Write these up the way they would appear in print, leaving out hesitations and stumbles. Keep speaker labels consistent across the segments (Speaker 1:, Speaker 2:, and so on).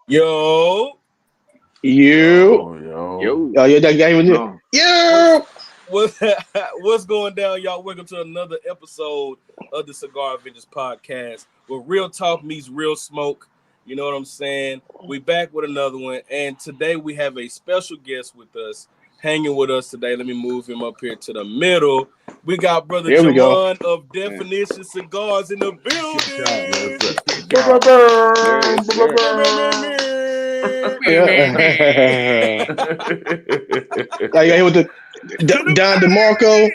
Speaker 1: Yo,
Speaker 2: You.
Speaker 3: Yo.
Speaker 2: Oh, yeah, that guy even do.
Speaker 3: No.
Speaker 2: You.
Speaker 1: what's what's going down, y'all? Welcome to another episode of the Cigar Vintage Podcast, where real talk meets real smoke. You know what I'm saying? We back with another one, and today we have a special guest with us, hanging with us today. Let me move him up here to the middle. We got brother
Speaker 2: There we go.
Speaker 1: Jamond of Definition Cigars in the building.
Speaker 2: Yeah. Like here with the Don DeMarco.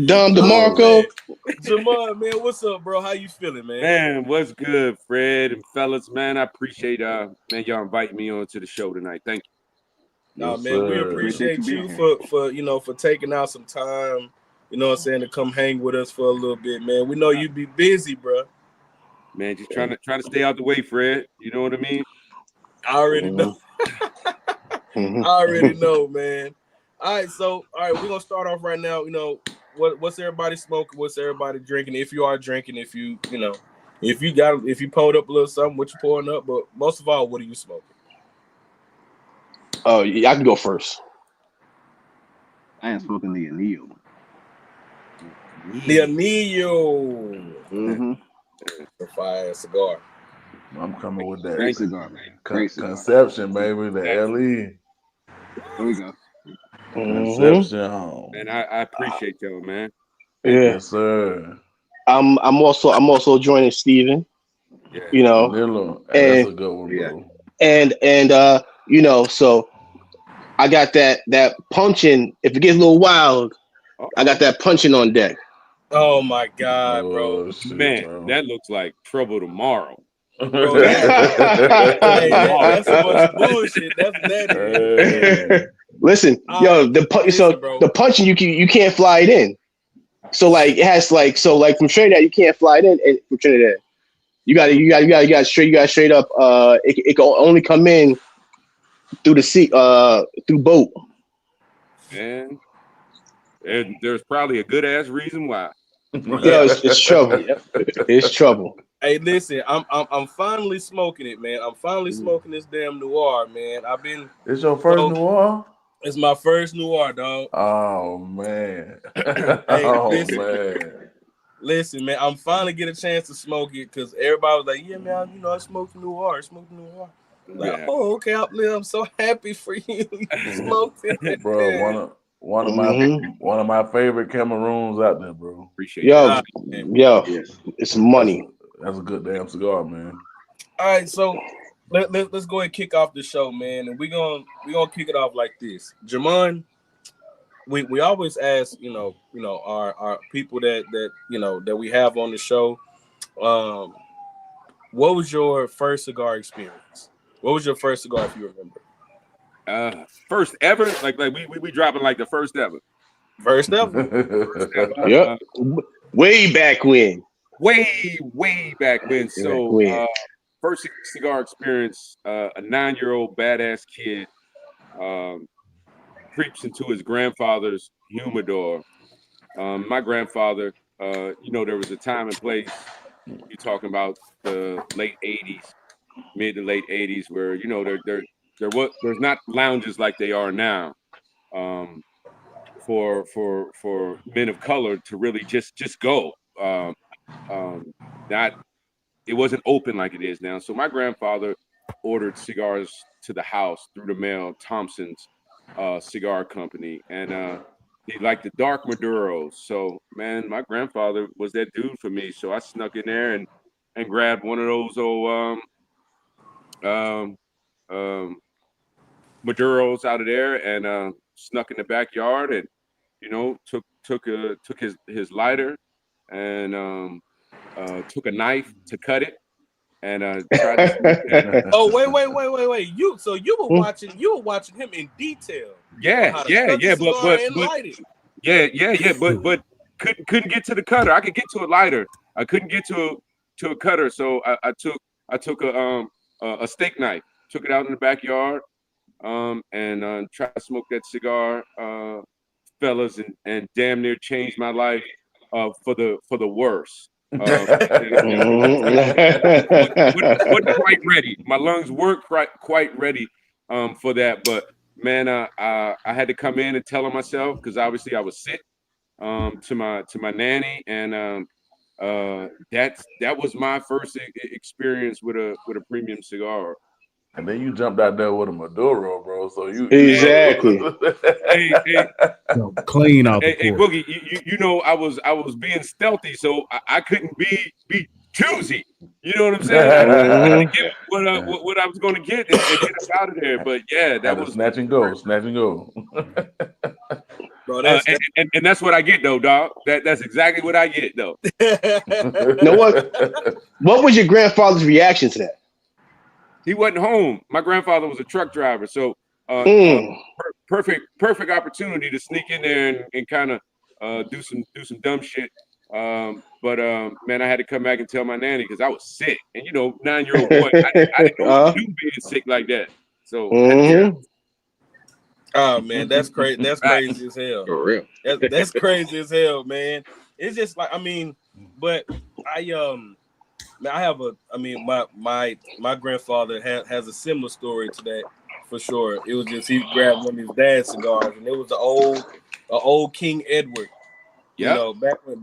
Speaker 2: Don DeMarco.
Speaker 1: Jamond, man, what's up, bro? How you feeling, man?
Speaker 4: Man, what's good, Fred and fellas? Man, I appreciate man y'all inviting me on to the show tonight. Thank you.
Speaker 1: Nah, man, we appreciate you for taking out some time, you know what I'm saying, to come hang with us for a little bit, man. We know you be busy, bro.
Speaker 4: Man, just trying to stay out the way, Fred. You know what I mean?
Speaker 1: I already know. I already know, man. All right, we're gonna start off right now. You know, what's everybody smoking? What's everybody drinking? If you are drinking, if you pulled up a little something, what you pouring up? But most of all, what are you smoking?
Speaker 2: Oh, yeah, I can go first.
Speaker 3: I ain't smoking the anillo.
Speaker 1: The Anillo.
Speaker 3: Mm-hmm.
Speaker 1: The fire cigar.
Speaker 5: I'm coming with that.
Speaker 3: Great cigar, man. Great cigar.
Speaker 5: Conception, baby. The LE.
Speaker 3: There we go.
Speaker 5: Conception home.
Speaker 4: And I appreciate y'all, man.
Speaker 2: Yeah.
Speaker 5: Yes, sir.
Speaker 2: I'm also joining Steven.
Speaker 4: Yeah.
Speaker 2: You know,
Speaker 5: Little. That's a good one, bro.
Speaker 2: and so I got that punching. If it gets a little wild, I got that punching on deck.
Speaker 1: Oh my God, bro!
Speaker 5: Shit,
Speaker 4: Man,
Speaker 5: bro.
Speaker 4: that looks like trouble tomorrow.
Speaker 1: Bro, that's a bunch of bullshit. That's that.
Speaker 2: Listen, the punching you can't fly it in. So like it has like from Trinidad you can't fly it in, and from Trinidad you got straight up. It can only come in through the sea, through boat.
Speaker 4: Man, there's probably a good ass reason why.
Speaker 2: Yeah, it's trouble. It's trouble.
Speaker 1: Hey, listen, I'm finally smoking it, man. I'm finally smoking this damn noir, man.
Speaker 5: It's your first noir?
Speaker 1: It's my first noir, dog.
Speaker 5: Oh man.
Speaker 1: Listen, man. I'm finally get a chance to smoke it because everybody was like, "Yeah, man, I smoked noir, Like, oh, okay, I'm so happy for you. You smoked it,
Speaker 5: bro. One of my favorite Cameroons out there, bro.
Speaker 4: Appreciate it.
Speaker 2: Yo, it's money.
Speaker 5: That's a good damn cigar, man.
Speaker 1: All right, so let's go ahead and kick off the show, man, and we're gonna kick it off like this. Jamond, we always ask, our people that that we have on the show, what was your first cigar experience? What was your first cigar, if you remember?
Speaker 4: First ever? Like we dropping like the first ever.
Speaker 1: First ever.
Speaker 2: Yep. Way back when.
Speaker 4: Way back when. So first cigar experience, a 9-year-old badass kid creeps into his grandfather's humidor. My grandfather, there was a time and place, you're talking about the late 80s, mid to late 80s, where, there's not lounges like they are now for men of color to really just go. It wasn't open like it is now. So my grandfather ordered cigars to the house through the mail, Thompson's cigar company, and he liked the dark Maduros. So man, my grandfather was that dude for me. So I snuck in there and grabbed one of those old Maduros out of there and snuck in the backyard and took his lighter and took a knife to cut it and tried to
Speaker 1: Oh, wait. You were watching him in detail.
Speaker 4: Yeah, but couldn't get to the cutter. I could get to a lighter. I couldn't get to a cutter, so I took a steak knife, took it out in the backyard, and tried to smoke that cigar, fellas, and damn near changed my life for the worse. Wasn't quite ready. My lungs weren't quite ready for that. But man, I had to come in and tell on myself because obviously I was sick to my nanny, and that was my first experience with a premium cigar.
Speaker 5: And then you jumped out there with a Maduro, bro. So you
Speaker 2: exactly.
Speaker 4: Hey,
Speaker 6: clean out.
Speaker 4: Hey, Boogie, you know I was being stealthy, so I couldn't be choosy. You know what I'm saying? I had to get what I was going to get and get us out of there. But yeah, that was
Speaker 5: snatch and go.
Speaker 4: Bro, and that's what I get though, dog. That's exactly what I get though.
Speaker 2: You know what? What was your grandfather's reaction to that?
Speaker 4: He wasn't home. My grandfather was a truck driver, so perfect opportunity to sneak in there and kind of do some dumb shit. But man, I had to come back and tell my nanny because I was sick, and 9-year-old boy, I didn't know what to do being sick like that. So.
Speaker 1: Oh man, that's crazy. That's crazy as hell.
Speaker 3: For real.
Speaker 1: That's crazy as hell, man. It's just like but my grandfather has a similar story to that for sure. It was just he grabbed one of his dad's cigars, and it was an old King Edward.
Speaker 4: Yeah,
Speaker 1: back when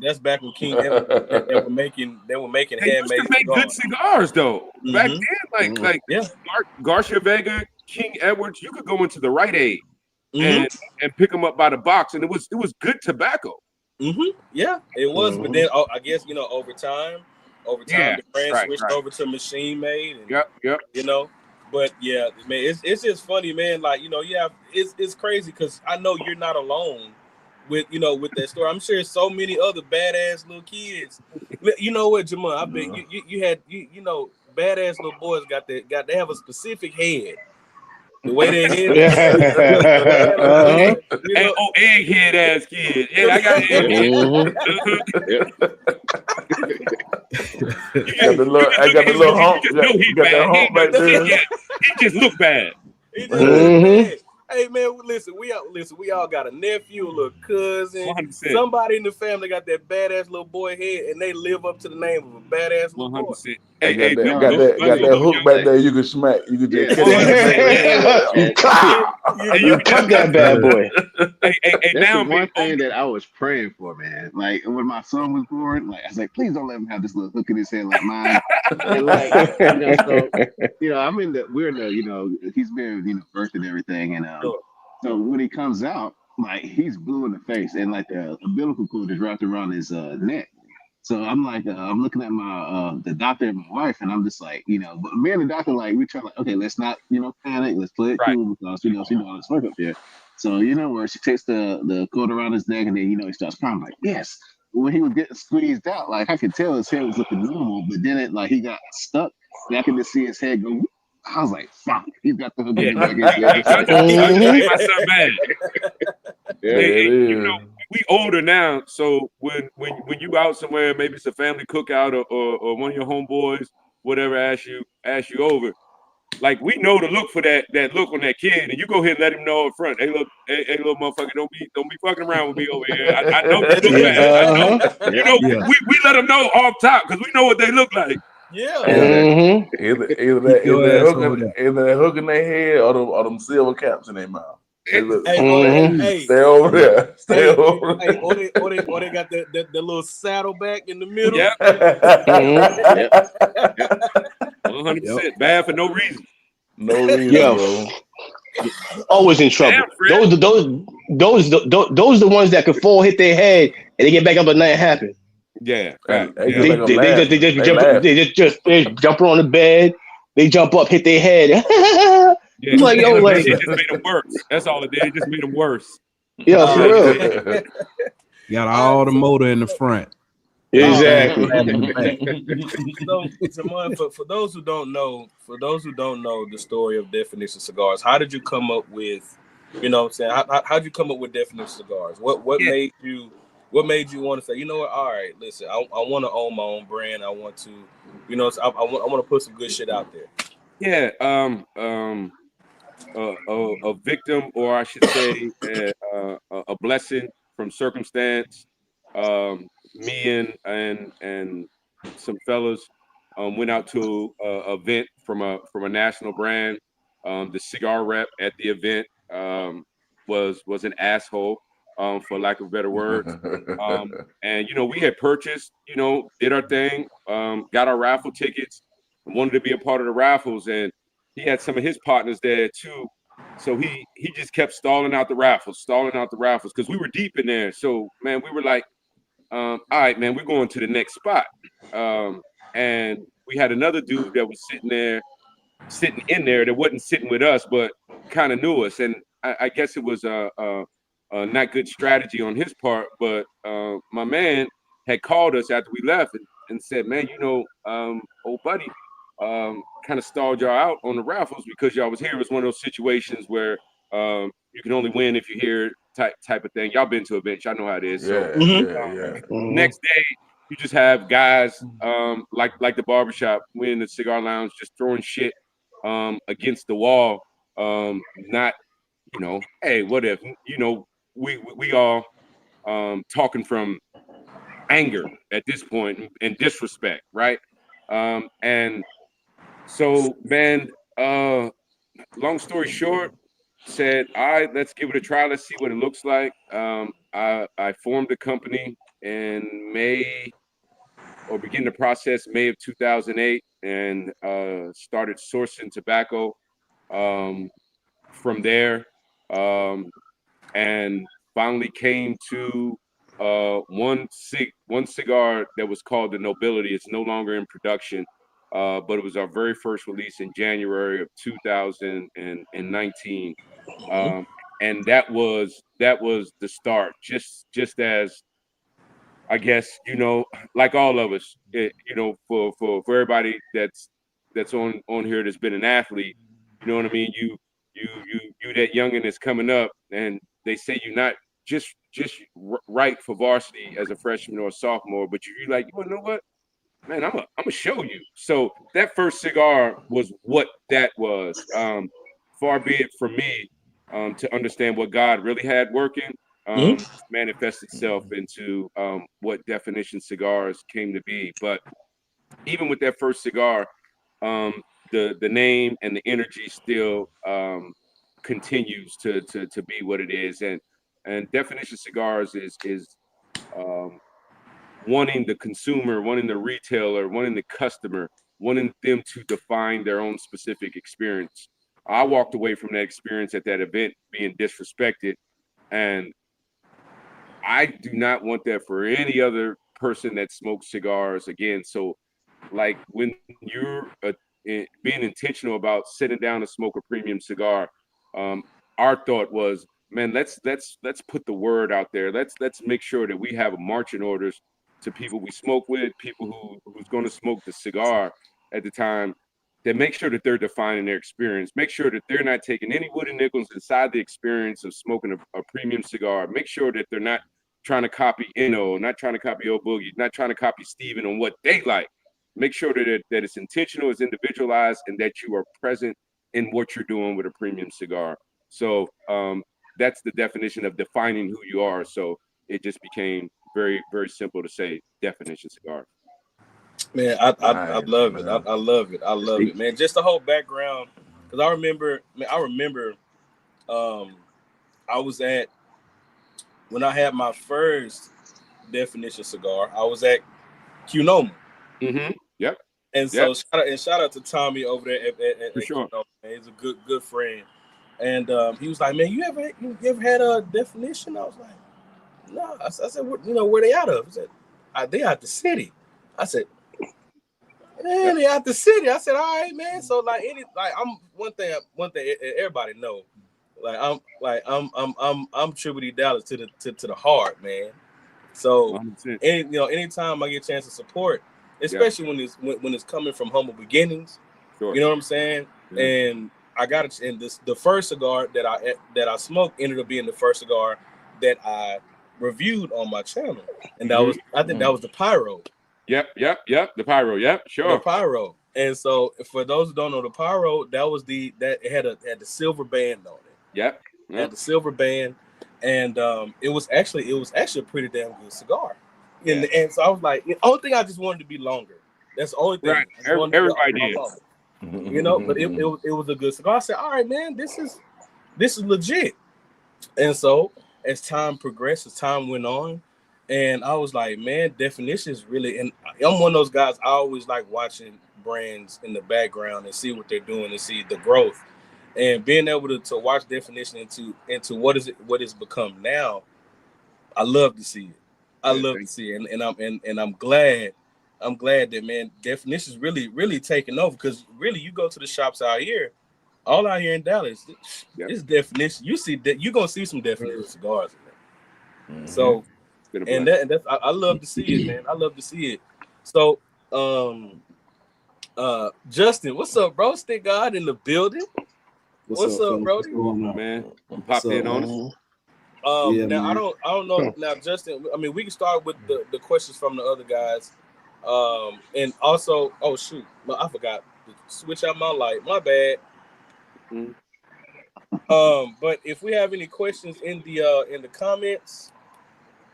Speaker 1: King Edward they were making handmade
Speaker 4: used to make good cigars though.
Speaker 1: Mm-hmm.
Speaker 4: Back then, like Garcia Vega, King Edwards, you could go into the Rite Aid and pick them up by the box, and it was good tobacco.
Speaker 1: Yeah, it was. But then I guess over time the brand switched over to machine made. And,
Speaker 4: yep.
Speaker 1: But yeah, man, it's just funny, man. Like it's crazy because I know you're not alone with that story. I'm sure so many other badass little kids. You know what, Jamond? I bet you had badass little boys they have a specific head. The way they head.
Speaker 4: Egghead ass kid. Yeah, I got egghead.
Speaker 5: I got the little hump. You got that hump right there.
Speaker 4: He just look bad.
Speaker 1: Hey man, listen. We all got a nephew, a little cousin.
Speaker 4: 100%.
Speaker 1: Somebody in the family got that badass little boy head, and they live up to the name of a badass little boy.
Speaker 4: 100%.
Speaker 5: Got that hook back there. You can smack. You can just
Speaker 2: you cut that bad boy.
Speaker 3: That's the one thing that I was praying for, man. Like when my son was born, like I was like, please don't let him have this little hook in his head like mine. And we're in the, he's been birthed and everything, and so when he comes out, like he's blue in the face, and like the umbilical cord is wrapped around his neck. So I'm like, I'm looking at my the doctor and my wife, and I'm just like, but me and the doctor, like, we try like, okay, let's not, panic, let's play it cool because she doing all this work up here. So where she takes the cord around his neck, and then he starts crying. I'm like, yes. When he was getting squeezed out, like I could tell his head was looking normal, but then he got stuck, and I could just see his head go. I was like, fuck, he's got the hook in
Speaker 4: my son bad. We older now, so when you out somewhere, maybe it's a family cookout or one of your homeboys, whatever, ask you over, like we know to look for that look on that kid, and you go ahead and let him know up front. Hey, look, hey, little motherfucker, don't be fucking around with me over here. I know you look bad. We let them know off top because we know what they look like.
Speaker 1: Yeah.
Speaker 5: Either that hook in their head or them silver caps in their mouth. Stay over there. Stay over there.
Speaker 1: Or they got the little saddleback in the middle.
Speaker 4: Yep. 100%. Bad for no reason.
Speaker 5: No reason, bro.
Speaker 2: Always in trouble. Those are the ones that could fall, hit their head, and they get back up and nothing happen.
Speaker 4: Yeah.
Speaker 2: They just jump on the bed. They jump up, hit their head.
Speaker 4: Yeah, like, it just made them worse. That's all it did. It just made them worse.
Speaker 2: Yeah, for real.
Speaker 6: Got all the motor in the front.
Speaker 2: Exactly.
Speaker 1: So, Jamond, for those who don't know the story of Definition Cigars, how did you come up with, how'd you come up with Definition Cigars? What made you want to say, all right, listen, I want to own my own brand. I want to, I want to put some good shit out there.
Speaker 4: Yeah, a victim, or I should say, a blessing from circumstance. Me and some fellas went out to a event from a national brand. The cigar rep at the event was an asshole, for lack of better words. And we had purchased, did our thing, got our raffle tickets, and wanted to be a part of the raffles, and he had some of his partners there too. So he just kept stalling out the raffles because we were deep in there. So man, we were like, all right, man, we're going to the next spot. And we had another dude that was sitting in there that wasn't sitting with us, but kind of knew us. And I guess it was a not good strategy on his part, but my man had called us after we left and said, man, old buddy kind of stalled y'all out on the raffles because y'all was here. It was one of those situations where you can only win if you hear type of thing. Y'all been to events, y'all know how it is. Next day, you just have guys like the barbershop, we in the cigar lounge, just throwing shit against the wall. Not, hey, what if, we all talking from anger at this point and disrespect, right? And so, man, long story short, said, all right, let's give it a try. Let's see what it looks like. I formed a company in began the process May of 2008 and started sourcing tobacco from there, and finally came to one cigar that was called the Nobility. It's no longer in production, but it was our very first release in January of 2019. And that was the start, just as, I guess, like all of us, for everybody that's on here that's been an athlete, you know what I mean? You that youngin' that's coming up, and they say you're not just right for varsity as a freshman or a sophomore, but you're like, you wanna know what? Man, I'm gonna show you. So that first cigar was what that was. Far be it from me to understand what God really had working. Manifest itself into what Definition Cigars came to be. But even with that first cigar, the name and the energy still continues to be what it is. And Definition Cigars is wanting the consumer, wanting the retailer, wanting the customer, wanting them to define their own specific experience. I walked away from that experience at that event being disrespected, and I do not want that for any other person that smokes cigars again. So, like, when you're being intentional about sitting down to smoke a premium cigar, our thought was, man, let's put the word out there. Let's make sure that we have marching orders to people we smoke with, people who's going to smoke the cigar at the time, that make sure that they're defining their experience. Make sure that they're not taking any wooden nickels inside the experience of smoking a premium cigar. Make sure that they're not trying to copy Inno, not trying to copy Old Boogie, not trying to copy Steven on what they like. Make sure that it's intentional, it's individualized, and that you are present in what you're doing with a premium cigar. So that's the definition of defining who you are. So it just became very, very simple to say Definition Cigars.
Speaker 1: Man, I love it. I love it. I love it, man. Just the whole background, because I remember, I was at, when I had my first Definition cigar, I was at Cunoma.
Speaker 4: Mm-hmm. Yep.
Speaker 1: And so shout out to Tommy over there at
Speaker 4: sure.
Speaker 1: Cunoma, man. He's a good friend. And he was like, man, you ever had a Definition? I was like, no. I said, where they out of? He said, they out the city. I said, man, they out the city. I said, all right, man. So I'm one thing everybody know. I'm Tribute Dallas to the heart, man. So anytime I get a chance to support, especially when it's coming from humble beginnings,
Speaker 4: sure.
Speaker 1: You know what I'm saying? Yeah. And I got it. And the first cigar that I smoked ended up being the first cigar that I reviewed on my channel, and that was, I think that was the Pyro.
Speaker 4: Yep. The Pyro. Yep, sure.
Speaker 1: The Pyro. And so, for those who don't know, the Pyro, that was it had the silver band on it.
Speaker 4: Yep.
Speaker 1: It had the silver band, and it was actually a pretty damn good cigar. And so I was like, the only thing I just wanted to be longer. That's the only thing.
Speaker 4: Right. Everybody did.
Speaker 1: You know, but it was a good cigar. I said, all right, man, this is legit. And so as time progressed, as time went on, and I was like, man, Definition is really, and I'm one of those guys, I always like watching brands in the background and see what they're doing and see the growth. And being able to watch Definition into what it's become now, I love to see it. I love to see it. And I'm glad that, man, Definition is really taking over, because really you go to the shops out here, all out here in Dallas, it's Definition. You see that, you're gonna see some Definition cigars in there. So and that's I love to see it, man. I love to see it. So Justin, what's up, bro? Stick God in the building. What's up, bro?
Speaker 4: What's going on, man? You popped in on us.
Speaker 1: Now man. I don't know. Now, Justin, I mean, we can start with the questions from the other guys. And also, oh shoot, I forgot to switch out my light. My bad. But if we have any questions in the comments,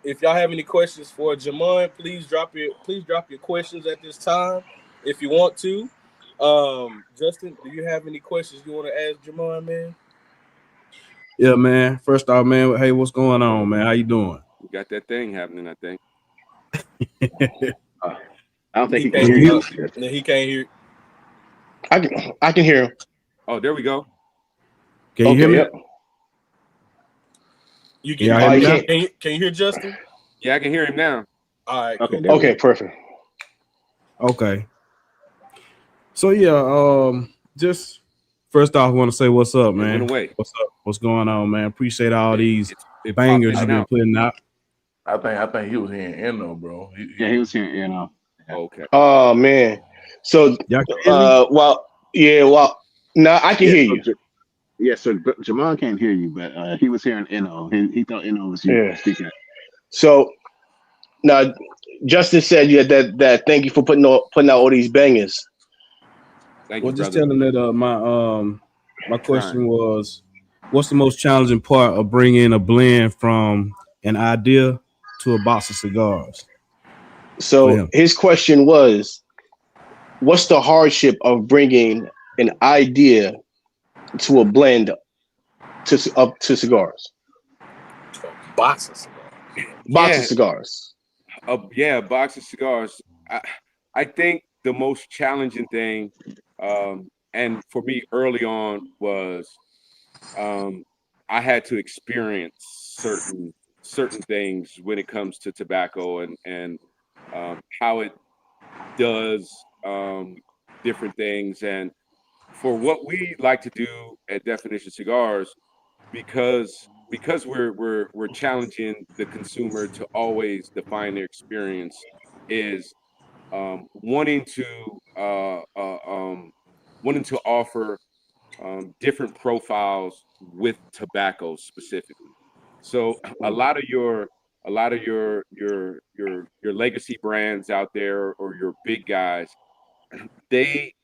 Speaker 1: if y'all have any questions for Jamond, please drop your questions at this time if you want to. Justin, do you have any questions you want to ask Jamond, man?
Speaker 6: Yeah, man. First off, man, hey, what's going on, man? How you doing?
Speaker 4: We got that thing happening, I think.
Speaker 3: I don't think he can hear you.
Speaker 1: He can't hear.
Speaker 2: I can hear him.
Speaker 4: Oh, there we go.
Speaker 6: Can you hear me?
Speaker 2: Yep.
Speaker 1: You can hear me? Can you hear Justin?
Speaker 4: Yeah, I can hear him now.
Speaker 1: All right.
Speaker 2: Okay. Cool. Okay. Perfect.
Speaker 6: Okay. So yeah, just first off, I want to say what's up, man. What's up? What's going on, man? Appreciate all these bangers you've been putting out.
Speaker 5: I think he was hearing Eno, bro.
Speaker 3: He was hearing Eno.
Speaker 4: Okay.
Speaker 2: Oh man. So well, no, I can hear you.
Speaker 3: Yeah, so Jamond can't hear you, but he was hearing Eno. He thought Eno was you speaking.
Speaker 2: So now Justin said that thank you for putting out all these bangers.
Speaker 4: Thank you,
Speaker 6: just telling that my question was, what's the most challenging part of bringing a blend from an idea to a box of cigars?
Speaker 2: So his question was, what's the hardship of bringing an idea to a blend to cigars?
Speaker 1: Box of cigars.
Speaker 2: Box of cigars.
Speaker 4: A box of cigars. I think the most challenging thing, and for me early on, was I had to experience certain things when it comes to tobacco and how it does different things. And for what we like to do at Definition Cigars, because we're challenging the consumer to always define their experience, is wanting to offer different profiles with tobacco specifically. So a lot of your legacy brands out there, or your big guys, they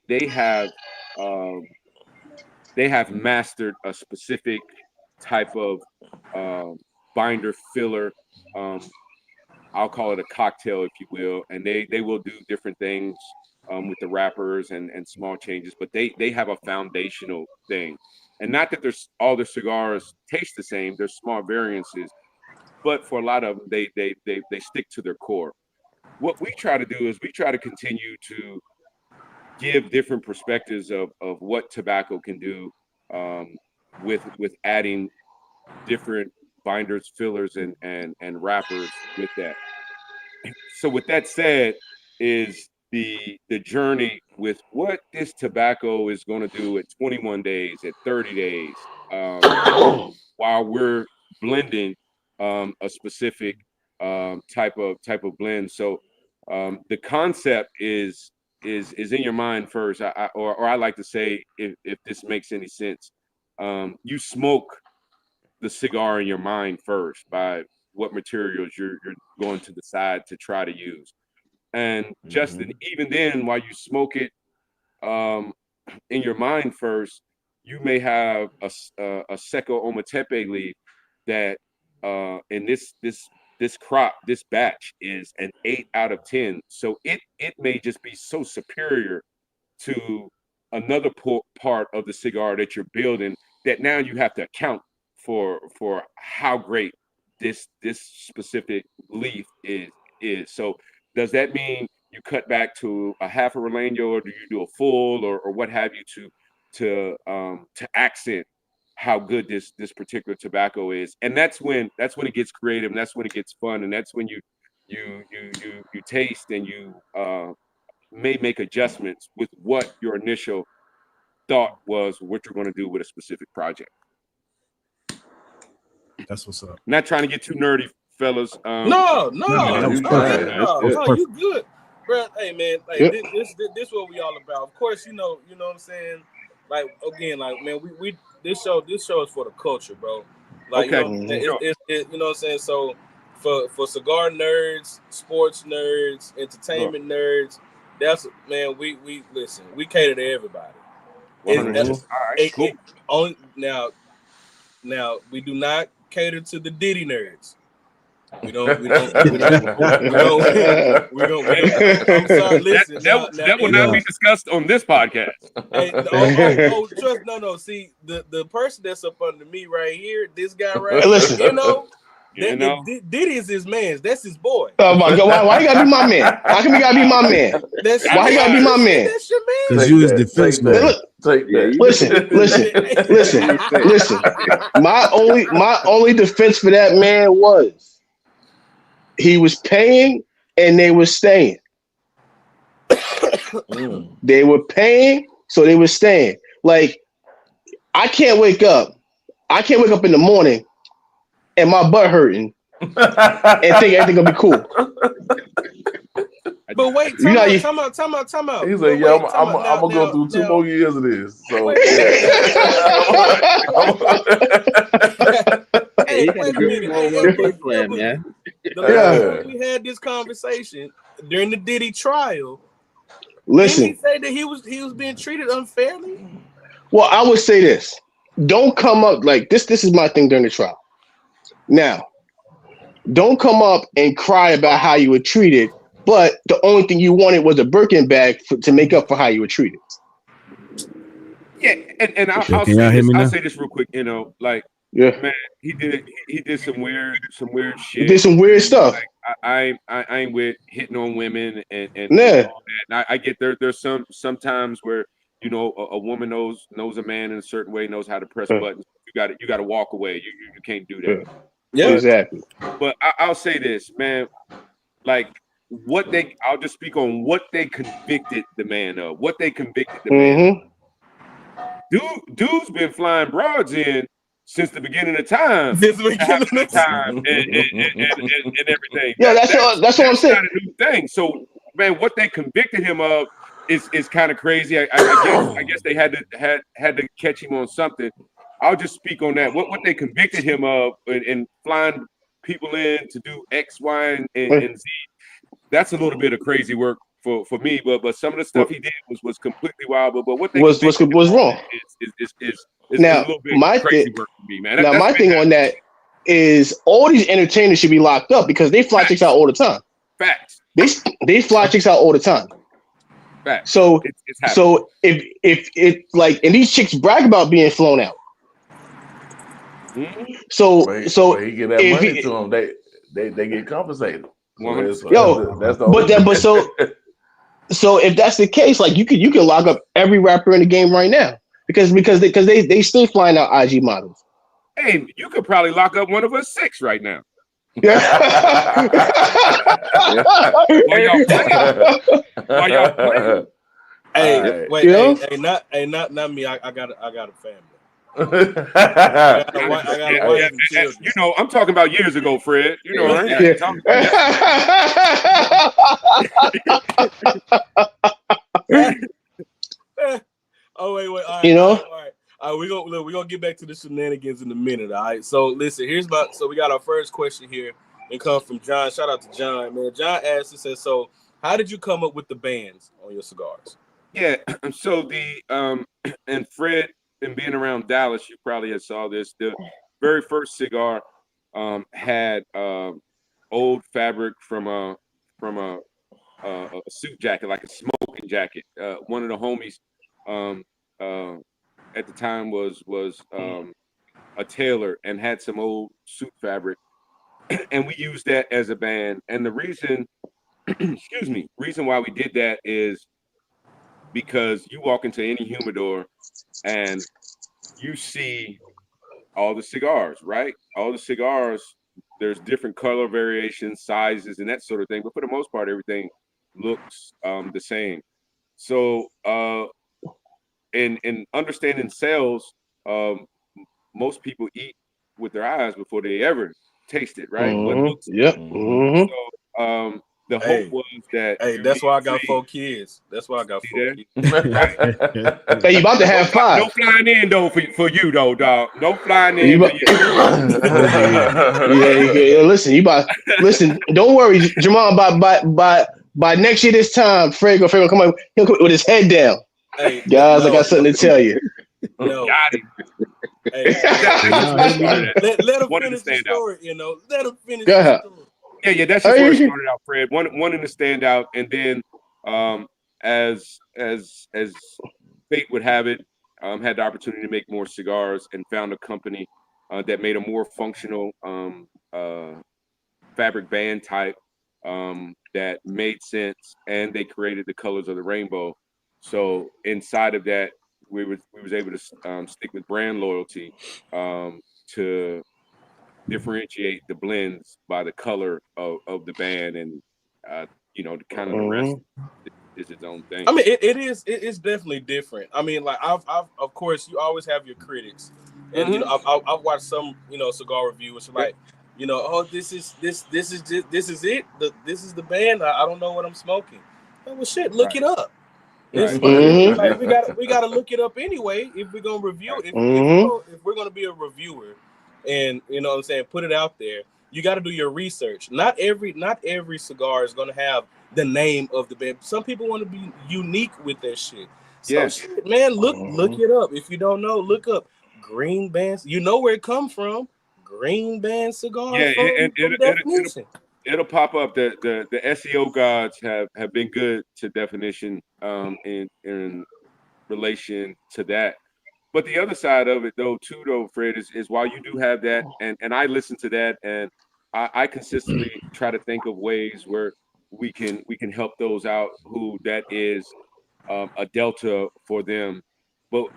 Speaker 4: have mastered a specific type of binder filler. I'll call it a cocktail, if you will, and they will do different things with the wrappers and small changes, but they have a foundational thing. And not that all the cigars taste the same, there's small variances, but for a lot of them, they stick to their core. What we try to do is we try to continue to give different perspectives of what tobacco can do with adding different binders, fillers, and wrappers with that. So with that said, is the journey with what this tobacco is going to do at 21 days, at 30 days, while we're blending a specific type of blend. So the concept is in your mind first. Or I like to say, if this makes any sense, you smoke the cigar in your mind first by what materials you're going to decide to try to use. And Justin, even then, while you smoke it in your mind first, you may have a Seco Ometepe leaf that in this this crop, this batch is an 8 out of 10. So it may just be so superior to another part of the cigar that you're building that now you have to account for how great this specific leaf is. So does that mean you cut back to a half a Releno, or do you do a full, or what have you to accent how good this particular tobacco is? And that's when it gets creative, and that's when it gets fun, and that's when you taste and you may make adjustments with what your initial thought was, what you're going to do with a specific project.
Speaker 6: That's what's up.
Speaker 4: Not trying to get too nerdy, fellas.
Speaker 1: No, you good, bro. Hey, man, like this what we all about. Of course, you know what I'm saying. Like again, like man, we this show is for the culture, bro. Like
Speaker 4: okay.
Speaker 1: you know what I'm saying. So for cigar nerds, sports nerds, entertainment nerds, that's man. We listen. We cater to everybody.
Speaker 4: All right, cool.
Speaker 1: Only now we do not cater to the Diddy nerds. We don't. I'm sorry. Listen,
Speaker 4: that will not be discussed on this podcast.
Speaker 1: Hey, trust. No. See, the person that's up under me right here, this guy right here, Diddy is his man. That's his boy.
Speaker 2: Oh my God! Why you gotta be my man? How come you gotta be my man? Why you gotta be my man?
Speaker 1: That's your man.
Speaker 6: Because you his defense man.
Speaker 2: Listen. My only defense for that man was he was paying and they were staying. They were paying, so they were staying. Like I can't wake up in the morning and my butt hurting and think everything gonna be cool.
Speaker 1: But wait, time out.
Speaker 5: He's like, yeah, I'm gonna go through 2 more years of this. So
Speaker 1: hey, wait a minute. Man. We had this conversation during the Diddy trial.
Speaker 2: Listen,
Speaker 1: didn't he say that he was being treated unfairly?
Speaker 2: Well, I would say this: don't come up like this. This is my thing during the trial. Now, don't come up and cry about how you were treated, but the only thing you wanted was a Birkin bag to make up for how you were treated.
Speaker 4: Yeah, and I'll say this real quick. You know, like, man, he did some weird shit.
Speaker 2: He did some weird stuff.
Speaker 4: Like, I ain't with hitting on women and all that. And I get there's sometimes where, you know, a woman knows a man in a certain way, knows how to press buttons. You got to walk away. You can't do that.
Speaker 2: Yeah, exactly.
Speaker 4: But I'll say this, man. Like I'll just speak on what they convicted the man of. What they convicted the man of. Dude's been flying broads in since the beginning of time. And everything.
Speaker 2: Yeah, that's what I'm saying.
Speaker 4: Not a new thing. So, man, what they convicted him of is kind of crazy. I guess they had to catch him on something. I'll just speak on that. What they convicted him of and flying people in to do X, Y, and Z. That's a little bit of crazy work for me. But some of the stuff he did was completely wild. But what they was
Speaker 2: wrong
Speaker 4: is
Speaker 2: now,
Speaker 4: a little bit crazy work for me, man.
Speaker 2: My thing on that is all these entertainers should be locked up because they fly chicks out all the time.
Speaker 4: Facts.
Speaker 2: They fly chicks out all the time.
Speaker 4: Facts.
Speaker 2: So if it like, and these chicks brag about being flown out. So
Speaker 5: he get that money to them, they get compensated.
Speaker 2: So if that's the case, like you can lock up every rapper in the game right now because they still flying out IG models.
Speaker 4: Hey, you could probably lock up one of us 6 right now. While y'all playing.
Speaker 1: Hey, wait, not me. I got a family. I got
Speaker 4: you know, I'm talking about years ago, Fred. You know, right?
Speaker 1: Oh wait. All right,
Speaker 2: you know,
Speaker 1: all right. We're gonna get back to the shenanigans in a minute. All right. So listen, we got our first question here. It comes from John. Shout out to John, man. John asked, he says, so how did you come up with the bands on your cigars?
Speaker 4: Yeah. So and Fred, and being around Dallas, you probably saw this. The very first cigar had old fabric from a suit jacket, like a smoking jacket. One of the homies at the time was a tailor and had some old suit fabric, and we used that as a band. And the reason, reason why we did that is because you walk into any humidor and you see all the cigars, right? All the cigars, there's different color variations, sizes, and that sort of thing. But for the most part, everything looks the same. So in understanding sales, most people eat with their eyes before they ever taste it, right? What looks
Speaker 2: yep.
Speaker 4: So the hope was that
Speaker 1: that's why I got 4 kids. That's why I got 4 kids.
Speaker 2: Hey, you about to have 5.
Speaker 4: No flying in though for you though, dog. No flying in for you.
Speaker 2: Yeah. Listen. Don't worry, Jamond. By next year this time, Fred gonna come with his head down. Hey, guys, I got something to tell you.
Speaker 4: Got it.
Speaker 1: Hey, let him finish the story. Let him finish the story.
Speaker 4: Yeah, that's just where it started out, Fred. Wanting to stand out, and then as fate would have it, had the opportunity to make more cigars and found a company that made a more functional fabric band type that made sense, and they created the colors of the rainbow. So inside of that, we was able to stick with brand loyalty to differentiate the blends by the color of the band, and kind of the rest is its own thing.
Speaker 1: I mean, it's definitely different. I mean, like I've of course you always have your critics, and I've watched some cigar reviewers like oh this is it. This is the band. I don't know what I'm smoking. Oh, well, shit, look it up. Like, we gotta look it up anyway if we're gonna review it. If we're gonna be a reviewer, and what I'm saying, put it out there. You got to do your research. Not every cigar is gonna have the name of the band. Some people want to be unique with their shit. So shit, man, look it up. If you don't know, look up Green Band. You know where it come from. Green Band cigar.
Speaker 4: Yeah, it'll pop up. The SEO gods have been good to definition in relation to that. But the other side of it though, Fred, is while you do have that, and I listen to that, and I consistently try to think of ways where we can help those out who that is a delta for them. But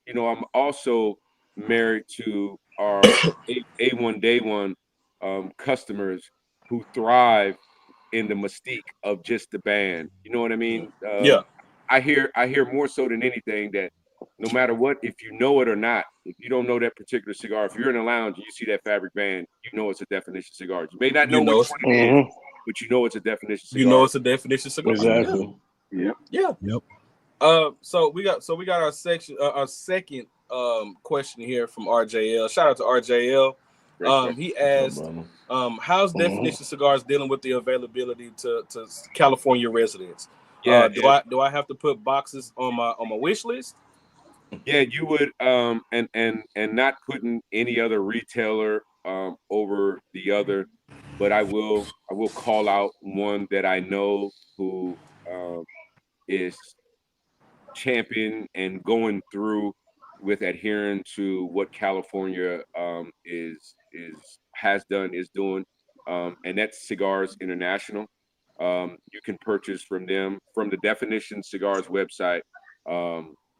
Speaker 4: I'm also married to our A1 Day One customers who thrive in the mystique of just the band. You know what I mean? I hear more so than anything that no matter what, if you know it or not, if you don't know that particular cigar, if you're in a lounge and you see that fabric band, you know it's a definition cigar. You may not know which one it is, but you know it's a definition cigar.
Speaker 1: You know it's a definition cigar.
Speaker 2: Exactly.
Speaker 1: Yeah. So we got our section, our second question here from RJL. Shout out to RJL. He asked, how's Definition Cigars dealing with the availability to California residents? Do I have to put boxes on my wish list?
Speaker 4: Yeah, you would, and not putting any other retailer over the other, but I will call out one that I know who is champion and going through with adhering to what California has doing, and that's Cigars International. You can purchase from them from the Definition Cigars website.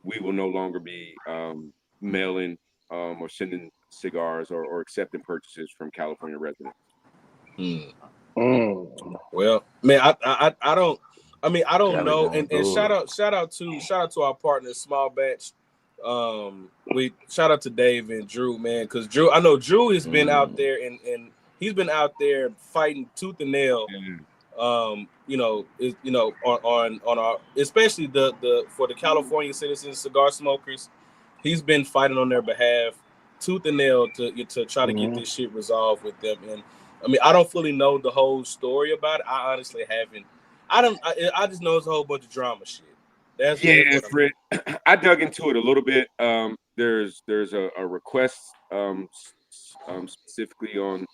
Speaker 4: We will no longer be mailing or sending cigars or accepting purchases from California residents.
Speaker 1: Well, man, I don't. I mean, I don't know. And shout out to our partners, Small Batch. We shout out to Dave and Drew, man, because I know Drew has been out there and he's been out there fighting tooth and nail. On our, especially the for the California citizens, cigar smokers, he's been fighting on their behalf, tooth and nail to try to get this shit resolved with them. And I mean, I don't fully know the whole story about it. I honestly haven't. I just know it's a whole bunch of drama shit. That's
Speaker 4: Fred. I dug into it a little bit. There's a request specifically on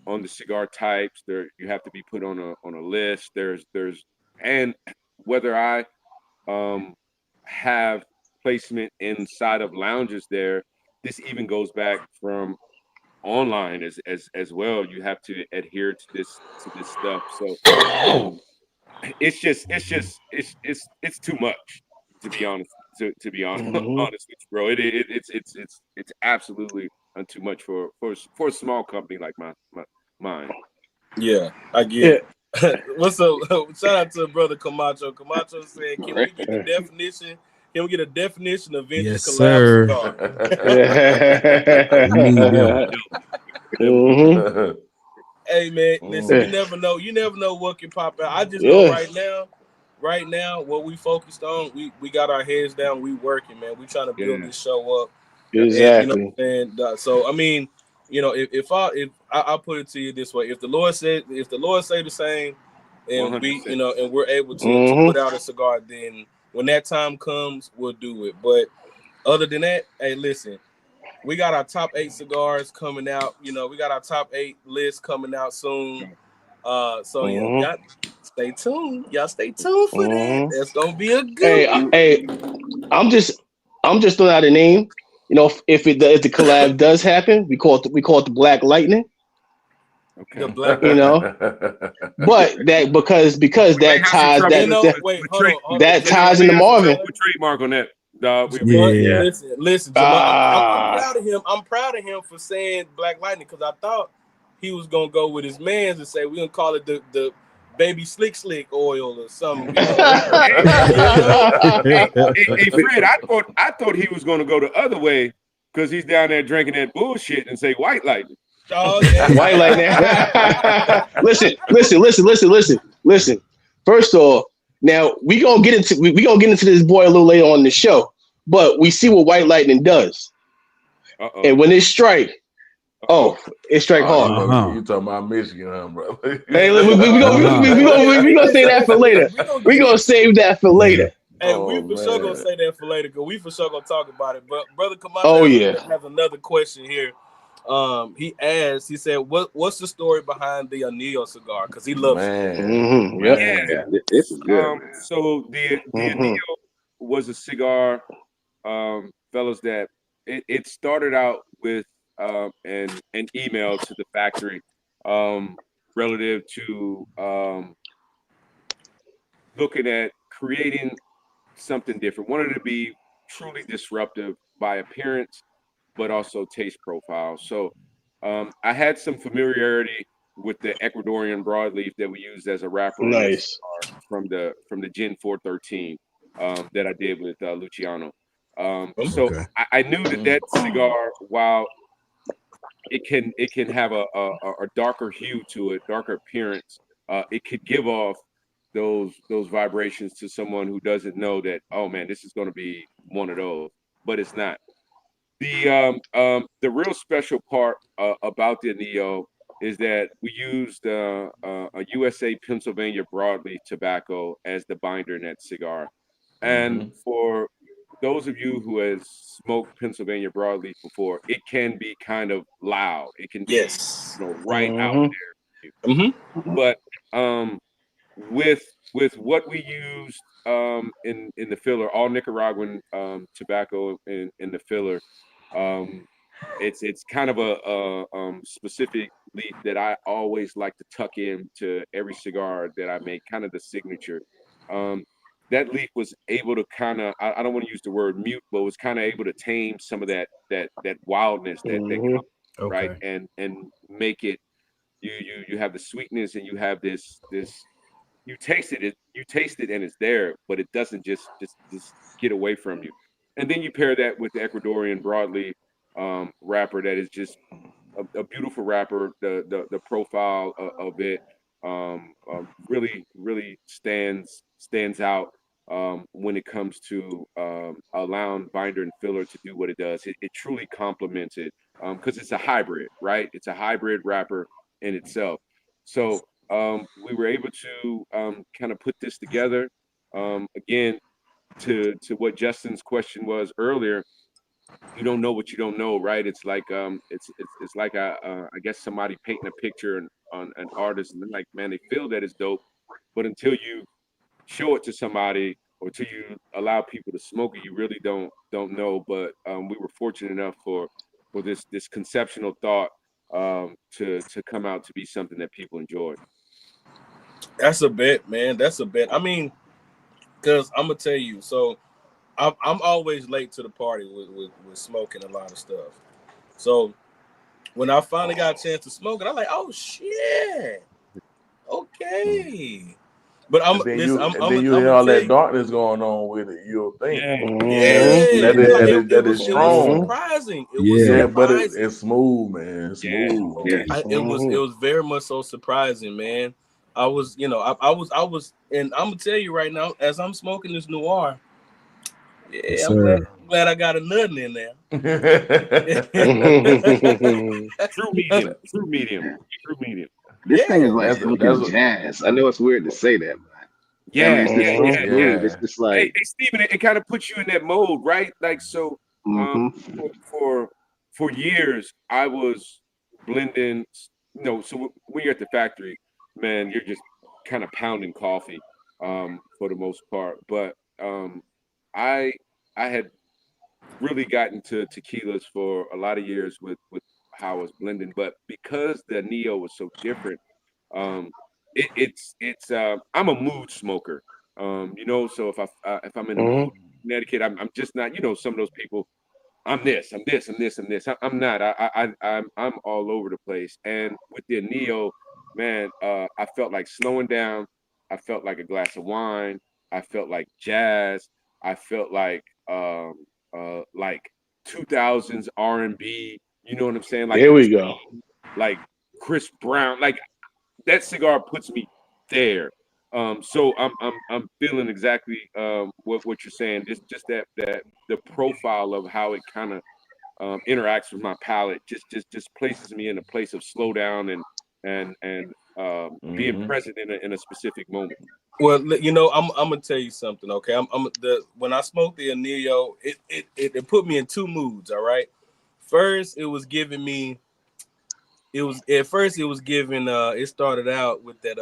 Speaker 4: on the cigar types. There, you have to be put on a list. And whether I have placement inside of lounges there. This even goes back from online as well. You have to adhere to this stuff. So it's too much, to be honest. To be honest, honest with you, bro, it's absolutely too much for a small company like mine.
Speaker 1: Yeah, I get it. What's up? Shout out to brother Camacho. Camacho said, "Can we get the definition? Can we get a definition of vintage collab cigar?" Hey man, listen. You never know. You never know what can pop out. I just know right now, what we focused on, we got our heads down. We working, man. We trying to build this show up.
Speaker 2: Exactly.
Speaker 1: And, you know, and so I mean, you know, if I'll put it to you this way: if the Lord say the same, and 100%. We, you know, and we're able to put out a cigar, then when that time comes, we'll do it. But other than that, hey, listen, we got our top 8 cigars coming out. You know, we got our top 8 list coming out soon. So y'all stay tuned. Y'all stay tuned for that. That's gonna be a good one.
Speaker 2: Hey, I'm just throwing out a name. You know, if the collab does happen, we call it the Black Lightning.
Speaker 4: Okay.
Speaker 2: The Black, you know, but that because that ties that ties into Marvin.
Speaker 4: Trademark on that.
Speaker 1: Listen, I'm proud of him. I'm proud of him for saying Black Lightning, because I thought he was gonna go with his mans and say we're gonna call it the baby slick oil or something. You know?
Speaker 4: Hey, Fred, I thought he was gonna go the other way because he's down there drinking that bullshit and say White Lightning.
Speaker 1: Oh, yeah.
Speaker 2: White Lightning. Listen. First off, now we gonna get into this boy a little later on in the show, but we see what White Lightning does. And when it strike, it strike hard.
Speaker 5: You talking about Michigan, huh, bro?
Speaker 2: Hey, we gonna say that for later. We gonna save that for later.
Speaker 1: Hey, we for sure gonna say that for later, because we for sure gonna talk about it. But brother Camacho has another question here. He asked, he said, what's the story behind the Anillo cigar? Because he loves it.
Speaker 3: Yeah, this is good.
Speaker 4: So the Anillo was a cigar, fellas, that it started out with an email to the factory relative to looking at creating something different. Wanted to be truly disruptive by appearance, but also taste profile. So I had some familiarity with the Ecuadorian broadleaf that we used as a wrapper from the Gin 413 that I did with Luciano. So I knew that cigar, while it can have a darker hue to it, darker appearance, it could give off those vibrations to someone who doesn't know that, oh man, this is going to be one of those, but it's not. The real special part about the Anillo is that we used a USA Pennsylvania broadleaf tobacco as the binder in that cigar. And for those of you who has smoked Pennsylvania broadleaf before, it can be kind of loud. It can be right out there. But with what we used in the filler, all Nicaraguan tobacco in the filler, it's kind of a specific leaf that I always like to tuck into every cigar that I make, kind of the signature. That leaf was able to kind of, I don't want to use the word mute, but was kind of able to tame some of that wildness that comes, right, and make it, you have the sweetness, and you have this you taste it and it's there, but it doesn't just get away from you. And then you pair that with the Ecuadorian broadleaf wrapper that is just a beautiful wrapper. The profile of it really stands out when it comes to allowing binder and filler to do what it does. It truly complements it because it's a hybrid, right? It's a hybrid wrapper in itself. So we were able to kind of put this together. Again, to what Justin's question was earlier, you don't know what you don't know, right? It's like it's like I guess somebody painting a picture on an artist, and then like, man, they feel that it's dope, but until you show it to somebody or till you allow people to smoke it, you really don't know. But we were fortunate enough for this conceptual thought to come out to be something that people enjoyed.
Speaker 1: That's a bet, man. That's a bet. I mean, because I'm gonna tell you, so I'm always late to the party with smoking a lot of stuff. So when I finally got a chance to smoke it, I'm like, oh shit, okay. But I'm
Speaker 5: hear all that darkness going on with it. You'll think,
Speaker 1: that
Speaker 5: is strong.
Speaker 1: Surprising. It was surprising.
Speaker 5: But it's smooth, man. It's smooth.
Speaker 1: It was very much so surprising, man. I was, I was, and I'm gonna tell you right now, as I'm smoking this noir, I'm glad I got a nuttin in there.
Speaker 4: True medium.
Speaker 3: This thing is like smoking jazz. I know it's weird to say that, but it's just like,
Speaker 4: hey Steven, it kind of puts you in that mode, right? Like, so for years I was blending, so when you're at the factory, man, you're just kind of pounding coffee for the most part. But I had really gotten to tequilas for a lot of years with how I was blending, but because the Neo was so different, it's I'm a mood smoker, so if I'm in a mood, Connecticut, I'm just not, some of those people, I'm this. I'm not. I'm all over the place. And with the Neo, man, I felt like slowing down. I felt like a glass of wine. I felt like jazz. I felt like 2000s R&B. You know what I'm saying? Like,
Speaker 2: here we go.
Speaker 4: Like Chris Brown. Like, that cigar puts me there. So I'm feeling exactly what you're saying. Just that the profile of how it kind of interacts with my palate just places me in a place of slowdown and being present in a specific moment.
Speaker 1: Well, I'm gonna tell you something, okay? When I smoked the Anillo, it put me in two moods. All right, first it was giving me. It started out with that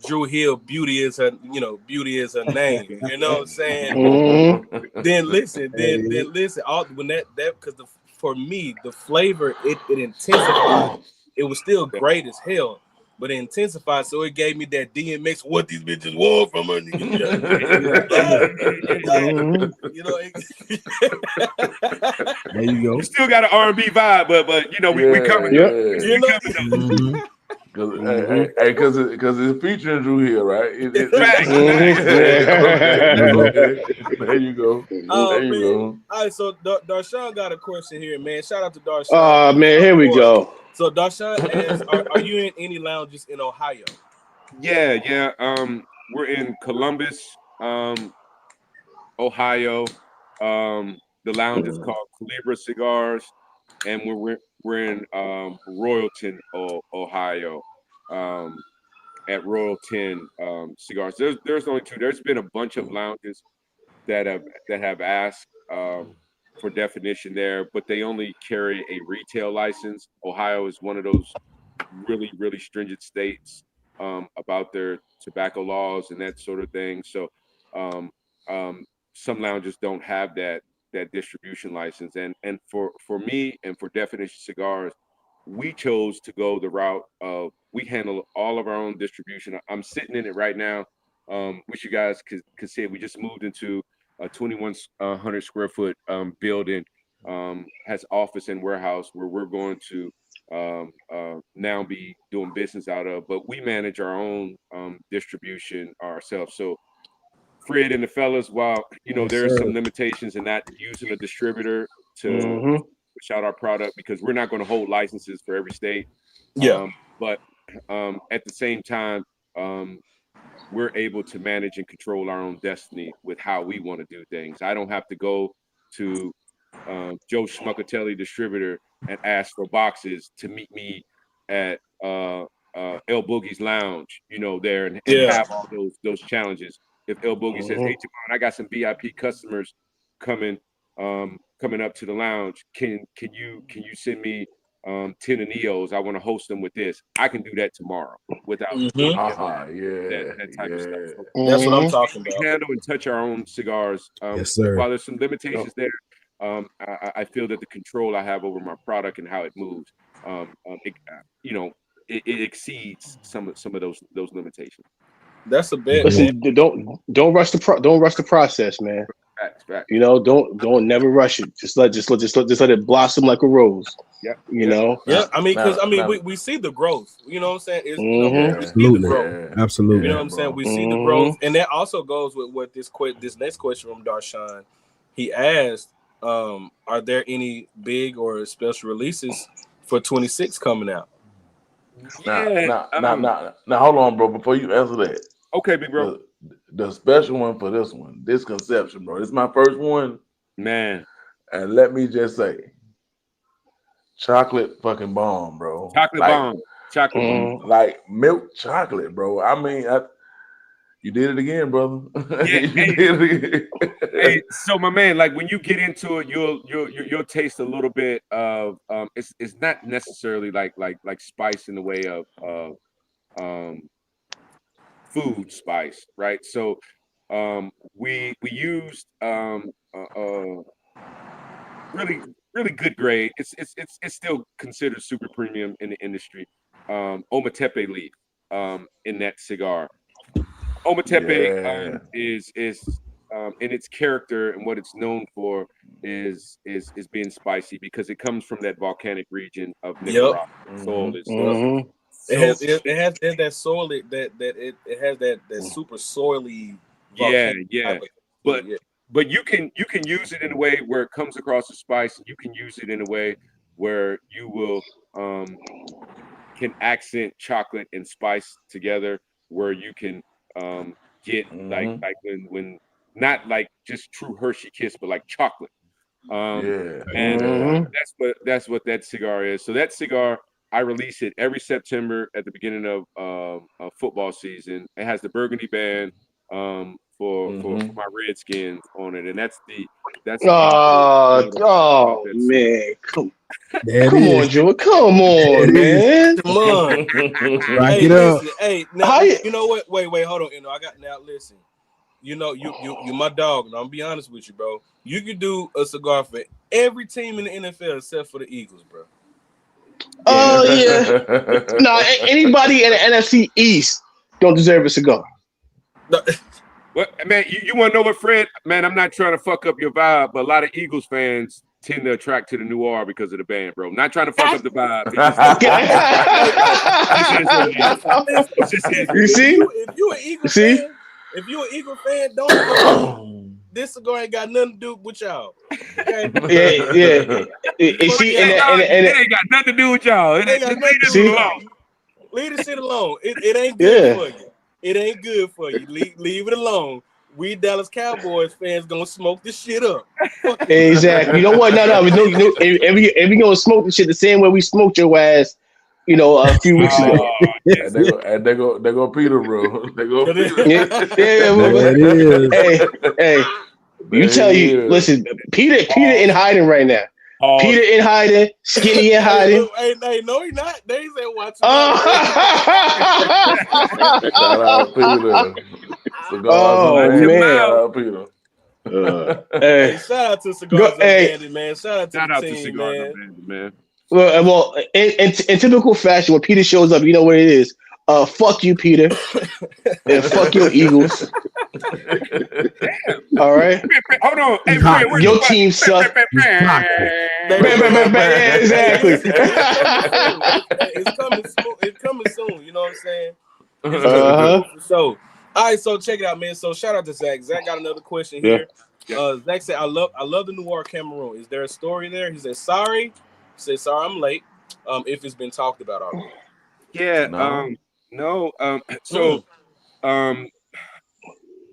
Speaker 1: Drew Hill, beauty is her name. You know what I'm saying? Then listen, when that because for me the flavor it intensified. It was still great as hell, but it intensified, so it gave me that DMX what these bitches want from her.
Speaker 6: There you go.
Speaker 4: You still got an R&B vibe, but we covered
Speaker 5: because it's featuring Drew Hill, right? There you go. There you go.
Speaker 1: All right, so Darshawn got a question here, man. Shout out to Darshawn.
Speaker 2: Oh man, here we go.
Speaker 1: So Darshawn asks, are you in any lounges in Ohio?
Speaker 4: Yeah. We're in Columbus, Ohio. The lounge is called Calibra Cigars, and we're in Royalton, Ohio, at Royalton Cigars. There's only two. There's been a bunch of lounges that have asked for definition there, but they only carry a retail license. Ohio is one of those really, really stringent states about their tobacco laws and that sort of thing. So some lounges don't have that distribution license. And for me and for Definition Cigars, we chose to go the route of we handle all of our own distribution. I'm sitting in it right now. Which you guys could see. We just moved into a 2,100 square foot building, has office and warehouse where we're going to now be doing business out of, but we manage our own distribution ourselves. So Fred and the fellas, while there's some limitations in not using a distributor to push out our product, because we're not going to hold licenses for every state. But at the same time, we're able to manage and control our own destiny with how we want to do things. I don't have to go to Joe Schmuckatelli distributor and ask for boxes to meet me at El Boogie's Lounge, there and have all those challenges. If El Boogie says, "Hey, Jamond, I got some VIP customers coming coming up to the lounge, can you send me 10 of Neos? I want to host them with this. I can do that tomorrow without that type of stuff. So
Speaker 1: that's what I'm talking about.
Speaker 4: Handle and touch our own cigars.
Speaker 6: Yes, sir.
Speaker 4: While there's some limitations there, I feel that the control I have over my product and how it moves, it exceeds some of those limitations.
Speaker 1: That's a bet.
Speaker 2: Listen, don't rush the process, man.
Speaker 4: Facts.
Speaker 2: You know, don't never rush it. Just let it blossom like a rose.
Speaker 4: Yeah.
Speaker 2: You know.
Speaker 1: Yeah. I mean, because we see the growth. You know what I'm saying? It's,
Speaker 6: Absolutely.
Speaker 1: We see the growth.
Speaker 6: Absolutely.
Speaker 1: You know what I'm saying? We see the growth, and that also goes with what this next question from Darshan. He asked, "Are there any big or special releases for 26 coming out?"
Speaker 5: Now, hold on, bro. Before you answer that,
Speaker 4: okay, big bro.
Speaker 5: The special one for this conception, bro. This is my first one,
Speaker 4: man.
Speaker 5: And let me just say, chocolate fucking bomb, bro.
Speaker 4: Chocolate bomb.
Speaker 5: Like milk chocolate, bro. I mean, you did it again, brother.
Speaker 4: Yeah,
Speaker 5: you did it again.
Speaker 4: Hey, so my man, like when you get into it, you'll taste a little bit of it's not necessarily like spice in the way of food spice, right? So we used really good grade. It's still considered super premium in the industry. Ometepe leaf in that cigar. Ometepe is in its character and what it's known for is being spicy because it comes from that volcanic region of Nicaragua. Soil is
Speaker 1: it has that soil it has that super soily
Speaker 4: but you can use it in a way where it comes across as spice, and you can use it in a way where you will can accent chocolate and spice together, where you can get like when not like just true Hershey Kiss, but like chocolate. That's what that cigar is. So that cigar, I release it every September at the beginning of football season. It has the burgundy band for my Redskins on it, and that's
Speaker 2: man, come on, Joe, come on, man,
Speaker 1: come on,
Speaker 6: Rack it up.
Speaker 1: Hey, now you know what? Wait, hold on. I got now. Listen, you my dog, and I'm gonna be honest with you, bro. You could do a cigar for every team in the NFL except for the Eagles, bro.
Speaker 2: Oh yeah. No, anybody in the NFC East don't deserve a cigar.
Speaker 1: No.
Speaker 4: What, man, you want to know what, Fred? Man, I'm not trying to fuck up your vibe, but a lot of Eagles fans tend to attract to the Noir because of the band, bro. Not trying to fuck up the vibe.
Speaker 2: You see?
Speaker 1: If you an Eagles fan, don't this cigar ain't got nothing to do with y'all. Okay?
Speaker 2: Yeah.
Speaker 4: It ain't got nothing to do with y'all.
Speaker 1: Leave the shit alone. It ain't good for you. It ain't good for you. Leave it alone. We Dallas Cowboys fans gonna smoke this shit up.
Speaker 2: Exactly. You know what? No. If we gonna smoke this shit the same way we smoked your ass, a few weeks ago.
Speaker 5: And they go Peter, bro. They go Peter.
Speaker 2: Hey. Listen, Peter in hiding right now. Peter in hiding, Skinny in hiding.
Speaker 1: Hey, no, he not. They said watch.
Speaker 5: Shout out Peter.
Speaker 2: Cigars man.
Speaker 5: Shout out Peter.
Speaker 1: Hey, shout out to Cigars Abandoned, man. Shout out to the team,
Speaker 4: man.
Speaker 2: Well, in typical fashion, when Peter shows up, you know what it is. Fuck you, Peter, and fuck your Eagles. All right.
Speaker 4: Hold on. Hey,
Speaker 2: your team sucks. Exactly.
Speaker 1: It's coming soon. You know what I'm saying? So, all right. So check it out, man. So shout out to Zach. Zach got another question here. Zach said, "I love the Noir Cameroon. Is there a story there?" He said, "Sorry." He said, "Sorry, I'm late. If it's been talked about already."
Speaker 4: Yeah. No.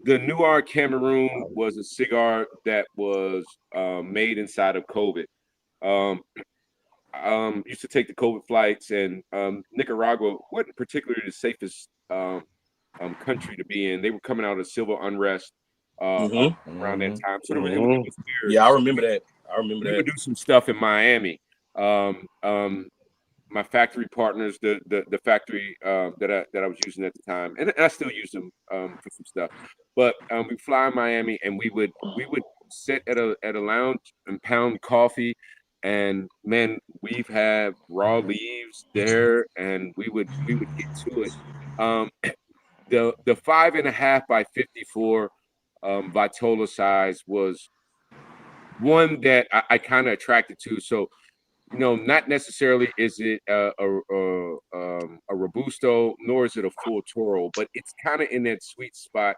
Speaker 4: The Noir Cameroon was a cigar that was made inside of COVID. Used to take the COVID flights, and Nicaragua wasn't particularly the safest country to be in. They were coming out of civil unrest, around that time. So it was weird.
Speaker 1: Yeah, I remember that.
Speaker 4: We would do some stuff in Miami. My factory partners, the factory that I was using at the time, and I still use them for some stuff. But we fly in Miami, and we would sit at a lounge and pound coffee. And man, we've had raw leaves there, and we would get to it. The 5.5 by 54 Vitola size was one that I kind of attracted to. So, not necessarily is it a Robusto, nor is it a full Toro, but it's kind of in that sweet spot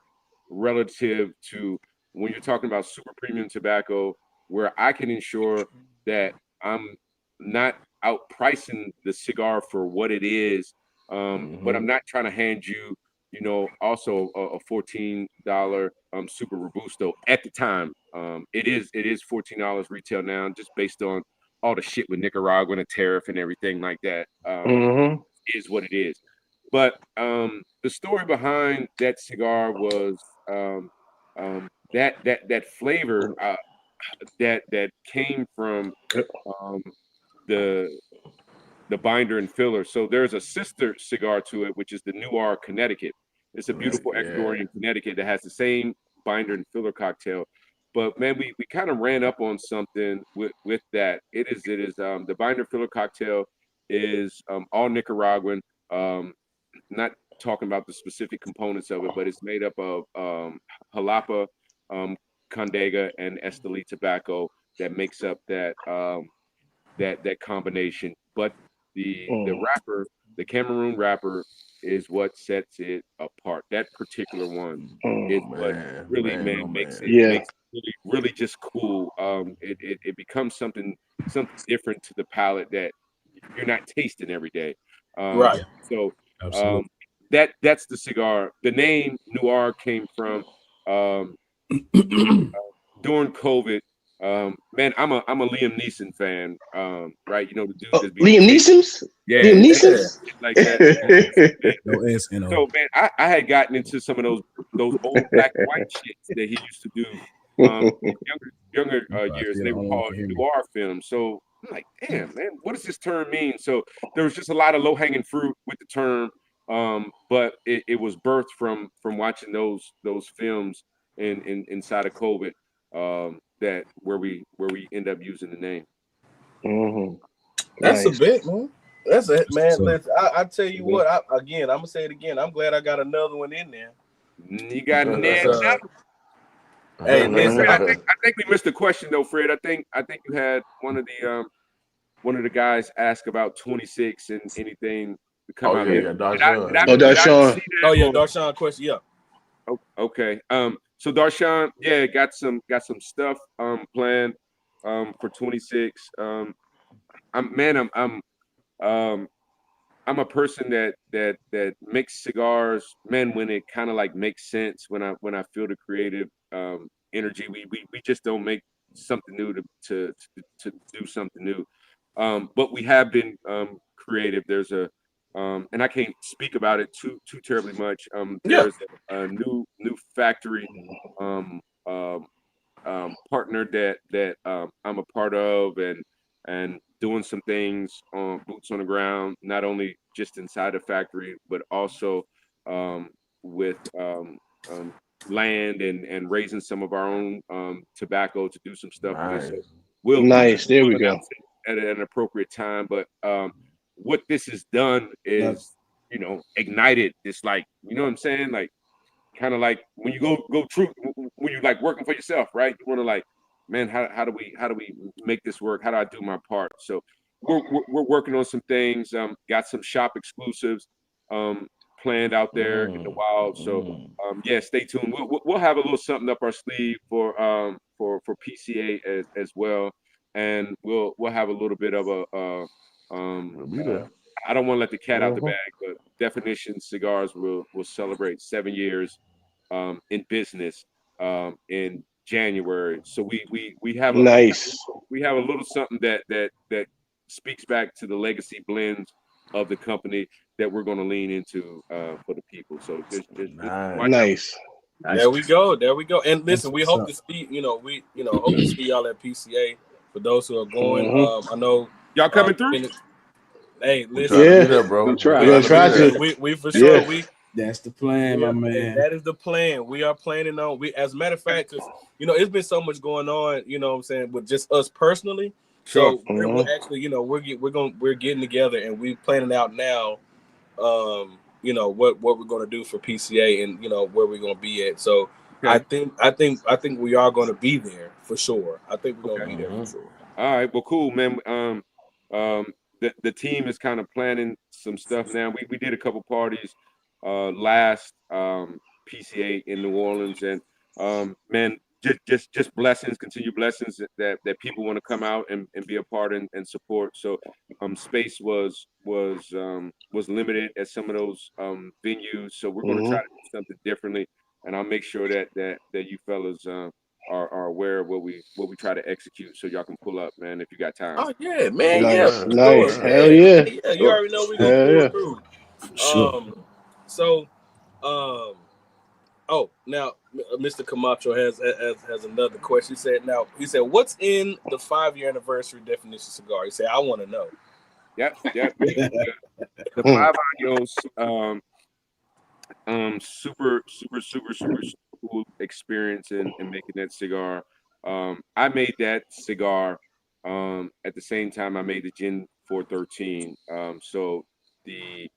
Speaker 4: relative to when you're talking about super premium tobacco, where I can ensure that I'm not outpricing the cigar for what it is, but I'm not trying to hand you, also a $14 super Robusto at the time. It is $14 retail now, just based on all the shit with Nicaragua and a tariff and everything like that. Is what it is. But the story behind that cigar was that flavor that came from the binder and filler. So there's a sister cigar to it, which is the Noir Connecticut. It's a beautiful Ecuadorian Connecticut that has the same binder and filler cocktail. But man, we kind of ran up on something with that. It is the binder filler cocktail is all Nicaraguan. Not talking about the specific components of it, but it's made up of Jalapa, Condega, and Esteli tobacco that makes up that combination. But the wrapper, the Cameroon wrapper, is what sets it apart. That particular one is what really makes it really just cool. It becomes something different to the palate that you're not tasting every day.
Speaker 1: Right.
Speaker 4: So that's the cigar. The name Noir came from during COVID. Man, I'm a Liam Neeson fan. Right? The dude that's
Speaker 2: Liam Neeson's?
Speaker 4: Yeah,
Speaker 2: Liam Neeson's?
Speaker 4: Like that. So man, I had gotten into some of those old black and white shits that he used to do younger years. They were called noir films. So I'm like, damn, man, what does this term mean? So there was just a lot of low hanging fruit with the term, but it was birthed from watching those films inside of COVID. That where we end up using the name.
Speaker 1: That's nice. A bit, man. That's it, man. Listen, I tell you what. I'm gonna say it again. I'm glad I got another one in there.
Speaker 4: You got Ned.
Speaker 1: Hey, listen.
Speaker 4: I think we missed a question though, Fred. I think you had one of the guys ask about 26 and anything to come out.
Speaker 2: Darshan.
Speaker 1: Oh yeah, Darshan question. Yeah.
Speaker 4: Oh, okay. So Darshan, got some stuff planned for 26. I'm a person that makes cigars, man, when it kind of like makes sense, when I feel the creative energy. We just don't make something new to do something new. But we have been creative. There's a and I can't speak about it too terribly much. There's a new factory partner that I'm a part of, and doing some things on boots on the ground, not only just inside the factory, but also with land and raising some of our own tobacco to do some stuff.
Speaker 2: Nice.
Speaker 4: So
Speaker 2: there we go.
Speaker 4: At an appropriate time, but what this has done is, ignited this, like, you know what I'm saying? Like, kind of like when you go true, when you're like working for yourself, right? You want to like, man, how do we make this work? How do I do my part? So we're working on some things. Got some shop exclusives planned out there in the wild. So stay tuned. We'll have a little something up our sleeve for PCA as well, and we'll have a little bit of a I don't want to let the cat out the bag, but Definition Cigars will celebrate 7 years in business in January. So we have a little something that speaks back to the legacy blends of the company that we're going to lean into for the people. So just
Speaker 2: nice.
Speaker 1: Nice. There we go. And listen, we hope to see, hope to see y'all at PCA. For those who are going, I know
Speaker 4: y'all coming through.
Speaker 1: Hey, listen,
Speaker 5: bro.
Speaker 2: We're gonna try to.
Speaker 1: We for sure.
Speaker 6: That's the plan, my man.
Speaker 1: That is the plan. We are planning on. As a matter of fact, because it's been so much going on. You know what I'm saying, with just us personally.
Speaker 4: Sure.
Speaker 1: So we're actually, we're getting together and we planning out now. What we're gonna do for PCA and where we're gonna be at. So okay. I think we are gonna be there for sure. I think we're gonna be there for sure.
Speaker 4: All right, well, cool, man. The team is kind of planning some stuff now. We did a couple parties last PCA in New Orleans, and man, just blessings, continued blessings that people want to come out and be a part and support. So space was limited at some of those venues, so we're going to try to do something differently, and I'll make sure that you fellas are aware of what we try to execute, so y'all can pull up, man, if you got time.
Speaker 1: Oh yeah, man.
Speaker 2: Nice. Hell yeah.
Speaker 1: Yeah, you already know we're gonna pull through.
Speaker 6: Sure.
Speaker 1: Oh, now Mr. Camacho has another question. He said, what's in the 5-year anniversary definition cigar? He said, I want to know.
Speaker 4: Yep. The 5 años, super cool experience in making that cigar. I made that cigar at the same time I made the Gin 413. So the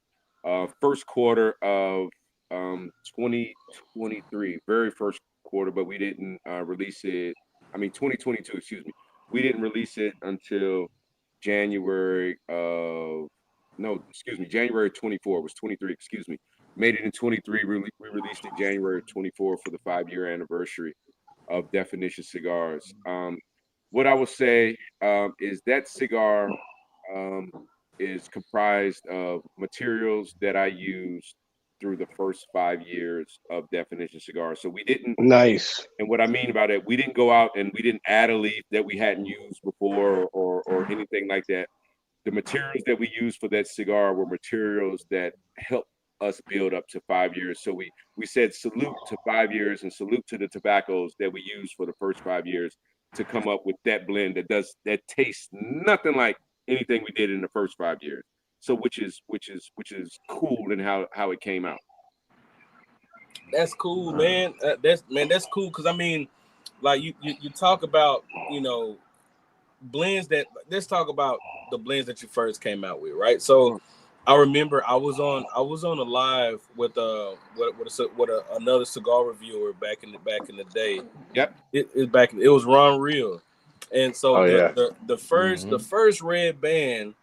Speaker 4: first quarter of 2023, very first quarter, but we didn't release it. 2022, excuse me. We didn't release it until January 24. It was 23, excuse me. Made it in 23. We released it January 24 for the 5-year anniversary of Definition Cigars. What I will say is that cigar is comprised of materials that I used through the first 5 years of Definition Cigars. So we didn't.
Speaker 2: Nice.
Speaker 4: And what I mean by that, we didn't go out and we didn't add a leaf that we hadn't used before or anything like that. The materials that we used for that cigar were materials that helped us build up to 5 years. So we said salute to 5 years and salute to the tobaccos that we used for the first 5 years to come up with that blend that tastes nothing like anything we did in the first 5 years. So which is cool in how it came out.
Speaker 1: That's cool, man. That's cool because like you talk about blends that. Let's talk about the blends that you first came out with, right? So I remember I was on a live with another cigar reviewer back in the day.
Speaker 4: Yep.
Speaker 1: It was Ron Real, and so the first red band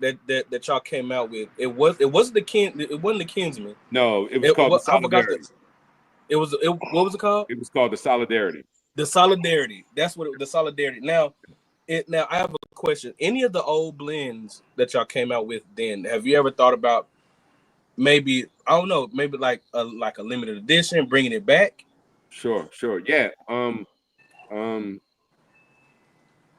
Speaker 1: that y'all came out with, it wasn't the Kinsman.
Speaker 4: No, it was called the Solidarity.
Speaker 1: What was it called?
Speaker 4: It was called the Solidarity.
Speaker 1: The Solidarity. That's what the Solidarity. Now I have a question. Any of the old blends that y'all came out with then, have you ever thought about maybe like a limited edition, bringing it back?
Speaker 4: Sure. Yeah.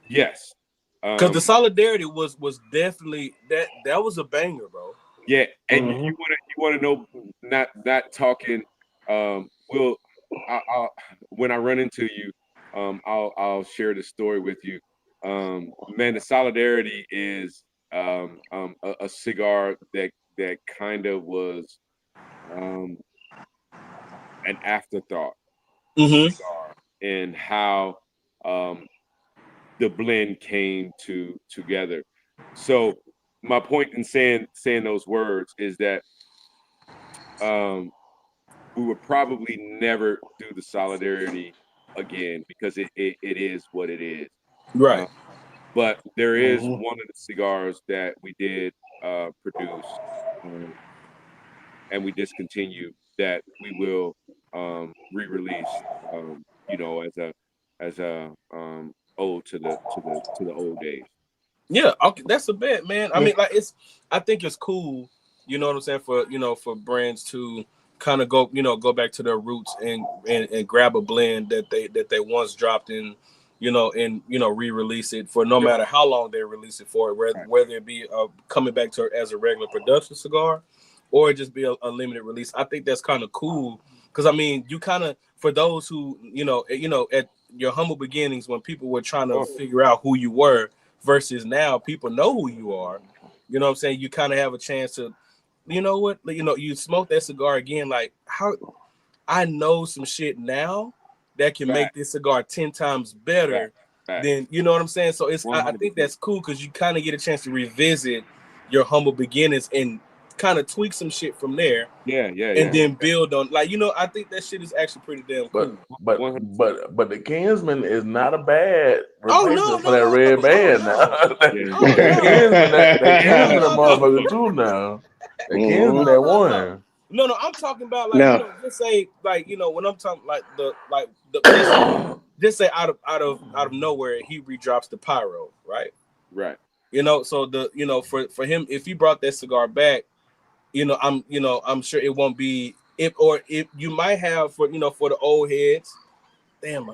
Speaker 4: Yes.
Speaker 1: Because the Solidarity was definitely that was a banger, bro.
Speaker 4: Yeah, and you want to know, not talking. I'll when I run into you, I'll share the story with you. Man, the Solidarity is a cigar that kind of was an afterthought cigar, and how the blend came together. So my point in saying those words is that we would probably never do the Solidarity again because it is what it is.
Speaker 1: Right.
Speaker 4: But there is one of the cigars that we did produce and we discontinued that we will re-release as a ode to the old days.
Speaker 1: Yeah, okay, that's a bet, man. I mean, like I think it's cool, you know what I'm saying, for brands to kind of go back to their roots and grab a blend that they once dropped in, re-release it for no matter how long they release it for, whether it be coming back to as a regular production cigar, or just be a limited release. I think that's kind of cool because I mean, you kind of for those who at your humble beginnings when people were trying to figure out who you were versus now people know who you are. You know what I'm saying? You kind of have a chance to, you know what, you smoke that cigar again. Like how I know some shit now that can make this cigar 10 times better than, you know what I'm saying? So it's I think that's cool because you kind of get a chance to revisit your humble beginnings and kind of tweak some shit from there. And then build on, like, I think that shit is actually pretty damn cool.
Speaker 5: But the Kinsman is not a bad replacement for that red band now. The Kinsman a motherfucker too now. The Kinsman that one.
Speaker 1: No, I'm talking about like just say like when I'm talking like the just say out of nowhere he redrops the pyro, right? So for him, if he brought that cigar back, I'm sure it won't be if you might have for the old heads. Damn,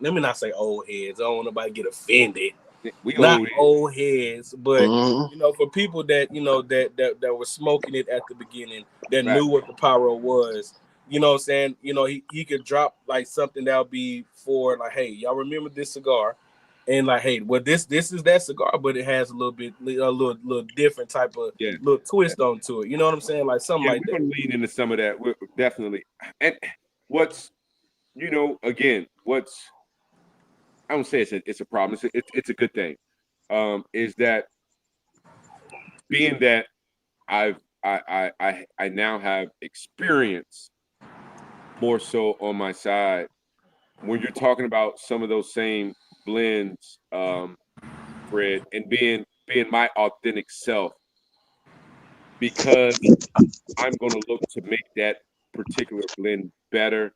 Speaker 1: let me not say old heads. I don't want nobody get offended. We not old heads, but for people that that were smoking it at the beginning, that knew what the pyro was. You know what I'm saying? He could drop like something that'll be for like, hey, y'all remember this cigar? And like, hey, well, this is that cigar, but it has a little different type of little twist onto it. You know what I'm saying? Like something like that.
Speaker 4: We're gonna lean into some of that. We're definitely. And what's again, I don't say it's a problem. It's a good thing. Is that being that I now have experience more so on my side when you're talking about some of those same blends, Fred, and being my authentic self, because I'm going to look to make that particular blend better.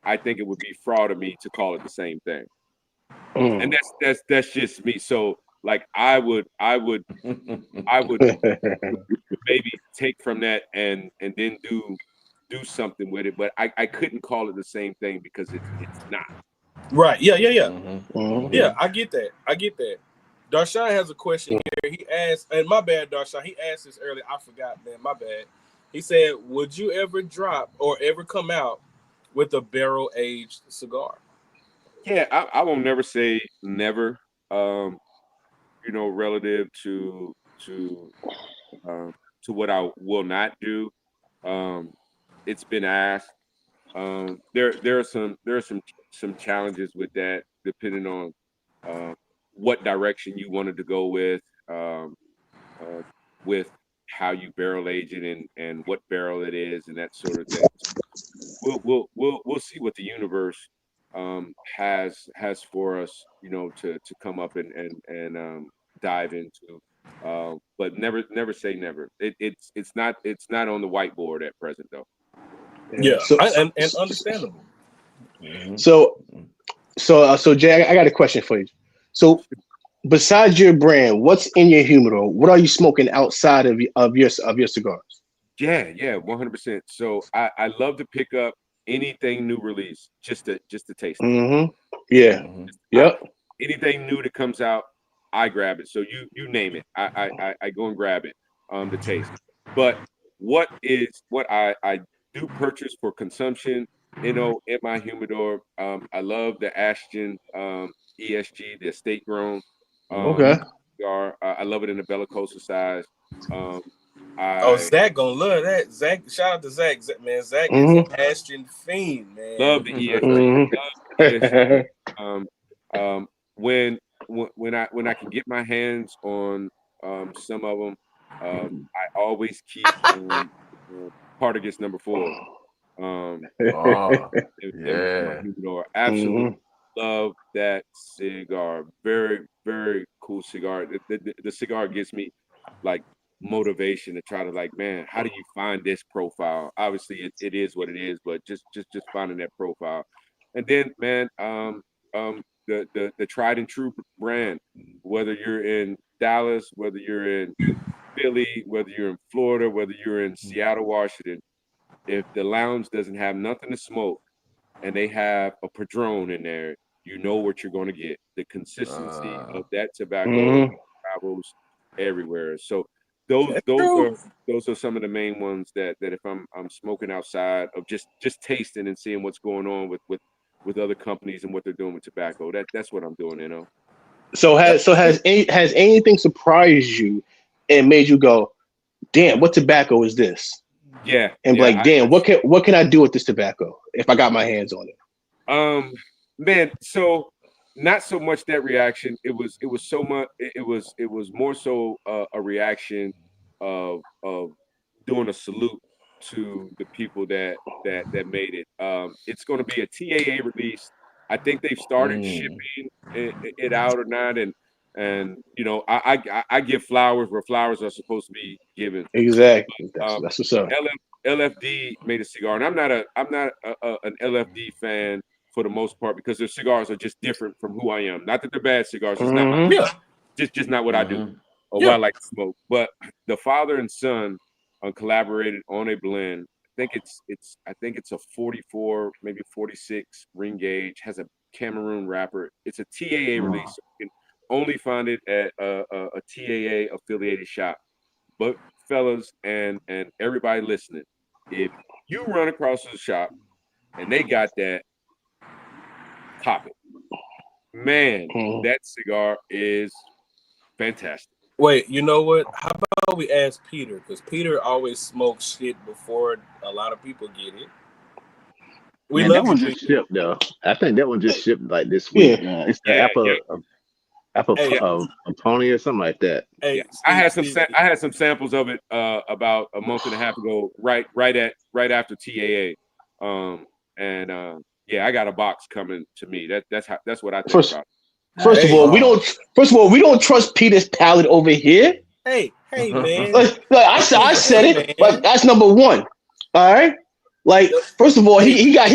Speaker 4: I think it would be fraud of me to call it the same thing. And that's just me. So like I would maybe take from that and then do something with it, but I couldn't call it the same thing because it's not.
Speaker 1: Right. Yeah. Yeah, I get that. Darshan has a question here. He asked, and my bad, Darshan, he asked this earlier. I forgot, man. My bad. He said, would you ever drop or ever come out with a barrel-aged cigar?
Speaker 4: Yeah, I won't never say never. Relative to what I will not do. It's been asked. There are some challenges with that, depending on what direction you wanted to go with how you barrel age it and what barrel it is and that sort of thing. We'll see what the universe has for us, to come up and dive into. But never say never. It's not on the whiteboard at present though.
Speaker 1: Yeah, and understandable.
Speaker 2: So Jay, I got a question for you. So besides your brand, what's in your humidor? What are you smoking outside of your cigars?
Speaker 4: Yeah, 100%. So I love to pick up anything new release just to taste it.
Speaker 2: Yeah. Yep.
Speaker 4: Anything new that comes out, I grab it. So you name it, I go and grab it to taste. But what I do purchase for consumption, in my humidor, I love the Ashton ESG, the estate grown. Cigar. I love it in the Bellicosa size.
Speaker 1: Zach gonna love that. Zach, shout out to Zach. Man, Zach is an Ashton fiend, man.
Speaker 4: Love the ESG. When I can get my hands on some of them, I always keep Partagas number 4. Absolutely love that cigar. Very, very cool cigar. The cigar gives me like motivation to try to like, man, how do you find this profile? Obviously it is what it is, but just finding that profile. And then, man, the tried and true brand, whether you're in Dallas, whether you're in Philly, whether you're in Florida, whether you're in Seattle, Washington, if the lounge doesn't have nothing to smoke and they have a Padron in there, you know what you're going to get. The consistency of that tobacco travels everywhere. So those are some of the main ones that if I'm smoking outside of just tasting and seeing what's going on with other companies and what they're doing with tobacco. That's what I'm doing, you know.
Speaker 2: So has anything surprised you and made you go, damn, what tobacco is this?
Speaker 4: Yeah.
Speaker 2: And like, damn, what can I do with this tobacco if I got my hands on it?
Speaker 4: Man, so not so much that reaction. It was so much. It was more so a reaction of doing a salute to the people that made it. It's going to be a TAA release. I think they've started shipping it out or not, and you know, I give flowers where flowers are supposed to be given.
Speaker 2: Exactly. That's what's up.
Speaker 4: LFD made a cigar, and I'm not an LFD fan for the most part because their cigars are just different from who I am. Not that they're bad cigars, it's not just not what I do or what I like to smoke. But the father and son collaborated on a blend. I think it's a 44, maybe 46 ring gauge, has a Cameroon wrapper. It's a TAA release. So you can only find it at a TAA affiliated shop. But fellas and everybody listening, if you run across the shop and they got that, pop it. Man, that cigar is fantastic.
Speaker 1: Wait, you know what? How about we ask Peter? Because Peter always smokes shit before a lot of people get it.
Speaker 3: That one just shipped though. I think that one just shipped like this week. It's the Apple Pony or something like that.
Speaker 4: Hey, I had some samples of it about a month and a half ago, right after TAA, I got a box coming to me. That's what I think about.
Speaker 2: First of all, we don't trust Peter's palate over here.
Speaker 1: Hey, man.
Speaker 2: Like I said it, but that's number one. All right. Like, first of all, he got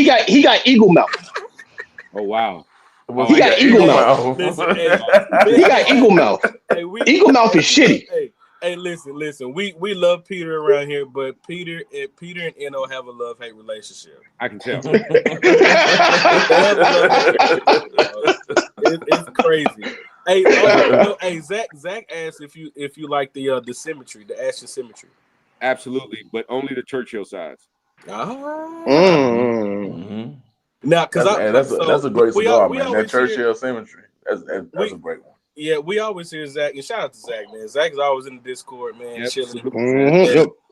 Speaker 2: eagle mouth.
Speaker 4: Oh wow.
Speaker 2: He got eagle mouth. He got eagle mouth. Eagle mouth is shitty.
Speaker 1: Hey, listen. We love Peter around here, but Peter and Eno have a love-hate relationship.
Speaker 4: I can tell.
Speaker 1: It's crazy. Hey, Zach asked if you like the symmetry, the Ashen symmetry.
Speaker 4: Absolutely, but only the Churchill size.
Speaker 1: Now, because
Speaker 5: that's a great cigar, man. That Churchill symmetry. That's a great one.
Speaker 1: Yeah, we always hear Zach, and shout out to Zach, man. Zach is always in the Discord, man, chilling.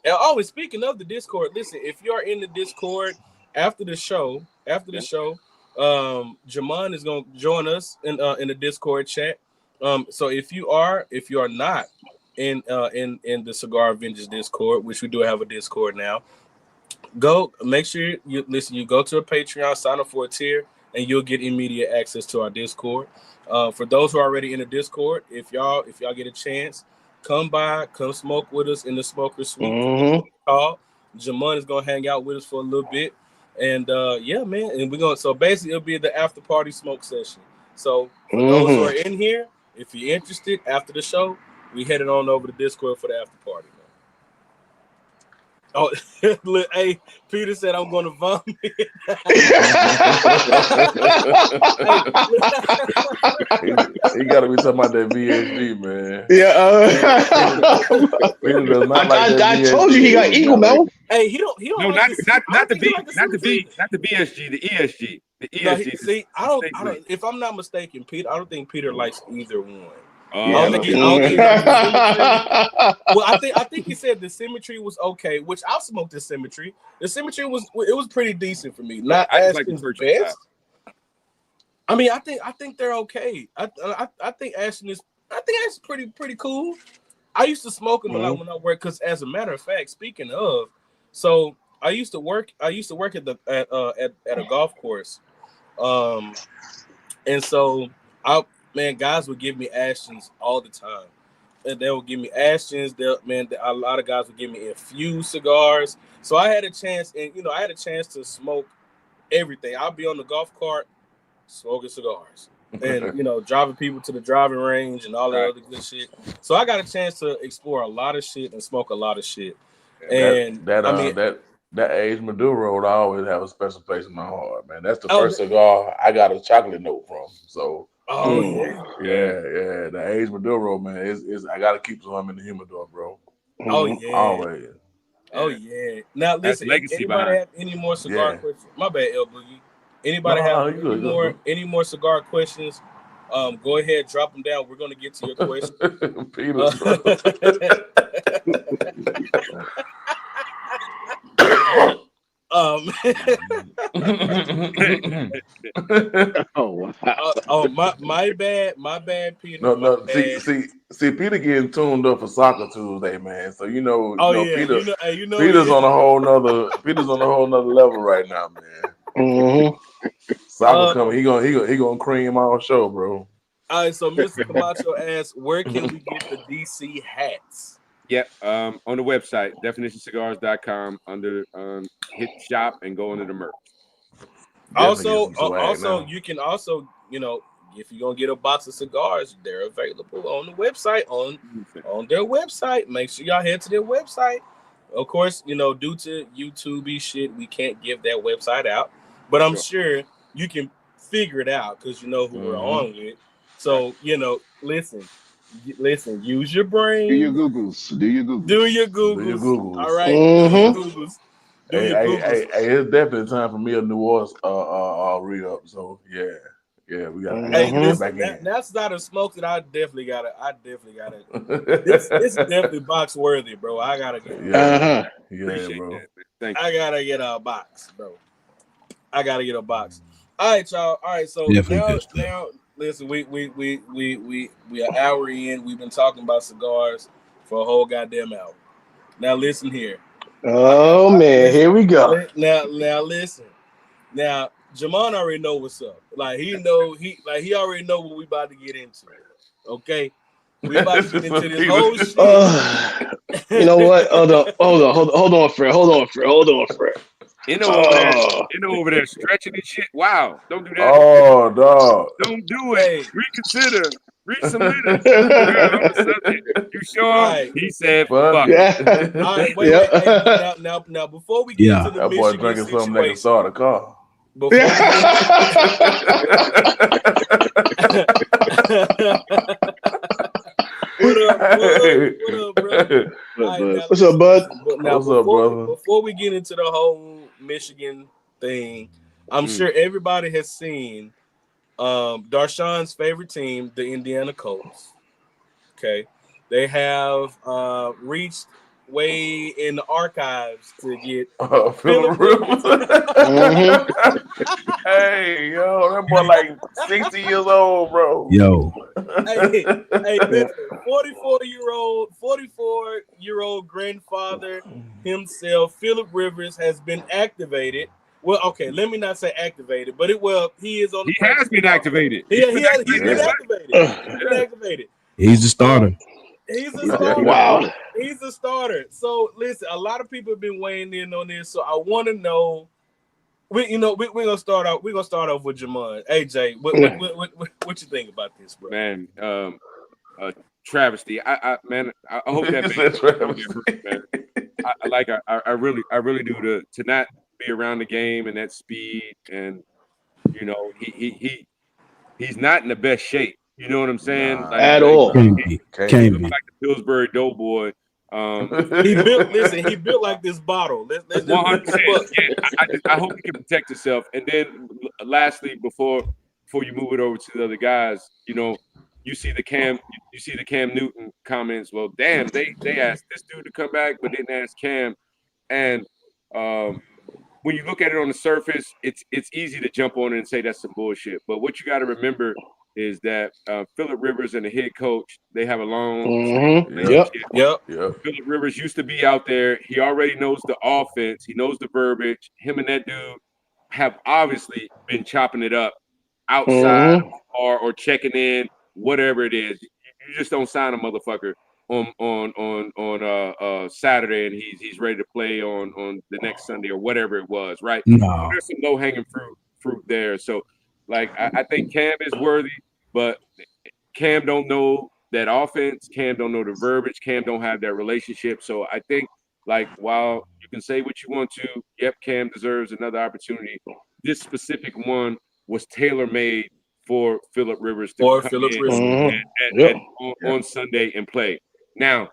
Speaker 1: And always speaking of the Discord, listen, if you are in the Discord after the show, Jamond is gonna join us in the Discord chat. So if you are not in the Cigar Avengers Discord, which we do have a Discord now, go make sure you listen. You go to a Patreon, sign up for a tier, and you'll get immediate access to our Discord. For those who are already in the Discord, if y'all get a chance, come smoke with us in the Smoker Suite. Jamond is gonna hang out with us for a little bit, and man, and we're gonna. So basically, it'll be the after party smoke session. So for those who are in here, if you're interested, after the show, we headed on over to Discord for the after party. Oh, look, hey, Peter said I'm going to vomit.
Speaker 5: He got to be talking about that VSG, man.
Speaker 2: Peter does not like that I told you he got eagle mouth.
Speaker 1: Hey, he don't.
Speaker 4: No, not the VSG, the ESG. The ESG.
Speaker 1: See, I don't. If I'm not mistaken, Peter, I don't think Peter likes either one.
Speaker 2: Well,
Speaker 1: I think he said the symmetry was okay, which I'll smoke the symmetry. The symmetry was pretty decent for me. Not as like the best. I mean, I think they're okay. I think Ashton is pretty cool. I used to smoke them a lot when I worked, because as a matter of fact, speaking of, so I used to work at a golf course, and so guys would give me Ashtons all the time. And they would give me Ashtons. A lot of guys would give me infused cigars. So I had a chance, to smoke everything. I'll be on the golf cart smoking cigars, and driving people to the driving range and all that other good shit. So I got a chance to explore a lot of shit and smoke a lot of shit. And
Speaker 5: that aged Maduro would always have a special place in my heart, man. That's the first cigar I got a chocolate note from. So.
Speaker 2: Oh
Speaker 5: yeah. The aged Maduro, man, is I gotta keep some in the humidor, bro.
Speaker 1: Oh yeah.
Speaker 5: Always.
Speaker 1: Oh yeah. Now listen, anybody
Speaker 4: behind.
Speaker 1: have any more cigar questions? My bad, El Boogie. Anybody any more cigar questions? Go ahead, drop them down. We're gonna get to your question.
Speaker 5: Peter,
Speaker 3: Oh wow.
Speaker 1: My bad, Peter.
Speaker 5: No. See, Peter getting tuned up for Soccer Tuesday, man. So Peter. Peter's on a whole nother level right now, man.
Speaker 2: Mm-hmm.
Speaker 5: Soccer coming. He gonna cream our show, bro.
Speaker 1: All right, so Mr. Camacho asks, where can we get the DC hats?
Speaker 4: Yep, on the website, definitioncigars.com, under hit shop and go into the merch.
Speaker 1: Also, you can also, if you're gonna get a box of cigars, they're available on the website, on their website. Make sure y'all head to their website. Of course, due to YouTube shit, we can't give that website out, but I'm sure you can figure it out because you know who we're on with. So listen, use your brain.
Speaker 3: Do your Googles.
Speaker 1: Do your Googles. All right.
Speaker 2: Mm-hmm.
Speaker 5: Hey, it's definitely time for me a New Orleans re-up. So yeah, we got to back in.
Speaker 1: That's not a smoke that I definitely gotta. This definitely box worthy, bro. I gotta get it.
Speaker 5: Yeah, bro.
Speaker 4: Thank you.
Speaker 1: I gotta get a box, bro. I gotta get a box. All right, y'all. All right, so now listen, we an hour in. We've been talking about cigars for a whole goddamn hour. Now listen here.
Speaker 2: Oh man, here we go.
Speaker 1: Now listen. Now Jamond already know what's up. Like he already know what we about to get into. Okay, we about to get into this whole shit.
Speaker 2: You know what? Hold on, Fred.
Speaker 4: Over there stretching and shit. Wow, don't do that.
Speaker 5: Oh, dog.
Speaker 4: Don't do it. Reconsider. Resubmit. You sure?
Speaker 1: Right.
Speaker 4: He said, "Fuck."
Speaker 2: Yeah.
Speaker 1: All right, wait. Now, before we get into the
Speaker 5: that boy drinking something that can start a car.
Speaker 1: Before What up, bro?
Speaker 2: What's up, bud?
Speaker 1: Before we get into the whole Michigan thing, I'm sure everybody has seen Darshawn's favorite team, the Indiana Colts. Okay, they have reached way in the archives to get
Speaker 5: Philip Rivers. Hey, yo, that boy like 60 years old, bro.
Speaker 6: Yo.
Speaker 1: Hey, listen, 44-year-old grandfather himself, Philip Rivers, has been activated. Well, okay, let me not say activated, but he is on the.
Speaker 4: He has been activated.
Speaker 1: He's been activated.
Speaker 6: He's the starter.
Speaker 1: He's a starter.
Speaker 2: Wow.
Speaker 1: He's a starter. So listen, a lot of people have been weighing in on this. So I want to know. We're gonna start off. We're gonna start off with Jamond. Hey Jay, what you think about this, bro?
Speaker 4: Man, travesty. I hope that man. I really do to not be around the game and that speed, and he's not in the best shape. You know what I'm saying?
Speaker 2: At all.
Speaker 6: Can't
Speaker 4: be.
Speaker 6: Like
Speaker 4: the Pillsbury Doughboy.
Speaker 1: He built like this bottle. Let's
Speaker 4: 100%. I hope he can protect himself. And then lastly, before you move it over to the other guys, you see the Cam Newton comments. Well, damn, they asked this dude to come back, but didn't ask Cam. And when you look at it on the surface, it's easy to jump on it and say that's some bullshit. But what you got to remember is that Philip Rivers and the head coach, they have a long
Speaker 2: Yep.
Speaker 4: Philip Rivers used to be out there. He already knows the offense. He knows the verbiage. Him and that dude have obviously been chopping it up outside or checking in, whatever it is. You just don't sign a motherfucker on Saturday and he's ready to play on the next Sunday or whatever it was, right?
Speaker 6: No.
Speaker 4: There's some low-hanging fruit there. So I think Cam is worthy, but Cam don't know that offense. Cam don't know the verbiage. Cam don't have that relationship. So I think, while you can say what you want to, yep, Cam deserves another opportunity. This specific one was tailor-made for Philip Rivers to come in on Sunday and play. Now,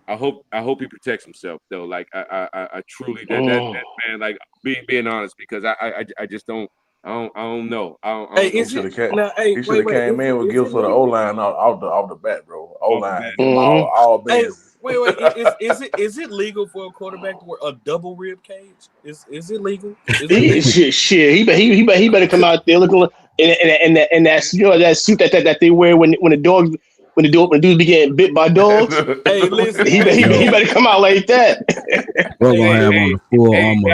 Speaker 4: I hope he protects himself though. Like I truly that man, like being honest, because I just don't know.
Speaker 5: He should have came in with gifts for the O line off the bat, bro. O line, all base.
Speaker 1: Wait. Is it legal for a quarterback to wear a double rib cage? Is it legal?
Speaker 2: Shit. He better come out there looking in that that suit that they wear when the dudes be getting bit by dogs.
Speaker 1: Hey, listen.
Speaker 2: He better come out like that.
Speaker 6: We're gonna have on the full armor.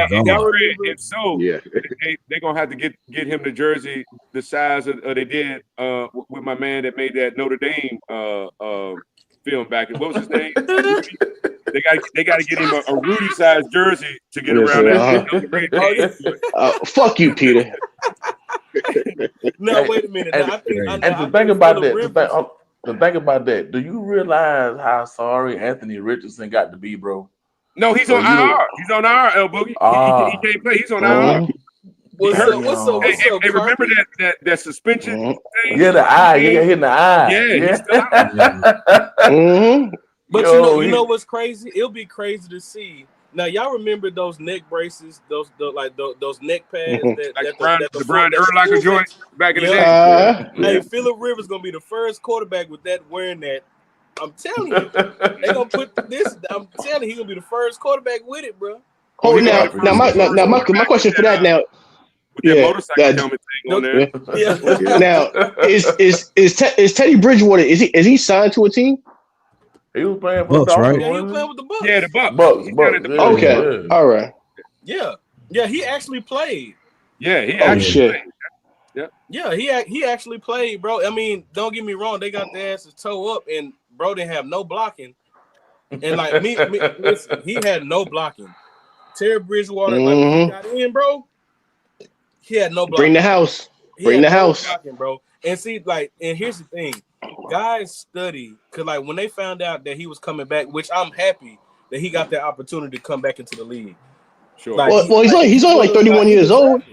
Speaker 4: If so, they're gonna have to get him the jersey the size of they did with my man that made that Notre Dame film back. What was his name? They got to get him a Rudy size jersey to get around that.
Speaker 2: Fuck you, Peter.
Speaker 1: No, wait a minute.
Speaker 5: The thing about that, do you realize how sorry Anthony Richardson got to be, bro?
Speaker 4: No, he's on IR. He's on IR, El Boogie. He can't play. He's on IR.
Speaker 1: What's up?
Speaker 4: Hey, remember that suspension thing?
Speaker 5: Yeah, the eye. You got hit in the eye.
Speaker 4: Yeah. He's still out.
Speaker 1: But you know what's crazy? It'll be crazy to see. Now, y'all remember those neck braces, those neck pads that
Speaker 4: the Brian Urlacher joint back in the day.
Speaker 1: Hey, Phillip Rivers gonna be the first quarterback with that wearing that. I'm telling you, they gonna put this. I'm telling you, he's gonna be the first quarterback with it, bro.
Speaker 2: Oh, now my question for that now.
Speaker 4: With that motorcycle helmet thing on there.
Speaker 2: Yeah. Now, is Teddy Bridgewater? Is he signed to a team?
Speaker 5: He was playing for
Speaker 6: Bucks, right?
Speaker 1: Yeah, he was playing with the Bucks.
Speaker 4: Yeah, the Bucks.
Speaker 2: Okay. All right.
Speaker 1: Yeah, he actually played.
Speaker 4: Yeah, he actually played.
Speaker 1: Yeah, he actually played, bro. I mean, don't get me wrong, they got their asses toe up, and bro didn't have no blocking. And like me listen, he had no blocking. Terry Bridgewater, like when he got in, bro, he had no blocking.
Speaker 2: Bring the house.
Speaker 1: Blocking, bro. And see, like, and here's the thing. Guys study, because like when they found out that he was coming back, which I'm happy that he got that opportunity to come back into the league.
Speaker 4: Sure.
Speaker 1: Like,
Speaker 2: he's only like 31 years old.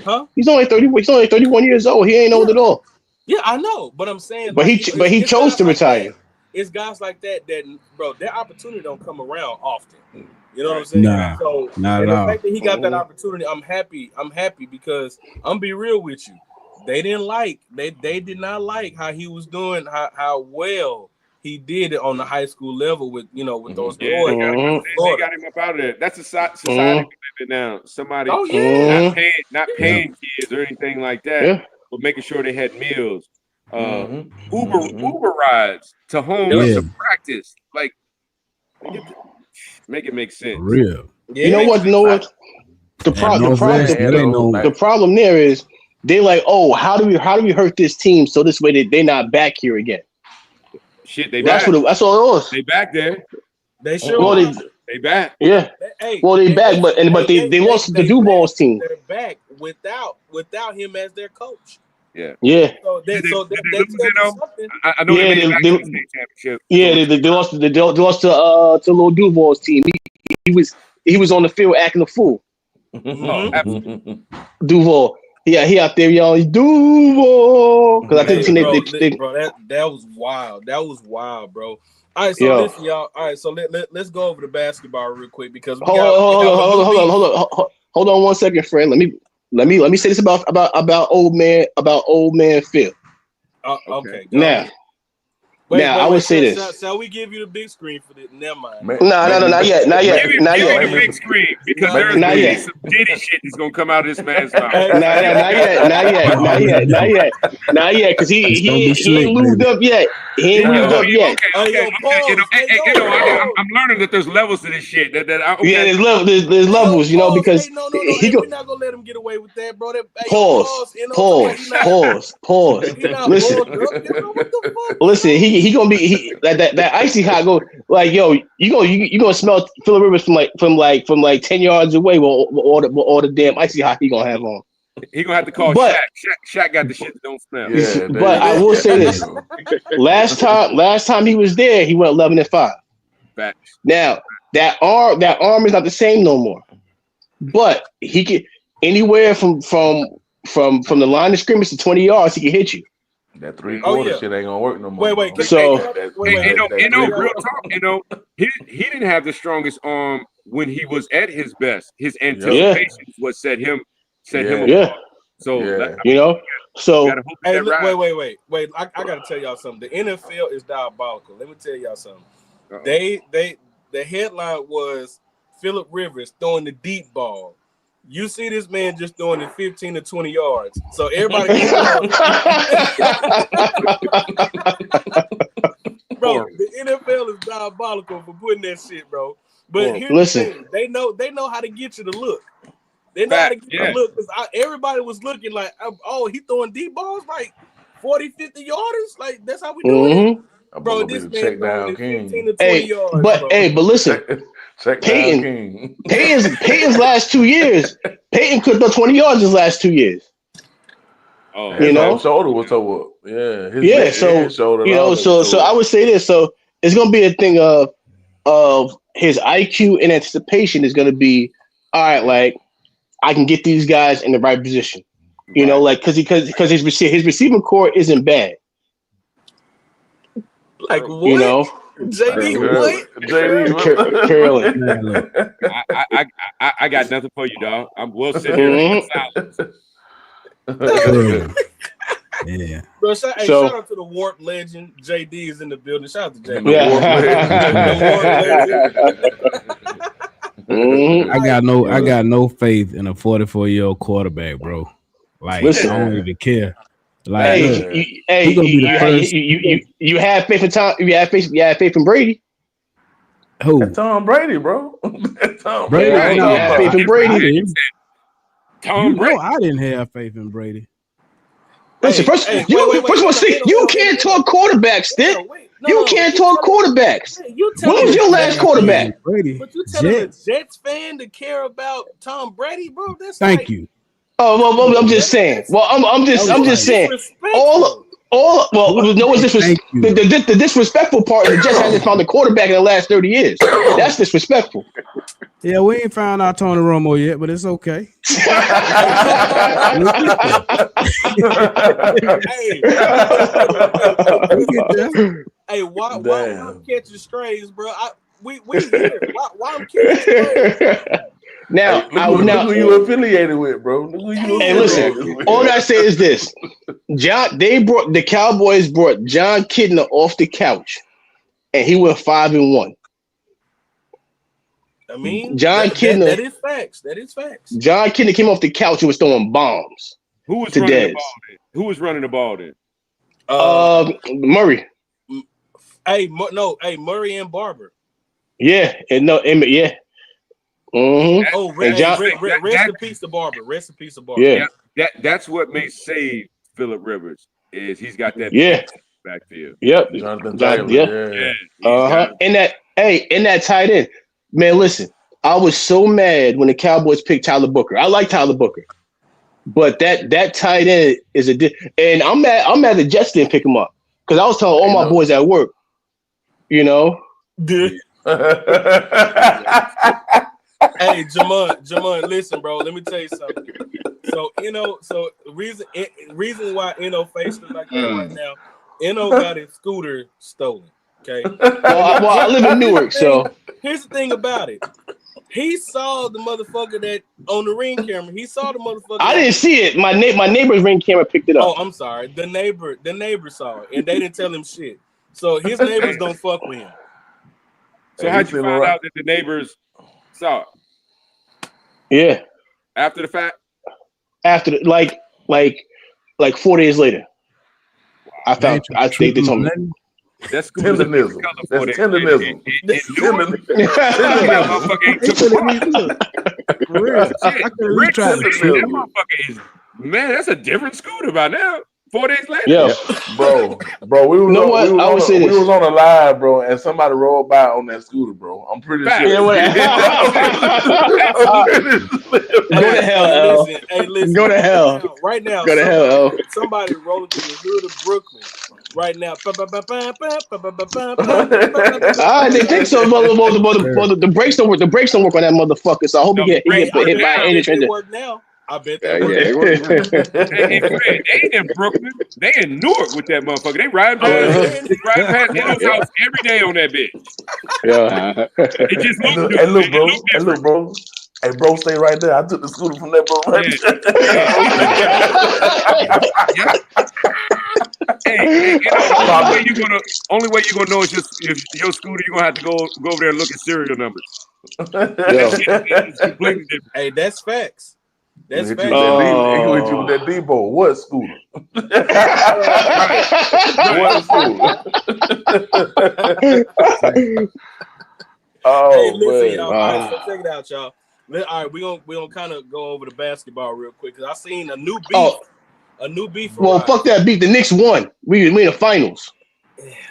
Speaker 1: Huh?
Speaker 2: He's only 31 years old. He ain't old at all.
Speaker 1: Yeah, I know, but I'm saying,
Speaker 2: but he chose to retire.
Speaker 1: It's guys like that, bro, their opportunity don't come around often. You know what I'm saying?
Speaker 6: So not at all.
Speaker 1: The fact that he got that opportunity, I'm happy because I'm be real with you. They did not like how he was doing, how well he did it on the high school level with those boys.
Speaker 4: They got him up out of there. That's a society we live in now. Somebody not paying kids or anything like that, but making sure they had meals. Uber rides to home to practice. Like, make it make sense.
Speaker 6: For real.
Speaker 2: Yeah, you know what? The problem there is they like, oh, how do we hurt this team so this way they're not back here again?
Speaker 4: Shit, they
Speaker 2: that's
Speaker 4: back.
Speaker 2: That's all it was.
Speaker 4: They back there.
Speaker 1: They sure.
Speaker 4: They back.
Speaker 2: Yeah. They back, but they lost the Duval's team.
Speaker 1: They're back without him as their coach.
Speaker 2: Yeah.
Speaker 1: So
Speaker 4: did they lose
Speaker 1: something.
Speaker 4: I know they made the state championship.
Speaker 2: Yeah, they lost to Lil Duval's team. He was on the field acting a fool. Duval. Yeah, he out there yelling Duval. Because I think
Speaker 1: bro, that was wild. That was wild, bro. All right, so listen, y'all. All right, so let's go over the basketball real quick because
Speaker 2: hold on 1 second, friend. Let me say this about old man Phil.
Speaker 1: Okay.
Speaker 2: I would say this.
Speaker 1: Shall we give you the big screen for this? Never mind.
Speaker 2: No, not yet.
Speaker 4: Give me the big screen because there's some ditty shit that's gonna come out of this man's mouth.
Speaker 2: Not yet, because he ain't moved up yet.
Speaker 4: Okay. I'm learning that there's levels to this shit.
Speaker 2: There's levels, because
Speaker 1: we're not gonna let him get away with that, bro.
Speaker 2: Pause. Listen, he gonna be that icy hot go like, yo, you gonna smell Phillip Rivers from like 10 yards away with all the damn icy hot he gonna have on.
Speaker 4: He gonna have to call Shaq. Shaq got the shit that don't smell.
Speaker 2: Yeah, but I will say this: last time he was there, he went 11-5.
Speaker 4: Facts.
Speaker 2: Now that arm is not the same no more, but he can anywhere from the line of scrimmage to 20 yards, he can hit you.
Speaker 5: That 3/4 shit ain't gonna work no more.
Speaker 1: Wait.
Speaker 4: Real talk. He didn't have the strongest arm when he was at his best. His anticipation is what set him apart. So
Speaker 2: So
Speaker 1: hey, wait. I gotta tell y'all something. The NFL is diabolical. Let me tell y'all something. The headline was Phillip Rivers throwing the deep ball. You see this man just throwing it 15 to 20 yards. So everybody bro, the NFL is diabolical for putting that shit, bro. But here's the thing. They know how to get you to look. They know how to get you to look, because everybody was looking like, oh, he throwing deep balls like 40, 50 yarders. Like, that's how we do it. Bro, this man throwing 15 to 20 yards.
Speaker 2: But listen, Peyton's last 2 years, Peyton could throw 20 yards his last 2 years.
Speaker 5: Oh, his shoulder was so up. Yeah,
Speaker 2: so I would say this. So it's gonna be a thing of his IQ and anticipation is gonna be all right. Like, I can get these guys in the right position. You know, like because his receiving core isn't bad.
Speaker 1: Like what?
Speaker 2: You know,
Speaker 1: JD, what?
Speaker 2: JD, Carolyn.
Speaker 4: I got nothing for you, dog. I'm well sitting here in silence.
Speaker 1: Yeah. Bro, shout out to the Warp legend. JD is in the building. Shout out to JD.
Speaker 6: I got no faith in a 44-year-old quarterback, bro. Like, listen, I don't even care. Like,
Speaker 2: you have faith in Tom. You have faith in Brady.
Speaker 6: Who?
Speaker 5: That's Tom Brady, bro. That's Tom
Speaker 6: Brady.
Speaker 2: You have faith in Brady.
Speaker 6: Tom Brady. I didn't have faith in Brady.
Speaker 2: Listen, first of all, you can't talk quarterbacks, Stick. You can't talk quarterbacks. When was your last quarterback?
Speaker 1: Brady. But you telling a Jets fan to care about Tom Brady, bro? That's
Speaker 6: Thank you.
Speaker 2: Oh well, I'm just saying. Well, I'm just saying. The disrespectful part is the Jets hasn't found a quarterback in the last 30 years. That's disrespectful.
Speaker 6: Yeah, we ain't found out Tony Romo yet, but it's okay.
Speaker 1: Hey, why I'm catching strays, bro? We here. Why I'm catching strays?
Speaker 5: Now, who you affiliated with, bro?
Speaker 2: Hey, listen. All I say is this: the Cowboys brought John Kidner off the couch, and he went 5-1.
Speaker 1: I mean,
Speaker 2: John Kidner.
Speaker 1: That is facts. That is facts.
Speaker 2: John Kidner came off the couch and was throwing bombs.
Speaker 4: Who was running the ball then? Who was running the ball then?
Speaker 2: Murray.
Speaker 1: Murray and Barber.
Speaker 2: Yeah, yeah. Mm-hmm.
Speaker 1: Oh, rest in peace to Barber. Rest in peace to Barber.
Speaker 2: Yeah.
Speaker 4: That's what may save Phillip Rivers is he's got that backfield.
Speaker 2: Yep.
Speaker 5: Jonathan Taylor.
Speaker 2: Yeah. In that tight end. Man, listen, I was so mad when the Cowboys picked Tyler Booker. I like Tyler Booker. But that tight end is and I'm mad the Jets didn't pick him up. Because I was telling all my boys at work, you know.
Speaker 1: Hey, Jamond, listen, bro. Let me tell you something. So, reason why faced it like that right now, got his scooter stolen. Okay.
Speaker 2: Well, I live in Newark, so
Speaker 1: here's the thing about it. He saw the motherfucker that on the Ring camera. He saw the motherfucker.
Speaker 2: I didn't see it. My neighbor's Ring camera picked it up.
Speaker 1: Oh, I'm sorry. The neighbor saw it, and they didn't tell him shit. So his neighbors don't fuck with him.
Speaker 4: So how'd you find out that the neighbors saw it?
Speaker 2: Yeah.
Speaker 4: After the fact?
Speaker 2: After like 4 days later. I think they told me.
Speaker 5: That's tenderism. That's tenderism.
Speaker 4: Man, that's a different scooter by now. 4 days later.
Speaker 2: Yeah.
Speaker 5: Bro, we was on a live, bro, and somebody rolled by on that scooter, bro. I'm pretty sure.
Speaker 2: Go to hell, L.
Speaker 1: Listen.
Speaker 2: Go to hell.
Speaker 1: Right now.
Speaker 2: Go to hell, L.
Speaker 1: Somebody rolling through the hood of Brooklyn. Right now.
Speaker 2: They think so. The brakes don't work. The brakes don't work on that motherfucker. So I hope he get hit by an engine.
Speaker 1: Work now. I bet
Speaker 2: Yeah,
Speaker 1: they were.
Speaker 4: Hey, Fred, they ain't in Brooklyn. They in Newark with that motherfucker. They riding past Nino's house every day on that bitch.
Speaker 2: Yeah.
Speaker 4: It just looked
Speaker 5: Hey, look, bro. Hey, bro, stay right there. I took the scooter from that bro right
Speaker 4: there. Hey, only way you're gonna know is just if your scooter, you're gonna have to go over there and look at serial numbers.
Speaker 1: It's completely different. Hey, that's facts. That's facts.
Speaker 5: He gonna hit you with that Debo. What scooter? What scooter?
Speaker 1: Hey, listen, y'all. All right, so check it out, y'all. All right, we gonna kind of go over the basketball real quick because I seen a new beef. A new beef.
Speaker 2: Well, fuck that beef. The Knicks won. We in the finals.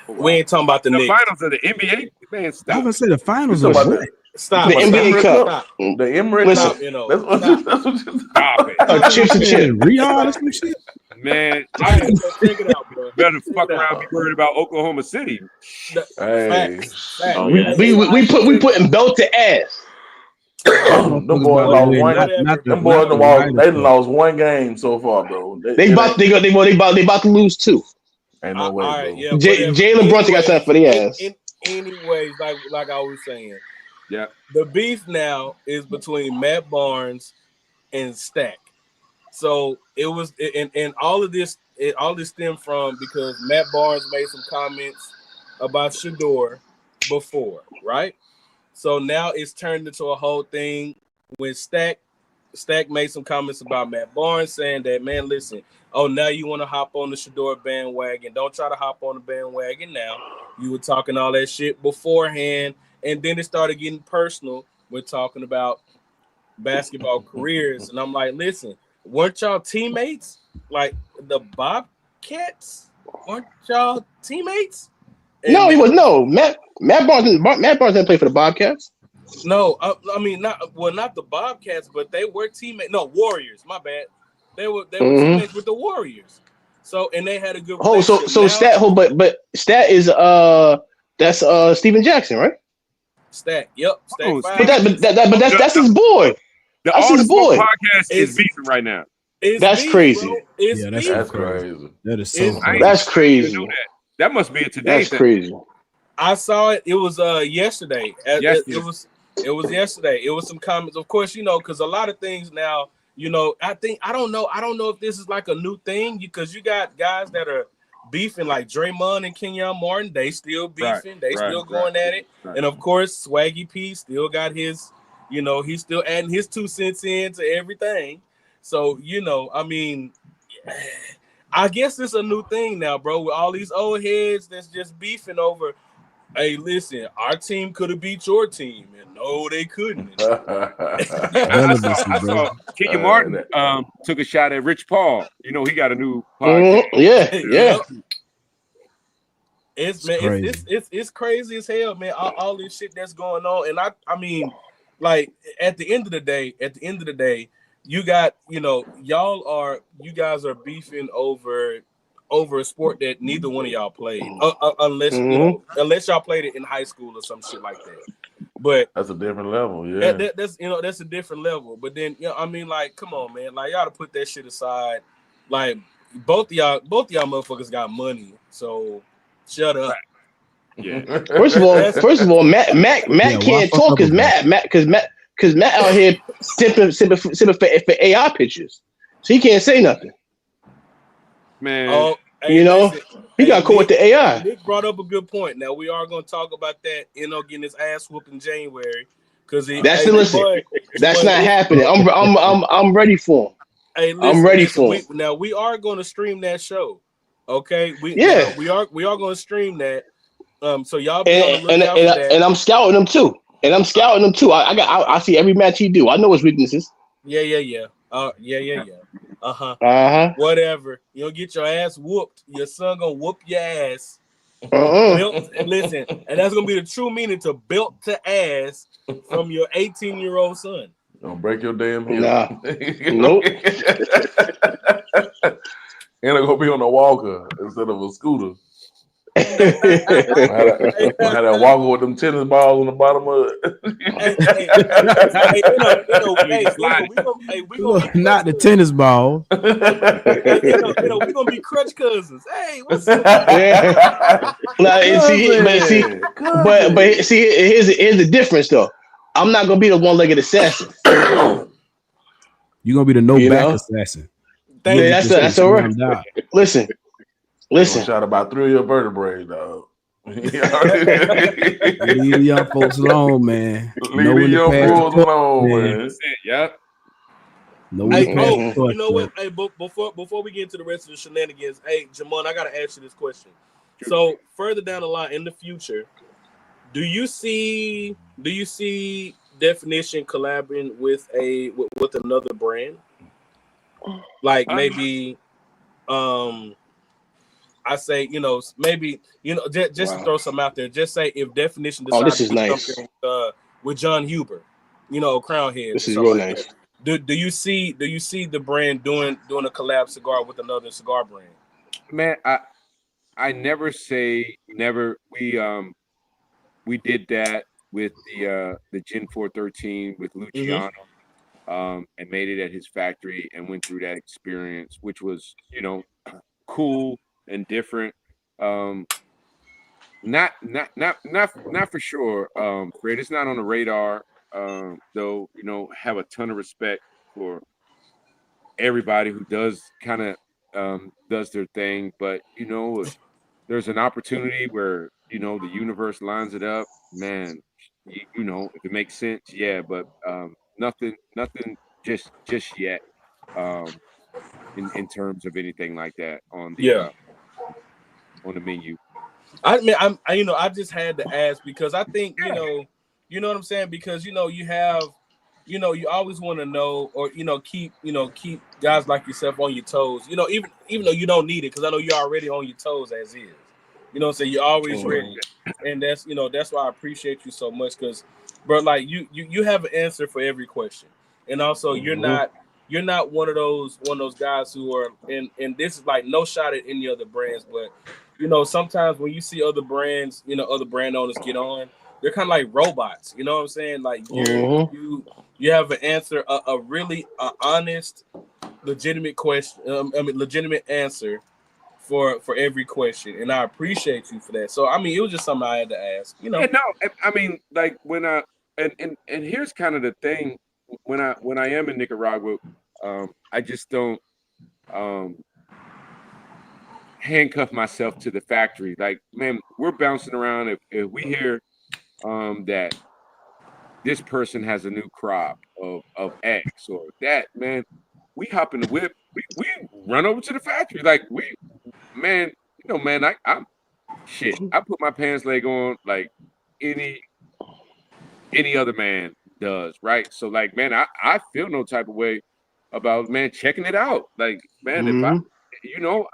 Speaker 1: We ain't talking about the Knicks.
Speaker 4: Finals of the NBA. Man, stop.
Speaker 6: I was gonna say the finals of
Speaker 2: what?
Speaker 6: Stop.
Speaker 2: The NBA Cup.
Speaker 1: Stop.
Speaker 5: The Emirates Cup.
Speaker 1: You know.
Speaker 5: That's what
Speaker 4: Stop it.
Speaker 2: Chips and chip.
Speaker 6: Riyadh, some shit.
Speaker 4: Man,
Speaker 1: check it out, bro.
Speaker 4: Better fuck around and be worried about Oklahoma City.
Speaker 5: Hey.
Speaker 1: Facts.
Speaker 2: We putting belt to ass.
Speaker 5: Them boys lost one game so far, bro. They about
Speaker 2: to lose two.
Speaker 5: Ain't no way,
Speaker 1: right,
Speaker 5: bro.
Speaker 1: yeah,
Speaker 2: Jalen Brunson got something for the ass.
Speaker 1: Anyways, like I was saying,
Speaker 4: yeah,
Speaker 1: the beef now is between Matt Barnes and Stack. So it was, and all this stemmed from because Matt Barnes made some comments about Shador before, right? So now it's turned into a whole thing when Stack made some comments about Matt Barnes saying that, man, listen, now you want to hop on the Shador bandwagon. Don't try to hop on the bandwagon now. You were talking all that shit beforehand, and then it started getting personal. We're talking about basketball careers, and I'm like, listen, weren't y'all teammates? Like the Bobcats? Weren't y'all teammates? And
Speaker 2: no, he was no. Matt Barnes didn't play for the Bobcats.
Speaker 1: No, I mean not the Bobcats, but they were teammates. No, Warriors. My bad. They were teammates with the Warriors. So and they had a good.
Speaker 2: But Stat is that's Steven Jackson, right?
Speaker 1: Stat, yep. Stat
Speaker 2: but that's his boy.
Speaker 4: That's his boy. Podcast is beefing right now.
Speaker 2: That's
Speaker 1: beef,
Speaker 2: crazy.
Speaker 6: That's crazy. That is so crazy.
Speaker 2: That's crazy.
Speaker 4: That must be a today.
Speaker 2: That's crazy.
Speaker 1: I saw it. It was yesterday. It was yesterday. It was some comments, of course, because a lot of things now, I don't know if this is like a new thing because you got guys that are beefing like Draymond and Kenyon Martin. They still beefing. They still going at it. Right. And of course, Swaggy P still got his. He's still adding his 2 cents into everything. So I mean. I guess it's a new thing now, bro, with all these old heads that's just beefing over, hey, listen, our team could have beat your team. And no, they couldn't.
Speaker 4: I saw Kenyon Martin took a shot at Rich Paul. He got a new podcast.
Speaker 2: Yeah.
Speaker 1: It's crazy as hell, man. All this shit that's going on. And I mean, like at the end of the day, you got, you guys are beefing over a sport that neither one of y'all played, unless y'all played it in high school or some shit like that. But
Speaker 5: that's a different level, yeah.
Speaker 1: That's a different level. But then, I mean, like, come on, man, like y'all to put that shit aside. Like both y'all motherfuckers got money, so shut up.
Speaker 4: Yeah.
Speaker 2: First of all, Matt can't talk because Matt out here sipping for AI pictures, so he can't say nothing.
Speaker 4: Man,
Speaker 2: he got caught with the AI.
Speaker 1: Nick brought up a good point. Now we are going to talk about that. Getting his ass whooped in January because
Speaker 2: that's not happening. I'm ready for him.
Speaker 1: Hey, listen, I'm ready for him. Now we are going to stream that show. Okay, we are going to stream that. So y'all be on the lookout for that.
Speaker 2: And I'm scouting them too. I see every match he do. I know his weaknesses.
Speaker 1: Yeah. Whatever. You'll get your ass whooped. Your son gonna whoop your ass. Listen, and that's gonna be the true meaning to belt to ass from your 18-year-old son.
Speaker 5: Don't break your damn hip.
Speaker 2: Nah. Nope.
Speaker 5: And they're gonna be on a walker instead of a scooter. I had to walk with them tennis balls on the bottom of
Speaker 6: it. We gonna not the tennis ball.
Speaker 1: We gonna be crutch cousins. Hey, what's up?
Speaker 2: But here's the difference though. I'm not gonna be the one-legged assassin.
Speaker 6: You're gonna be the no-back assassin.
Speaker 2: That's all right. Listen.
Speaker 5: Shot about 3 of your vertebrae, dog.
Speaker 6: Leave the young folks alone, man.
Speaker 5: Leave the young folks alone, man.
Speaker 1: Yep. You know what? Hey, before we get into the rest of the shenanigans, hey, Jamond, I gotta ask you this question. So further down the line in the future, do you see Definition collaborating with another brand? Like maybe I say, maybe, just to throw something out there, just say if Definition decides
Speaker 2: this is
Speaker 1: to do
Speaker 2: nice.
Speaker 1: something with John Huber, Crown Head.
Speaker 2: This is real nice.
Speaker 1: Do you see the brand doing a collab cigar with another cigar brand?
Speaker 4: Man, I never say never. We did that with the Gen 413 with Luciano, and made it at his factory and went through that experience, which was cool and different. Not for sure. Fred, it's not on the radar. Though have a ton of respect for everybody who does kind of does their thing, but if there's an opportunity where the universe lines it up, man, if it makes sense, yeah, but nothing just yet in terms of anything like that on the on the menu.
Speaker 1: I mean, I just had to ask because I think you know what I'm saying, because you have you always want to know, or keep guys like yourself on your toes, even though you don't need it, because I know you're already on your toes as is. So you're always ready, and that's that's why I appreciate you so much, because bro, like you have an answer for every question, and also you're not one of those guys who are, and this is like no shot at any other brands, but sometimes when you see other brands, other brand owners get on, they're kind of like robots. You know what I'm saying? Like you have an answer, a really honest, legitimate question. Legitimate answer for every question, and I appreciate you for that. So I mean, it was just something I had to ask.
Speaker 4: Yeah, no, I mean, like when and here's kind of the thing, when I am in Nicaragua, I just don't handcuff myself to the factory. Like, man, we're bouncing around. If we hear that this person has a new crop of X or that, man, we hop in the whip, we run over to the factory. Like man, I'm shit. I put my pants leg on like any other man does, right? So like, man, I feel no type of way about, man, checking it out. Like, man, if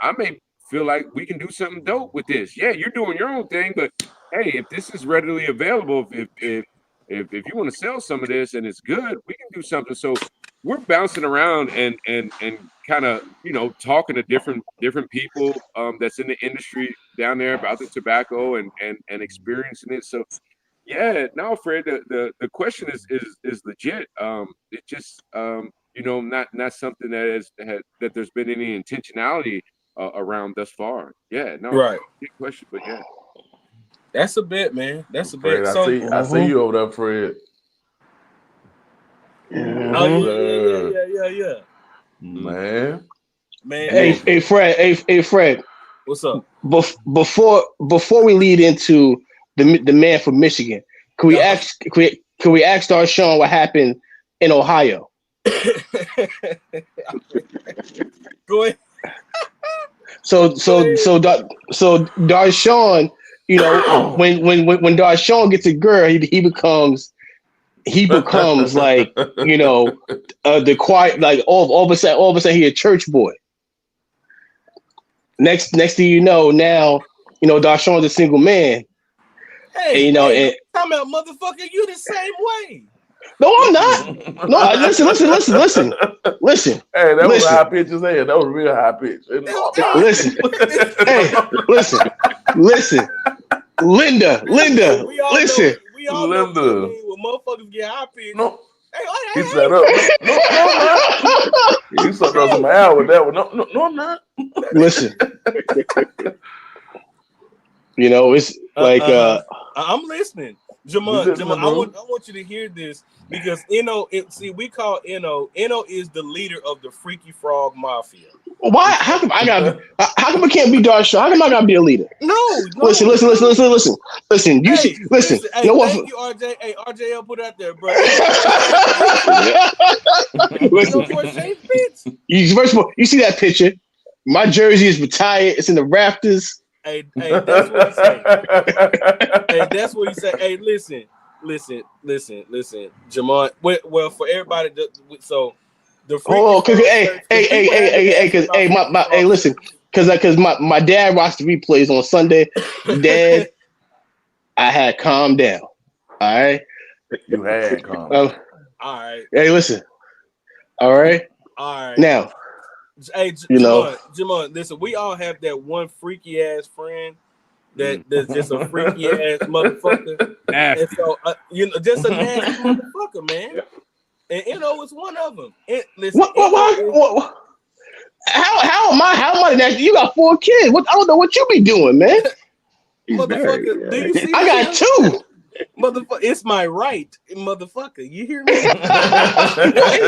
Speaker 4: I may feel like we can do something dope with this. Yeah, you're doing your own thing, but hey, if this is readily available, if you want to sell some of this and it's good, we can do something. So we're bouncing around and kind of talking to different people that's in the industry down there about the tobacco and experiencing it. So yeah, no, Fred, the question is legit. It just not something that there's been any intentionality around thus far. Yeah, no,
Speaker 1: right.
Speaker 4: Good question, but yeah,
Speaker 1: that's a bit, man. That's a
Speaker 5: Fred,
Speaker 1: bit.
Speaker 5: I see you over there, Fred.
Speaker 1: Oh yeah.
Speaker 5: Man.
Speaker 2: Hey, Fred.
Speaker 1: What's up?
Speaker 2: Before we lead into the man from Michigan, can we ask Darshawn what happened in Ohio?
Speaker 1: Go ahead.
Speaker 2: So Darshawn, when Darshawn gets a girl, he becomes like the quiet, like all of a sudden he a church boy. Next thing you know, now Darshawn's a single man.
Speaker 1: Hey, and talking about motherfucker, you the same way.
Speaker 2: No, I'm not. No, listen.
Speaker 5: Hey, that was a high pitch as hell. That was real high pitch.
Speaker 2: Listen. Hey, listen. Linda, listen.
Speaker 1: We all know when motherfuckers get high pitch.
Speaker 5: No. He set up. No, you sucked up some air with that one. No, I'm not.
Speaker 2: Listen. It's like
Speaker 1: I'm listening. Jamond, I want you to hear this because we call Eno is the leader of the Freaky Frog Mafia.
Speaker 2: Why? How come I can't be Dark Shaw? How come I gotta be a leader?
Speaker 1: No.
Speaker 2: Listen. You see, listen.
Speaker 1: Hey, thank you, RJ. Hey, RJL, put it out there, bro.
Speaker 2: First of all, you see that picture? My jersey is retired. It's in the rafters.
Speaker 1: Hey, that's what he said. That's what he said. Hey, listen, Jamond. Well, for everybody, so the
Speaker 2: listen, because my dad watched the replays on Sunday. Dad, I had calmed down. All right,
Speaker 5: you had calmed.
Speaker 1: All right.
Speaker 2: Hey, listen. All right. Now.
Speaker 1: Hey, Jamond, listen, we all have that one freaky ass friend that's just a freaky ass motherfucker. And so, just a nasty motherfucker, man. And it's one of them. Listen,
Speaker 2: How am I nasty? You got 4 kids. I don't know what you be doing, man.
Speaker 1: Motherfucker, do you see?
Speaker 2: I got 2.
Speaker 1: Motherfucker, it's my right, motherfucker. You hear me?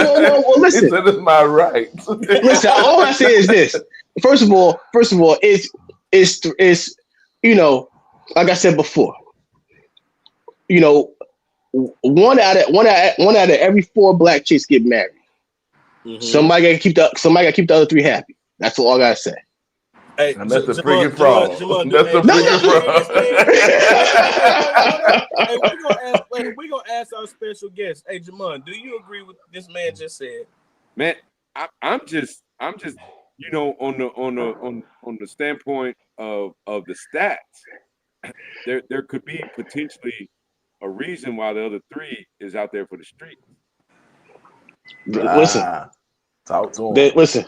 Speaker 2: Well, listen.
Speaker 5: It's my right.
Speaker 2: Listen, all I say is this. First of all, it's like I said before, one out of every 4 black chicks get married. Mm-hmm. Somebody gotta keep the other 3 happy. That's all I gotta say.
Speaker 1: Hey,
Speaker 5: and that's the freaking frog. That's the freaking
Speaker 1: frog. Hey, we're gonna ask our special guest. Hey, Jamond, do you agree with this man just said?
Speaker 4: Man, I'm just on the standpoint of the stats. There could be potentially a reason why the other 3 is out there for the street.
Speaker 2: Listen,
Speaker 5: talk to him.
Speaker 2: Listen.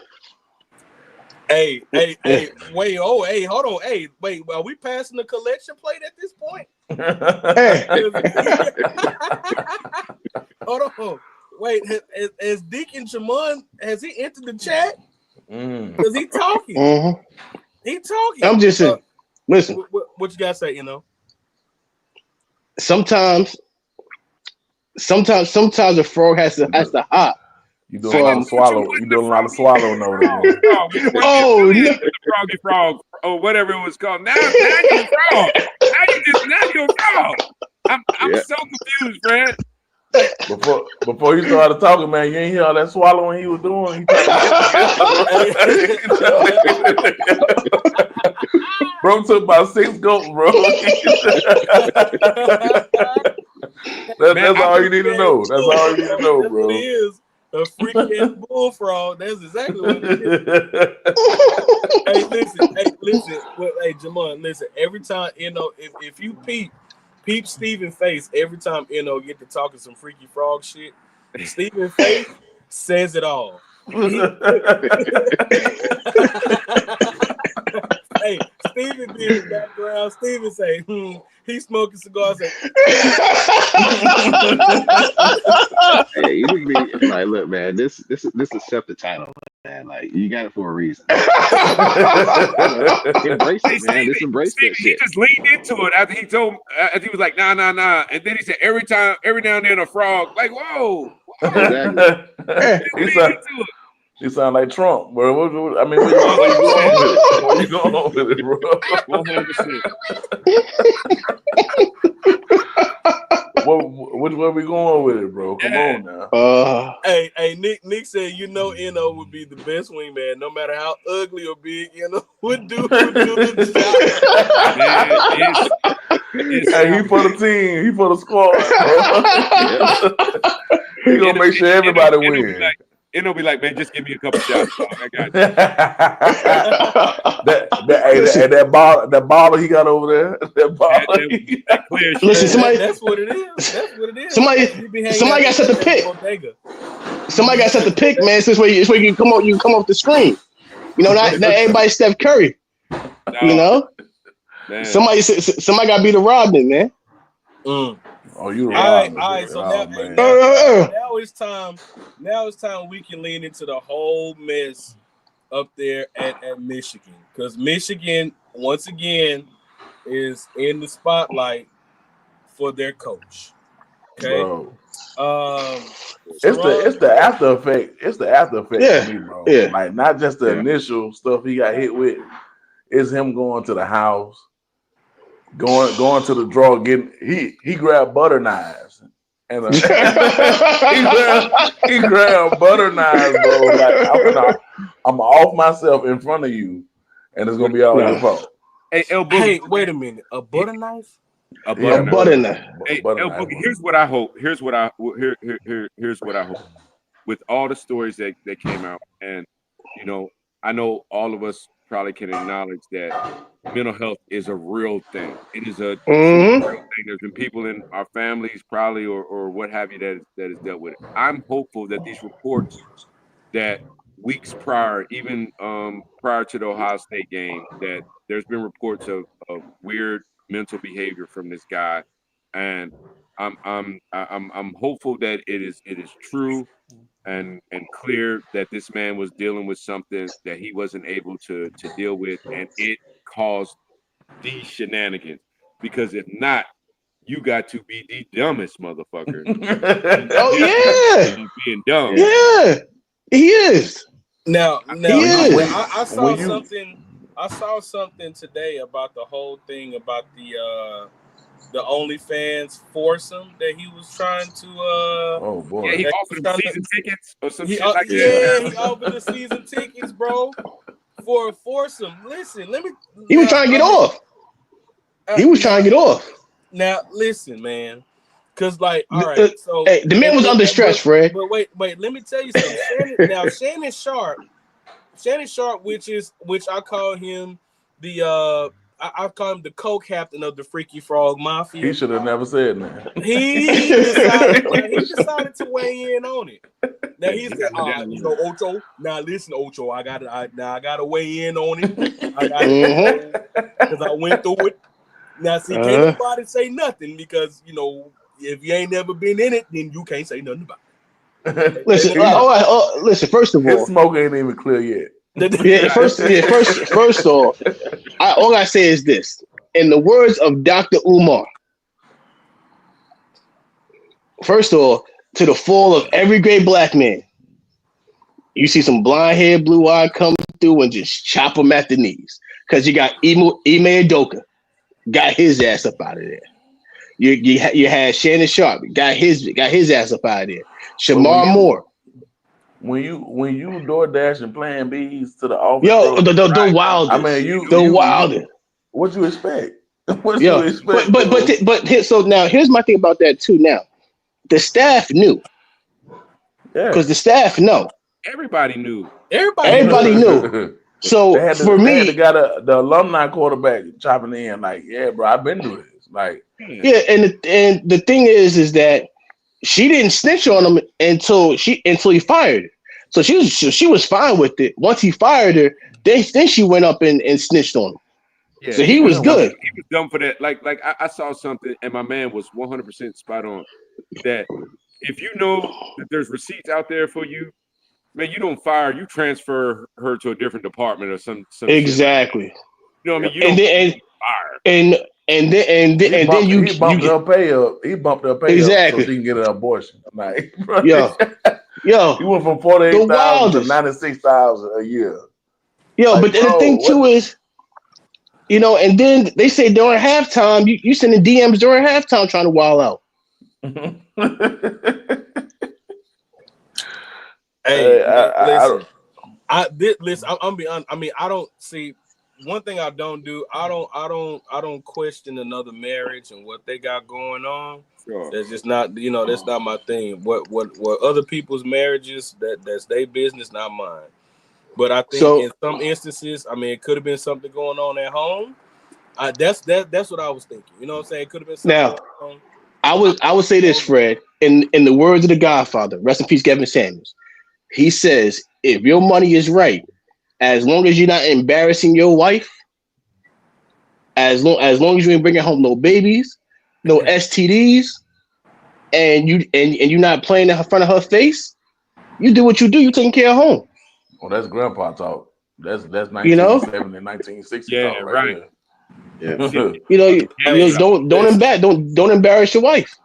Speaker 1: Hey, wait, hold on. Hey, wait, are we passing the collection plate at this point? Hold on. Wait, has Deacon Jamond, has he entered the chat? Because he talking.
Speaker 2: Mm-hmm.
Speaker 1: He talking.
Speaker 2: I'm just saying, listen.
Speaker 1: What you guys say,
Speaker 2: Sometimes a frog has to hop.
Speaker 5: You doing a lot of swallow. You doing a lot of swallowing over there.
Speaker 4: The froggy frog or whatever it was called. Now you're a frog. Now you're a frog. I'm so confused, Fred.
Speaker 5: Before you started talking, man, you ain't hear all that swallowing he was doing. Bro took about 6 gulps, bro. That's all you need to know. That's all you need to know, bro.
Speaker 1: It is. A freaking bullfrog. That's exactly what it is. Hey, listen. Hey, Jamond, listen. Every time, if you peep Stephen's face, every time, get to talking some freaky frog shit, Stephen's face says it all. Hey, Stephen be in the background. Stephen say, he's smoking cigars.
Speaker 3: Hey, you just be like, look, man, this is the title, man. Like, you got it for a reason. Embrace it, man. Just embrace that shit.
Speaker 4: He just leaned into it after he was like, nah. And then he said, every now and then a frog, like, whoa.
Speaker 3: Exactly.
Speaker 5: You sound like Trump, bro. Where you going with it, bro?
Speaker 4: 100%.
Speaker 5: Where we going with it, bro? Come on now.
Speaker 1: Hey, Nick said, Eno would be the best wingman, no matter how ugly or big, would do the
Speaker 5: job. Hey, he for the team. He for the squad, bro. He gonna make sure everybody wins.
Speaker 4: And they'll be like, man, just give me a couple shots. Dog. I got
Speaker 5: that bottle he got over there. That bottle.
Speaker 4: That clear shit.
Speaker 2: Listen, somebody.
Speaker 1: That's what it is. That's what it is.
Speaker 2: Somebody got set the pick. Somebody got set the pick, man. This way you can come off the screen. You know, not everybody Steph Curry. No. You know, man. Somebody got to be the Rodman, man.
Speaker 5: Oh, you
Speaker 1: all right. So now it's time. Now it's time we can lean into the whole mess up there at Michigan, because Michigan once again is in the spotlight for their coach. Okay,
Speaker 5: it's the after effect. It's the after effect for me, bro. Yeah. Like not just the initial stuff he got hit with. It's him going to the house. Going to the drawer, he grabbed butter knives and he grabbed butter knives, bro. Like I'm off myself in front of you, and it's gonna be all your fault.
Speaker 1: Hey, wait a minute, a butter knife?
Speaker 2: A butter knife.
Speaker 4: Hey, here's what I hope. Here's what I hope. With all the stories that came out, and you know, I know all of us probably can acknowledge that mental health is a real thing. It is a real thing. There's been people in our families probably or what have you that has dealt with it. I'm hopeful that these reports that weeks prior, even prior to the Ohio State game, that there's been reports of weird mental behavior from this guy, and I'm hopeful that it is true and clear that this man was dealing with something that he wasn't able to deal with, and it caused these shenanigans. Because if not, you got to be the dumbest motherfucker. Being dumb.
Speaker 2: Yeah, he is.
Speaker 1: Now
Speaker 2: he is.
Speaker 1: I saw something. I saw something today about the whole thing about the OnlyFans foursome that he was trying to.
Speaker 5: Oh boy!
Speaker 4: Yeah, he offered them season tickets or some shit like that.
Speaker 1: Yeah, he offered the season tickets, bro, for a foursome. Listen, let me.
Speaker 2: He was trying to get off. He was trying to get off.
Speaker 1: Now listen, man, because like, all right, so
Speaker 2: the man was under stress, Fred.
Speaker 1: But wait, let me tell you something. Shannon Sharp, which I call him the I call him the co-captain of the Freaky Frog Mafia.
Speaker 5: He should have never said that.
Speaker 1: He decided to weigh in on it. Now he said, Ocho. Now listen, Ocho, I gotta weigh in on it. Because I went through it. Now see, can't nobody say nothing because if you ain't never been in it, then you can't say nothing about it.
Speaker 2: Listen, listen. First of all,
Speaker 5: his smoke ain't even clear yet.
Speaker 2: First off, all I say is this: in the words of Dr. Umar, first of all, to the fall of every great black man, you see some blonde hair, blue eye come through and just chop him at the knees because you got Ime Udoka, got his ass up out of there. You had Shannon Sharp, got his ass up out of there. Shamar Moore.
Speaker 5: When you DoorDash and Plan B's to the office,
Speaker 2: the wildest.
Speaker 5: I mean,
Speaker 2: the wildest.
Speaker 5: What you expect?
Speaker 2: But so now here's my thing about that too. Now, the staff knew, because the staff know.
Speaker 4: Everybody knew.
Speaker 2: Everybody knew. So
Speaker 5: they had the alumni quarterback chopping in, like, yeah, bro, I've been through this, like,
Speaker 2: yeah. And the thing is that she didn't snitch on him until he fired her. So she was fine with it. Once he fired her, then she went up and snitched on him. Yeah, so he was good.
Speaker 4: He was dumb for that. Like I saw something, and my man was 100% spot on. That if you know that there's receipts out there for you, man, you don't fire. You transfer her to a different department or some
Speaker 2: exactly.
Speaker 4: Shit. You know what I mean? You don't fire.
Speaker 2: And then
Speaker 5: he bumped her pay up. He bumped her pay up so she can get an abortion. Like,
Speaker 2: yo,
Speaker 5: he went from 48,000 to 96,000 a year.
Speaker 2: Yo, like, but the thing too is, and then they say during halftime, you sending DMs during halftime trying to wild out.
Speaker 1: Hey, listen. I'm be honest. I mean, I don't see. one thing I don't do, I don't question another marriage and what they got going on. Sure. That's just not, that's not my thing. What other people's marriages, that's their business, not mine. But I think in some instances, I mean, it could have been something going on at home. That's what I was thinking. You know what I'm saying? It could have been something going on.
Speaker 2: I would say this, Fred, in the words of the Godfather, rest in peace, Kevin Samuels. He says, if your money is right, as long as you're not embarrassing your wife, as long as you ain't bringing home no babies, no STDs, and you're not playing in front of her face, you do what you do. You taking care of home.
Speaker 5: Well, that's grandpa talk. That's 1970 and 1960 talk right there.
Speaker 2: Yeah. Don't embarrass your wife.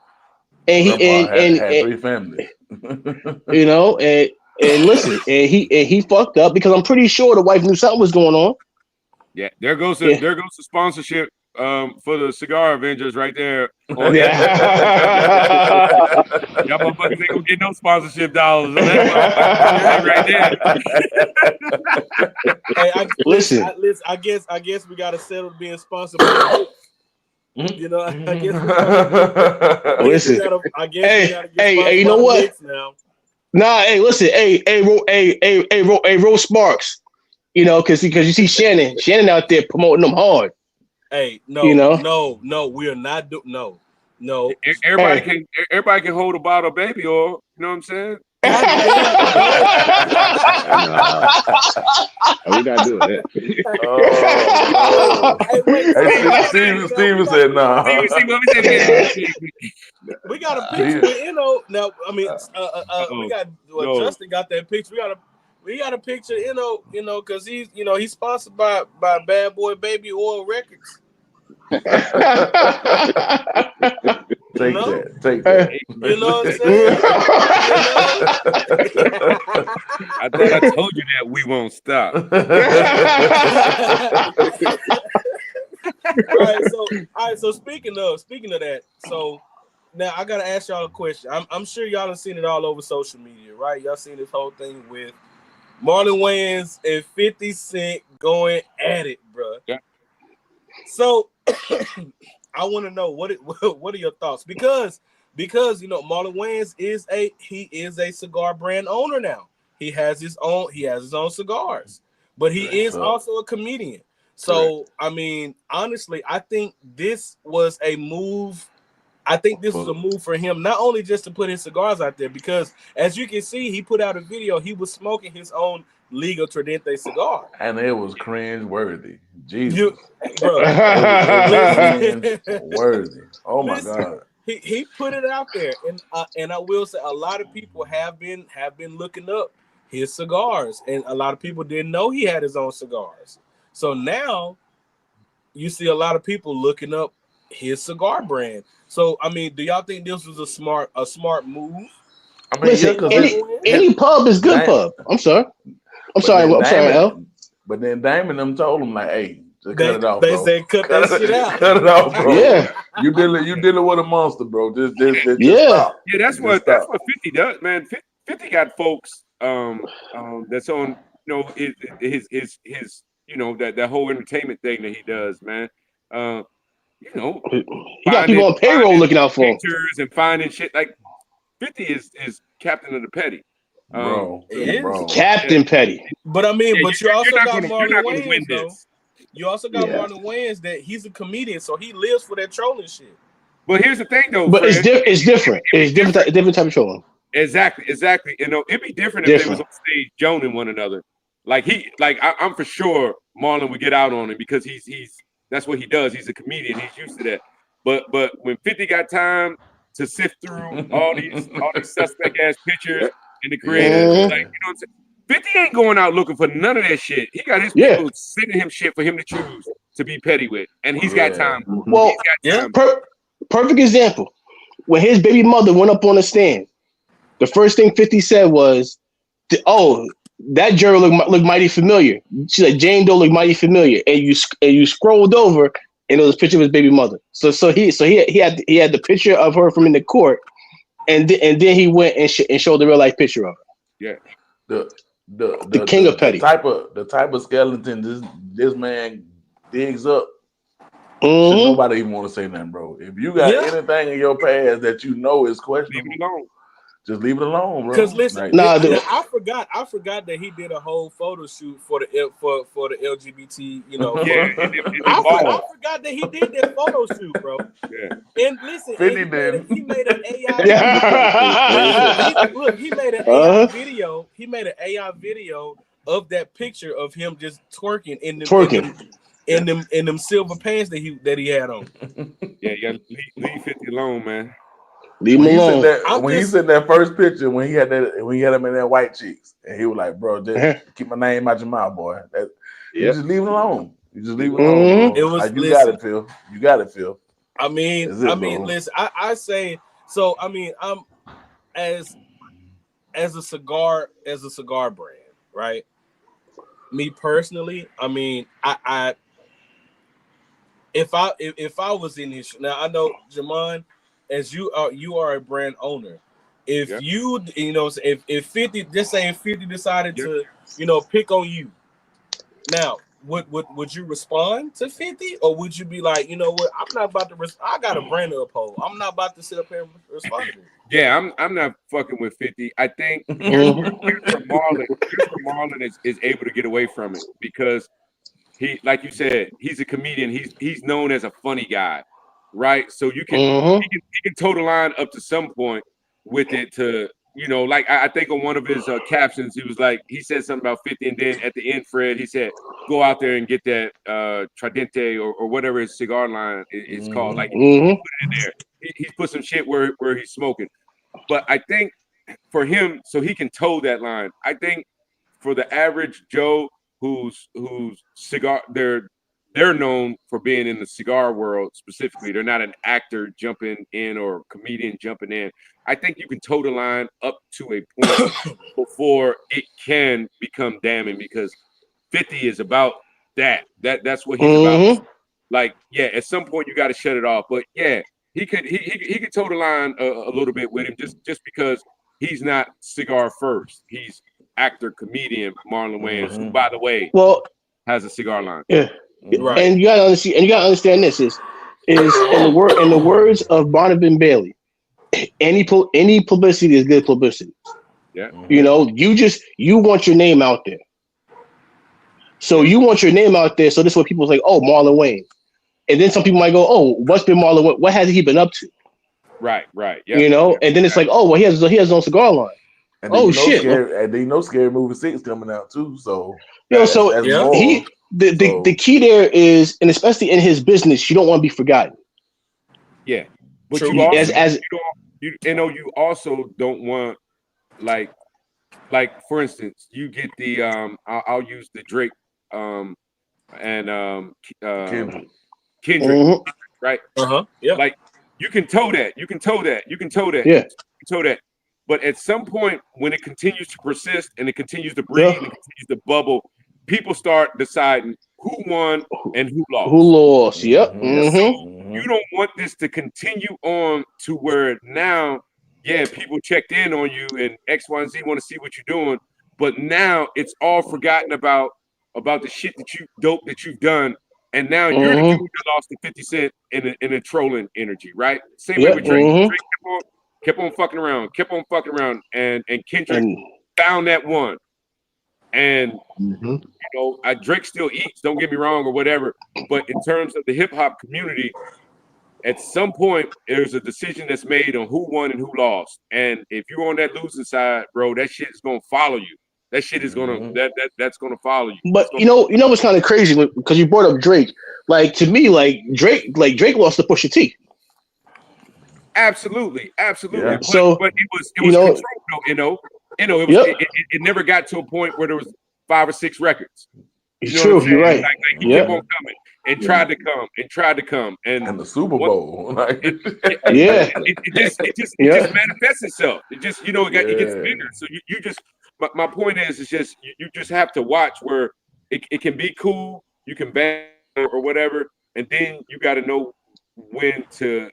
Speaker 2: And he
Speaker 5: had 3 families.
Speaker 2: And listen, and he fucked up because I'm pretty sure the wife knew something was going on.
Speaker 4: Yeah, there goes the sponsorship for the Cigar Avengers right there. Y'all motherfuckers ain't gonna get no sponsorship dollars on that right
Speaker 1: there. Hey, listen, I guess we gotta settle being sponsored by I guess we gotta
Speaker 2: hey, you know what? Now. Nah, hey, listen, hey, Rose Sparks, because you see Shannon out there promoting them hard.
Speaker 1: Hey, no, we are not no.
Speaker 4: Everybody can hold a bottle of baby oil. You know what I'm saying?
Speaker 3: We gotta do it.
Speaker 2: Steven said no.
Speaker 1: We got a picture with now. I mean, we got Justin got that picture. We got a picture, because he's sponsored by Bad Boy Baby Oil Records.
Speaker 5: Take that.
Speaker 1: You know what I'm saying?
Speaker 4: I thought I told you that we won't stop.
Speaker 1: All right. So speaking of that, so now I gotta ask y'all a question. I'm sure y'all have seen it all over social media, right? Y'all seen this whole thing with Marlon Wayans and 50 Cent going at it, bro. Yeah. So I want to know what are your thoughts? Because Marlon Wayans is a cigar brand owner now. He has his own cigars, but he is also a comedian. So I mean, honestly, I think this was a move. I think this was a move for him, not only just to put his cigars out there, because as you can see, he put out a video. He was smoking his own Legal Tridente cigar,
Speaker 5: and it was cringe worthy. Jesus, worthy. Oh my God.
Speaker 1: He put it out there, and I will say a lot of people have been looking up his cigars, and a lot of people didn't know he had his own cigars. So now you see a lot of people looking up his cigar brand. So I mean, do y'all think this was a smart move?
Speaker 2: I mean, listen, any pub is good pub. I'm sorry, Al.
Speaker 5: But then Damon them told him like, "Hey, just cut it off,
Speaker 1: they
Speaker 5: bro.
Speaker 1: said cut that shit out.
Speaker 5: Cut it off, bro.
Speaker 2: Yeah,
Speaker 5: you dealing with a monster, bro. Just
Speaker 4: stop. Yeah, that's what 50 does, man. 50 got folks that's on his that whole entertainment thing that he does, man.
Speaker 2: He got people on payroll looking out for him.
Speaker 4: Pictures and finding shit. Like 50 is captain of the petty.
Speaker 5: Bro.
Speaker 2: Captain Petty.
Speaker 1: But I mean, you also got Marlon Wayans, though. You also got Marlon Wayans that he's a comedian, so he lives for that trolling shit.
Speaker 4: But here's the thing, though.
Speaker 2: But
Speaker 4: Fred,
Speaker 2: it's different. It's different type of trolling.
Speaker 4: Exactly. It'd be different if they was on stage joning one another. I'm for sure Marlon would get out on him because he's that's what he does. He's a comedian. He's used to that. But when 50 got time to sift through all these suspect ass pictures in the creator, like, you know what I'm saying? 50 ain't going out looking for none of that shit. He got his people sending him shit for him to choose to be petty with, and he's got time.
Speaker 2: Well, perfect example. When his baby mother went up on the stand, the first thing 50 said was, "Oh, that girl looked mighty familiar." She said, "Jane Doe looked mighty familiar," and you scrolled over, and it was a picture of his baby mother. So he had the picture of her from in the court, and then he went and showed the real life picture of her.
Speaker 4: Yeah.
Speaker 2: the king of petty.
Speaker 5: The type of skeleton this man digs up. Should nobody even want to say nothing, bro. If you got anything in your past that you know is questionable,
Speaker 4: leave it alone.
Speaker 5: Just leave it alone, bro.
Speaker 1: Because listen,
Speaker 5: like,
Speaker 1: I forgot that he did a whole photo shoot for the LGBT. You know, I forgot that he did that photo shoot, bro. Yeah. And listen, he made an AI. He made an AI video. He made an AI video of that picture of him just twerking in them silver pants that he had on.
Speaker 4: Yeah, you gotta leave 50 alone, man.
Speaker 2: Leave him alone.
Speaker 5: He said that first picture when he had him in that white cheeks, and he was like, "Bro, just keep my name out your mouth, boy." You just leave it alone. You just leave it alone. Bro. It was you got it, Phil. You got it, Phil.
Speaker 1: I mean, listen. I say so. I mean, I'm as a cigar brand, right? Me personally, I mean, I if I was in his now, I know Jamond, as you are a brand owner. If if 50, just saying 50 decided to, pick on you, now would you respond to 50, or would you be like, you know what, I'm not about to I got a brand to uphold. I'm not about to sit up here and respond to it.
Speaker 4: Yeah, I'm not fucking with 50. I think here's where Marlon is able to get away from it, because he, like you said, he's a comedian. He's known as a funny guy, right? So you can he can toe the line up to some point with it to, like I think on one of his captions, he said something about 50, and then at the end, Fred, he said, go out there and get that Tridente or whatever his cigar line is called. Like, he put it in there. He put some shit where he's smoking. But I think for him, so he can toe that line, I think for the average Joe who's cigar, they're known for being in the cigar world specifically. They're not an actor jumping in or comedian jumping in. I think you can toe the line up to a point before it can become damning, because 50 is about that. That's what he's about. Like, yeah, at some point you got to shut it off. But yeah, he could toe the line a little bit with him just because he's not cigar first. He's actor, comedian Marlon Wayans, who, by the way, has a cigar line.
Speaker 2: Yeah, right. And you gotta understand this is in the words of Barnabas Bailey, any publicity is good publicity.
Speaker 4: Yeah,
Speaker 2: you want your name out there. So you want your name out there. So this is what people say. Oh, Marlon Wayans, and then some people might go, oh, what's been Marlon Wayans? What has he been up to?
Speaker 4: Right. Yeah.
Speaker 2: And then it's like, oh, well, he has his own cigar line.
Speaker 5: And shit! Scary Movie 6 coming out too. So the key there is, and especially in his business, you don't want to be forgotten.
Speaker 4: Yeah, but
Speaker 2: true.
Speaker 4: You also don't want like for instance, you get the I'll use the Drake and Kendrick, right?
Speaker 1: Yeah.
Speaker 4: Like you can toe that.
Speaker 2: Yeah.
Speaker 4: But at some point, when it continues to persist and it continues to breathe and it continues to bubble, people start deciding who won and who lost.
Speaker 2: Who lost? Yep.
Speaker 4: So you don't want this to continue on to where now, people checked in on you and X, Y, and Z want to see what you're doing, but now it's all forgotten about the shit that you've done, and now you're the dude that lost to 50 Cent in a trolling energy, right? Same way with Drake. Drake kept on fucking around, and Kendrick found that one. And Drake still eats, don't get me wrong, or whatever. But in terms of the hip hop community, at some point there's a decision that's made on who won and who lost. And if you're on that losing side, bro, that shit is gonna follow you. That shit is gonna that's gonna follow you.
Speaker 2: But you know what's kind of crazy, because you brought up Drake. Like, to me, Drake lost to Pusha T.
Speaker 4: Absolutely.
Speaker 2: Yeah.
Speaker 4: But it was controlled, it never got to a point where there was 5 or 6 records.
Speaker 2: True, you're right.
Speaker 4: Like he kept on coming and tried to come and
Speaker 5: the Super Bowl.
Speaker 4: It just manifests itself. It just it gets bigger. So you just my point is just you just have to watch where it can be cool, you can bang or whatever, and then you got to know when to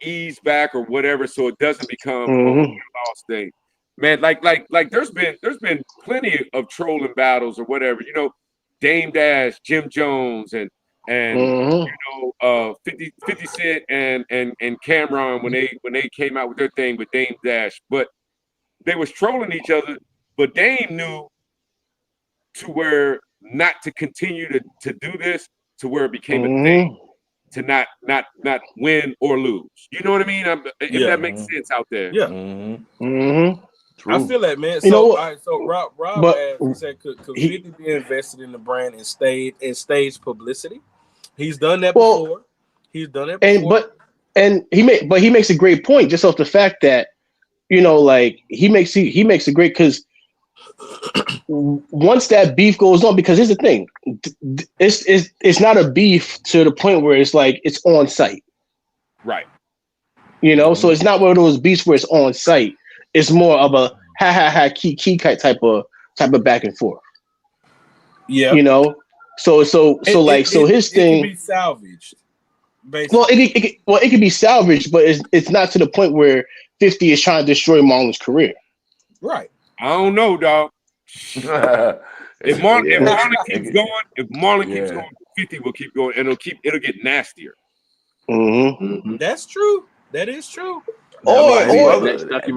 Speaker 4: ease back or whatever, so it doesn't become a lost thing. Man, like there's been plenty of trolling battles or whatever, you know, Dame Dash, Jim Jones, and you know, 50 Cent and Cameron when they came out with their thing with Dame Dash, but they was trolling each other, but Dame knew to where not to continue to do this, to where it became a thing, to not win or lose. You know what I mean? If that makes sense out there.
Speaker 1: Yeah. I feel that, man. So,
Speaker 2: you know,
Speaker 1: all right, so Rob asked, he said, could 50 be invested in the brand and stage publicity? He's done that before. He's done it before.
Speaker 2: He makes a great point just off the fact that, you know, like he makes a great, because once that beef goes on, because here's the thing, it's not a beef to the point where it's like it's on site,
Speaker 4: right?
Speaker 2: You know, so it's not one of those beefs where it's on site. It's more of a key type of back and forth.
Speaker 1: Yeah,
Speaker 2: you know, so his thing
Speaker 1: can be salvaged.
Speaker 2: Basically. Well, it can be salvaged, but it's not to the point where 50 is trying to destroy Marlon's career.
Speaker 1: Right.
Speaker 4: I don't know, dog. If Marlon keeps going, 50 will keep going, and it'll get nastier.
Speaker 1: That's true. That is true.
Speaker 3: That's Teddy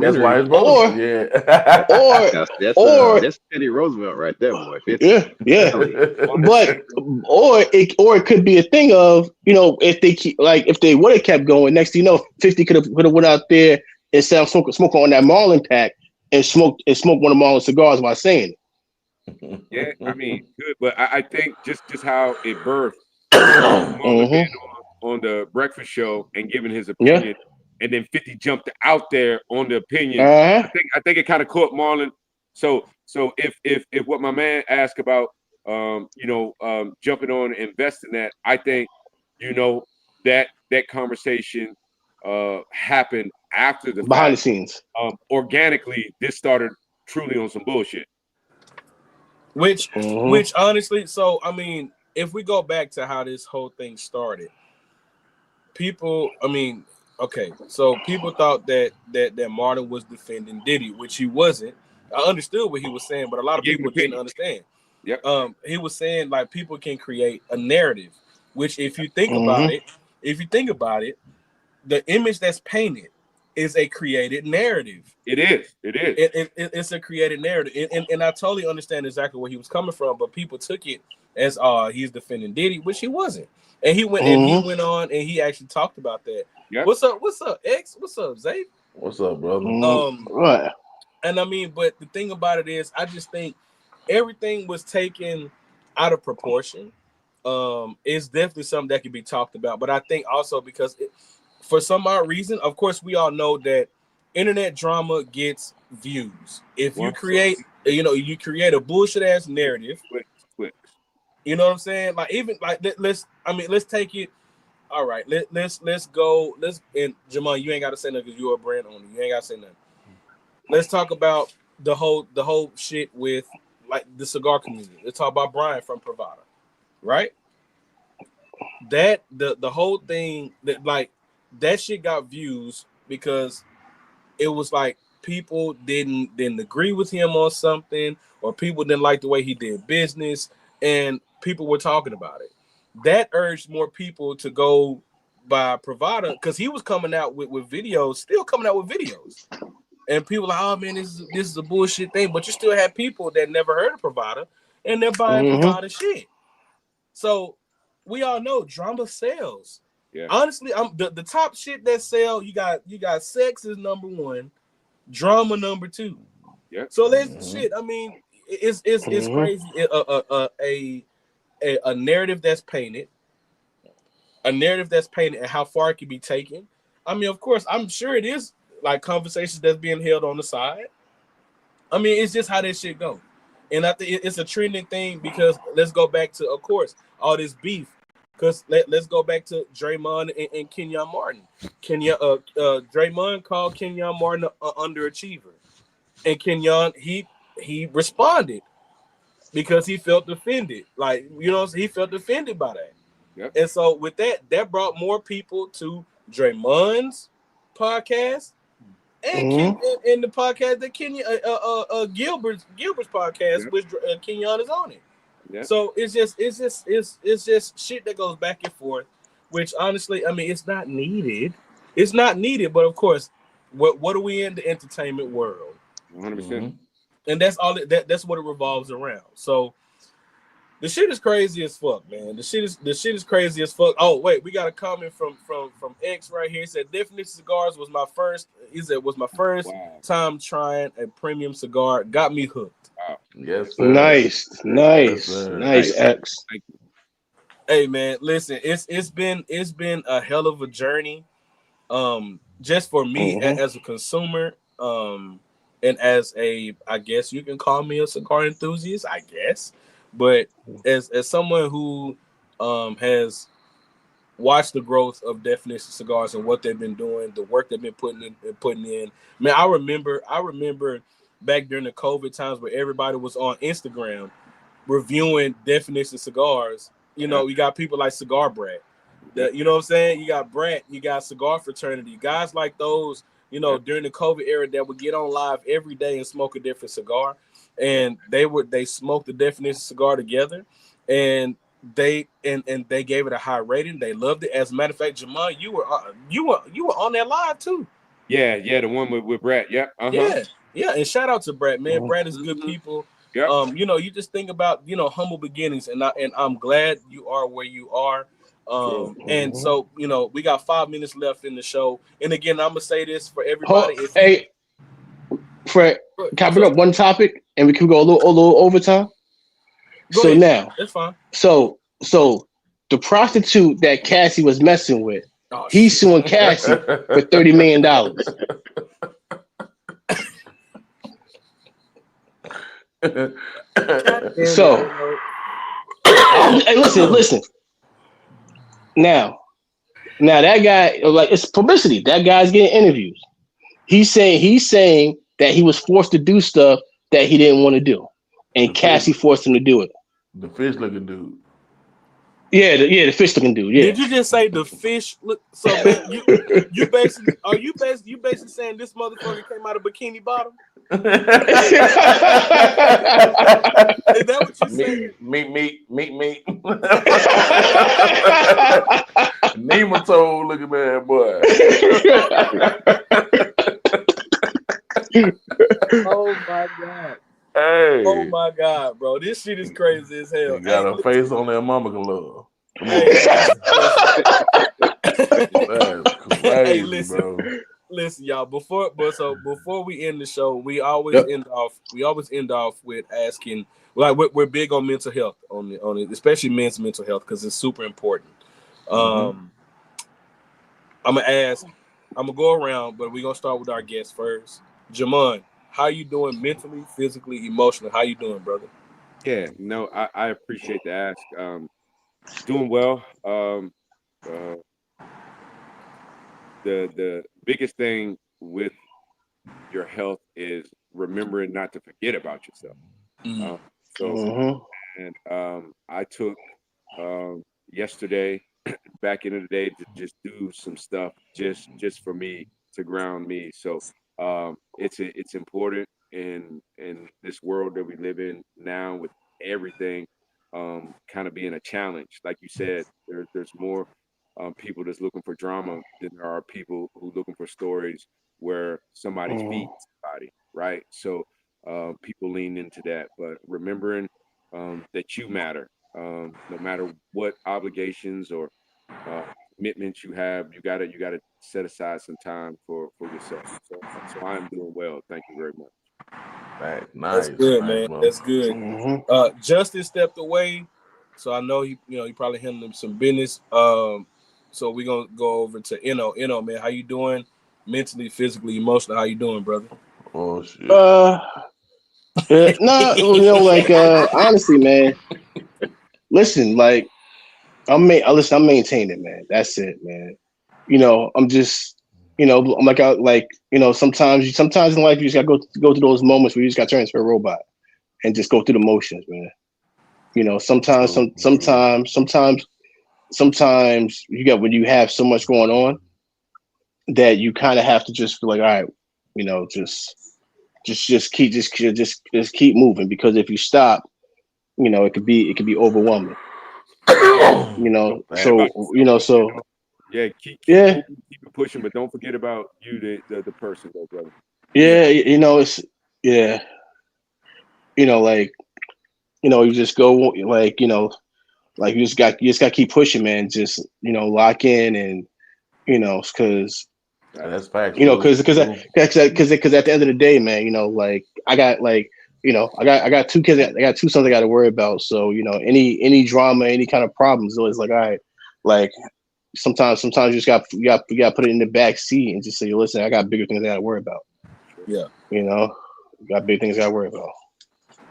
Speaker 3: Roosevelt right there, boy. 50.
Speaker 2: Yeah. But it could be a thing of, you know, if they would have kept going, next thing you know, 50 could have went out there and smoke on that Marlon pack and smoked one of Marlon's cigars while saying
Speaker 4: it. Yeah, I mean, good, but I think just how it birthed on the breakfast show and giving his opinion. And then 50 jumped out there on the opinion. I think it kind of caught Marlon. So if what my man asked about, jumping on and investing that, I think, you know, that conversation happened after the
Speaker 2: behind the scenes.
Speaker 4: Organically, this started truly on some bullshit.
Speaker 1: Which honestly, so I mean, if we go back to how this whole thing started, people thought that Martin was defending Diddy, which he wasn't. I understood what he was saying, but a lot of people didn't understand.
Speaker 4: Yep.
Speaker 1: He was saying like people can create a narrative, which if you think about it, the image that's painted is a created narrative.
Speaker 4: It is.
Speaker 1: It's a created narrative, and I totally understand exactly where he was coming from, but people took it as he's defending Diddy, which he wasn't. And he went on and he actually talked about that. Yep. What's up, X? What's up, Zay?
Speaker 5: What's up, brother?
Speaker 2: Right.
Speaker 1: And I mean, but the thing about it is, I just think everything was taken out of proportion. It's definitely something that can be talked about, but I think also because for some odd reason, of course, we all know that internet drama gets views. If you create, you create a bullshit ass narrative. You know what I'm saying? Like even like let's take it. All right, let's go. And Jamond, you ain't got to say nothing because you're a brand owner. You ain't got to say nothing. Let's talk about the whole shit with like the cigar community. Let's talk about Brian from Pravada, right? That the whole thing that shit got views because it was like people didn't agree with him on something, or people didn't like the way he did business, and people were talking about it. That urged more people to go by Pravada because he was coming out with videos, still coming out with videos. And people like, oh man, this is a bullshit thing. But you still have people that never heard of Pravada and they're buying Pravada shit. So we all know drama sells. Yeah. Honestly, the top shit that sell, you got sex is number one, drama number two. Yeah. So there's shit. I mean, it's crazy. A narrative that's painted, and how far it can be taken. I mean, of course, I'm sure it is like conversations that's being held on the side. I mean, it's just how that shit go. And I think it's a trending thing because let's go back to, of course, all this beef. Because let's go back to Draymond and Kenyon Martin. Draymond called Kenyon Martin an underachiever. And Kenyon, he responded. Because he felt offended. Like, he felt offended by that. Yep. And so with that brought more people to Draymond's podcast and in the podcast that Kenya Gilbert's podcast, which Kenyon is on it. Yeah. So it's just shit that goes back and forth, which honestly, I mean, it's not needed. It's not needed, but of course, what are we in the entertainment world?
Speaker 4: 100%.
Speaker 1: And that's all. That's what it revolves around. So the shit is crazy as fuck, man. The shit is crazy as fuck. Oh wait, we got a comment from X right here. He said, "Definition Cigars was my first." He said, "Was my first time trying a premium cigar. Got me hooked."
Speaker 4: Wow.
Speaker 5: Yes, sir.
Speaker 2: Nice, X.
Speaker 1: Hey man, listen, it's been a hell of a journey. Just for me as a consumer, and as I guess you can call me a cigar enthusiast, I guess. But as someone who has watched the growth of Definition Cigars and what they've been doing, the work they've been putting in, man, I remember back during the COVID times where everybody was on Instagram reviewing Definition Cigars. You know, you got people like Cigar Brat. You know what I'm saying? You got Brat, you got Cigar Fraternity, guys like those, you know, during the COVID era that would get on live every day and smoke a different cigar. And they smoked the Definition cigar together, and they gave it a high rating. They loved it. As a matter of fact, Jamond, you were on that live too.
Speaker 4: Yeah, the one with Brad. Yeah,
Speaker 1: yeah. And shout out to Brad, man. Brad is good people.
Speaker 4: Yeah.
Speaker 1: You know, you just think about humble beginnings, and I'm glad you are where you are. And so we got 5 minutes left in the show, and again, I'm gonna say this for everybody.
Speaker 2: Hey, Fred, can I bring up one topic and we can go a little overtime?
Speaker 1: Go ahead.
Speaker 2: Now,
Speaker 1: that's fine.
Speaker 2: So the prostitute that Cassie was messing with, he's suing Cassie for $30 million. So, hey, listen. Now that guy, like, it's publicity. That guy's getting interviews. He's saying that he was forced to do stuff that he didn't want to do, and Cassie forced him to do it.
Speaker 5: The fish-looking dude.
Speaker 2: Yeah, the fish-looking dude. Yeah.
Speaker 1: Did you just say the fish? Look, so man, you basically saying this motherfucker came out of Bikini Bottom? Is that what you said?
Speaker 5: Meat. Nematode looking man, boy.
Speaker 1: Oh my god.
Speaker 5: Hey.
Speaker 1: Oh my god, bro. This shit is crazy as hell.
Speaker 5: You got a face on that mama can love.
Speaker 1: Hey,
Speaker 5: That's crazy,
Speaker 1: listen,
Speaker 5: bro.
Speaker 1: Listen, y'all. Before we end the show, we always end off with asking. Like we're big on mental health on it, especially men's mental health, because it's super important. I'm gonna go around, but we're gonna start with our guest first. Jamond, how you doing mentally, physically, emotionally? How you doing, brother?
Speaker 4: Yeah, I appreciate the ask. Doing well. The biggest thing with your health is remembering not to forget about yourself. I took yesterday back in the day to just do some stuff just for me, to ground me. So it's important in this world that we live in now, with everything kind of being a challenge. Like you said, there's more people that's looking for drama than there are people who looking for stories where somebody's feeding somebody, right? So people lean into that, but remembering that you matter, no matter what obligations or commitments you have, you gotta set aside some time for yourself. So I'm doing well. Thank you very much.
Speaker 5: Right. Nice.
Speaker 1: That's good,
Speaker 5: nice,
Speaker 1: man.
Speaker 5: bro.
Speaker 1: That's good. Justin stepped away, so I know he probably handling some business. So we're gonna go over to Eno, man. How you doing? Mentally, physically, emotionally, how you doing, brother?
Speaker 5: Oh shit.
Speaker 2: Honestly, man. Listen, like I'm maintaining it, man. That's it, man. I'm just, I'm sometimes in life you just gotta go through those moments where you just gotta turn into a robot and just go through the motions, man. Sometimes you got, when you have so much going on, that you kind of have to just feel like, all right, just keep moving, because if you stop, it could be overwhelming. So
Speaker 4: yeah, keep
Speaker 2: yeah,
Speaker 4: moving, keep it pushing, but don't forget about you, the person, though, brother.
Speaker 2: yeah, it's like you just go like like you just got to keep pushing, man. Just lock in, and because
Speaker 5: that's facts.
Speaker 2: Because at the end of the day, man, like I got I got two kids. I got two sons I got to worry about. So any drama, any kind of problems, it's always like, all right, like sometimes you just got to put it in the back seat and just say, listen, I got bigger things I got to worry about.
Speaker 1: Yeah,
Speaker 2: got big things I got to worry about.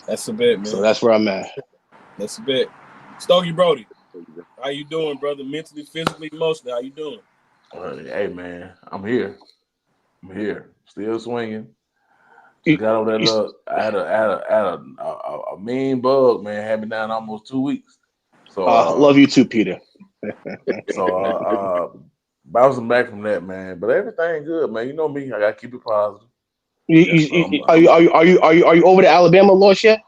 Speaker 1: That's a bit, man.
Speaker 2: So that's where I'm at.
Speaker 1: That's a bit. Stogie Brody, how you doing, brother? Mentally, physically, emotionally, how you doing?
Speaker 5: Hey, man, I'm here. Still swinging. Just got over that look. I had a mean bug, man. Had me down almost 2 weeks. So
Speaker 2: love you too, Peter.
Speaker 5: So bouncing back from that, man. But everything good, man. You know me. I gotta keep it positive.
Speaker 2: Are you over the Alabama loss yet?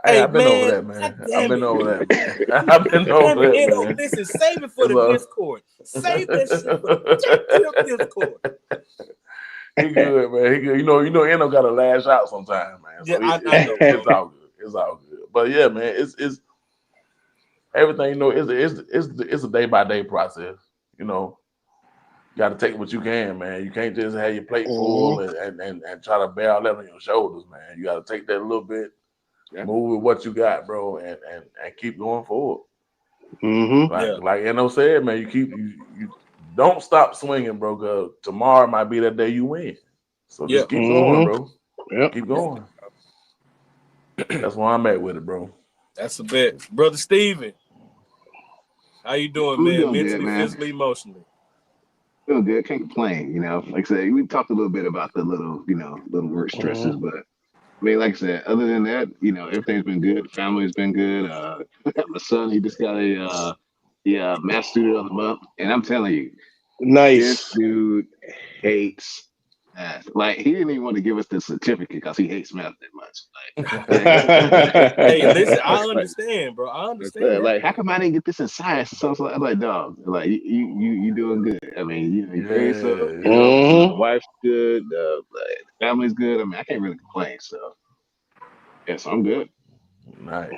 Speaker 5: Hey, I've been over that, man. I've been over that, man. I've been over that, man.
Speaker 1: Listen, save it for the Discord. Save that shit for the Discord.
Speaker 5: He good, man. He good. You know, Eno got to lash out sometime, man. So
Speaker 1: yeah, I know.
Speaker 5: It's all good. It's all good. But yeah, man, it's everything. It's a day by day process. You got to take what you can, man. You can't just have your plate full and try to bear all that on your shoulders, man. You got to take that a little bit, move with what you got, bro, and keep going forward. Like Eno said, man, you don't stop swinging, bro. Cause tomorrow might be that day you win. So just keep going, bro.
Speaker 2: Yep.
Speaker 5: Keep going. That's where I'm at with it, bro.
Speaker 1: That's a bit, brother Steven. How you doing, man?
Speaker 3: Doing
Speaker 1: Mentally,
Speaker 3: good, man.
Speaker 1: physically, emotionally.
Speaker 3: Feeling good. Can't complain. Like I said, we talked a little bit about the little work stresses, but I mean, like I said, other than that, everything's been good. Family's been good. My son, he just got a math student of the month, and I'm telling you,
Speaker 2: nice.
Speaker 3: This dude hates math. Like, he didn't even want to give us the certificate because he hates math that much. Like,
Speaker 1: hey, listen, I understand, bro. I understand.
Speaker 3: Like, how come I didn't get this in science? So I'm like, dog, like you doing good. I mean, you raised up. The wife's good. The family's good. I mean, I can't really complain. So yeah, so I'm good.
Speaker 5: Nice.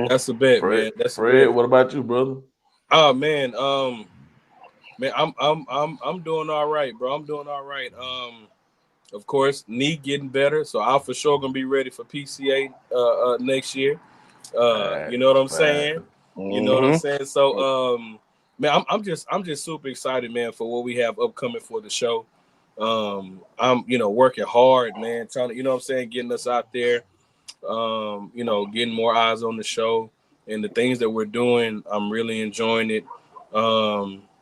Speaker 1: That's a bet,
Speaker 5: Fred,
Speaker 1: man. That's
Speaker 5: Fred. What about you, brother?
Speaker 1: Oh man, man, I'm doing all right, bro. I'm doing all right. Of course, knee getting better, so I'm for sure gonna be ready for PCA next year. You know what I'm saying? You know what I'm saying? So man, I'm just super excited, man, for what we have upcoming for the show. I'm working hard, man, trying to, you know what I'm saying, getting us out there, getting more eyes on the show and the things that we're doing. I'm really enjoying it.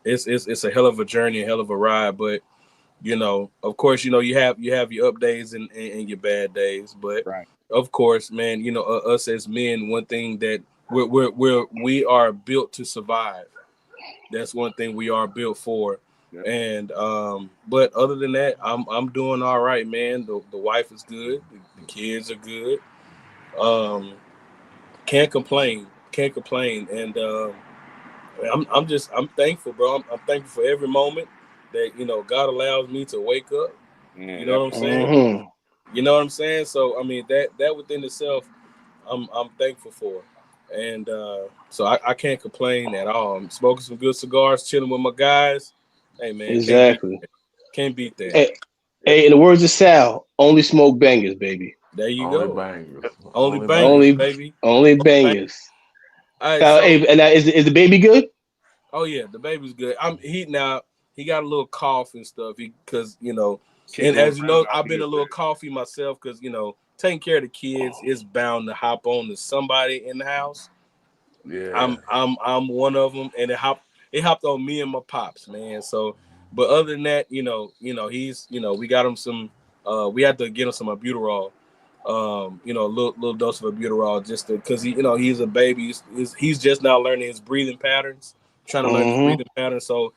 Speaker 1: It's a hell of a journey, a hell of a ride, but of course, you have your up days and your bad days, but of course, man, us as men, one thing that we are built to survive. That's one thing we are built for. Yeah. And but other than that, I'm doing all right, man. The wife is good, the kids are good. Can't complain, and I'm thankful, bro. I'm thankful for every moment that God allows me to wake up. You know what I'm saying? You know what I'm saying? So I mean that within itself, I'm thankful for, and so I can't complain at all. I'm smoking some good cigars, chilling with my guys. Hey man,
Speaker 2: exactly.
Speaker 1: Can't beat that.
Speaker 2: Hey, in the words of Sal, only smoke bangers, baby.
Speaker 1: There you
Speaker 5: only
Speaker 1: go.
Speaker 5: Bangers.
Speaker 1: Only bangers, baby.
Speaker 2: Only bangers.
Speaker 1: All right,
Speaker 2: hey, and is the baby good?
Speaker 1: Oh yeah, the baby's good. He got a little cough and stuff because and as you know, I've been a little coughy myself because taking care of the kids is bound to hop on to somebody in the house.
Speaker 5: Yeah,
Speaker 1: I'm one of them, and it hopped on me and my pops, man. So, but other than that, he's we got him some. We had to get him some albuterol. A little dose of albuterol just because he's a baby. He's just now learning his breathing patterns, trying to learn his breathing patterns. So,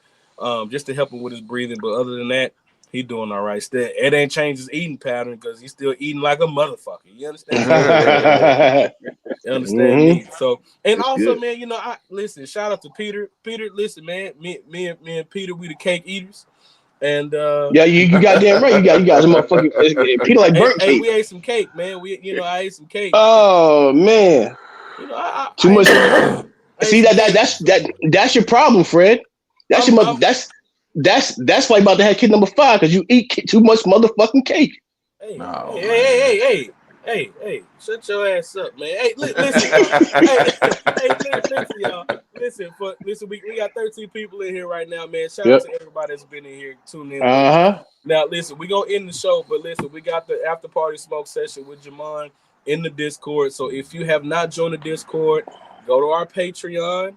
Speaker 1: just to help him with his breathing. But other than that, He doing all right. Still, it ain't changed his eating pattern because he's still eating like a motherfucker. You understand? You understand me? So, and
Speaker 3: That's
Speaker 1: also,
Speaker 3: good.
Speaker 1: man, you know, I listen. Shout out to Peter. Peter, listen, man. Me and Peter, we the cake eaters. And
Speaker 2: yeah, you got damn right. You got some motherfucking Peter like burnt cake.
Speaker 1: We ate some cake, man. I ate some cake.
Speaker 2: Oh man,
Speaker 1: you know,
Speaker 2: too much. See that's your problem, Fred. That's that's why you about to have kid number 5 because you eat too much motherfucking cake.
Speaker 1: Hey, shut your ass up, man. Hey, listen, y'all. Listen, we got 13 people in here right now, man. Shout out to everybody that's been in here tuning in. Now, listen, we gonna end the show, but listen, we got the after party smoke session with Jamond in the Discord. So if you have not joined the Discord, go to our Patreon,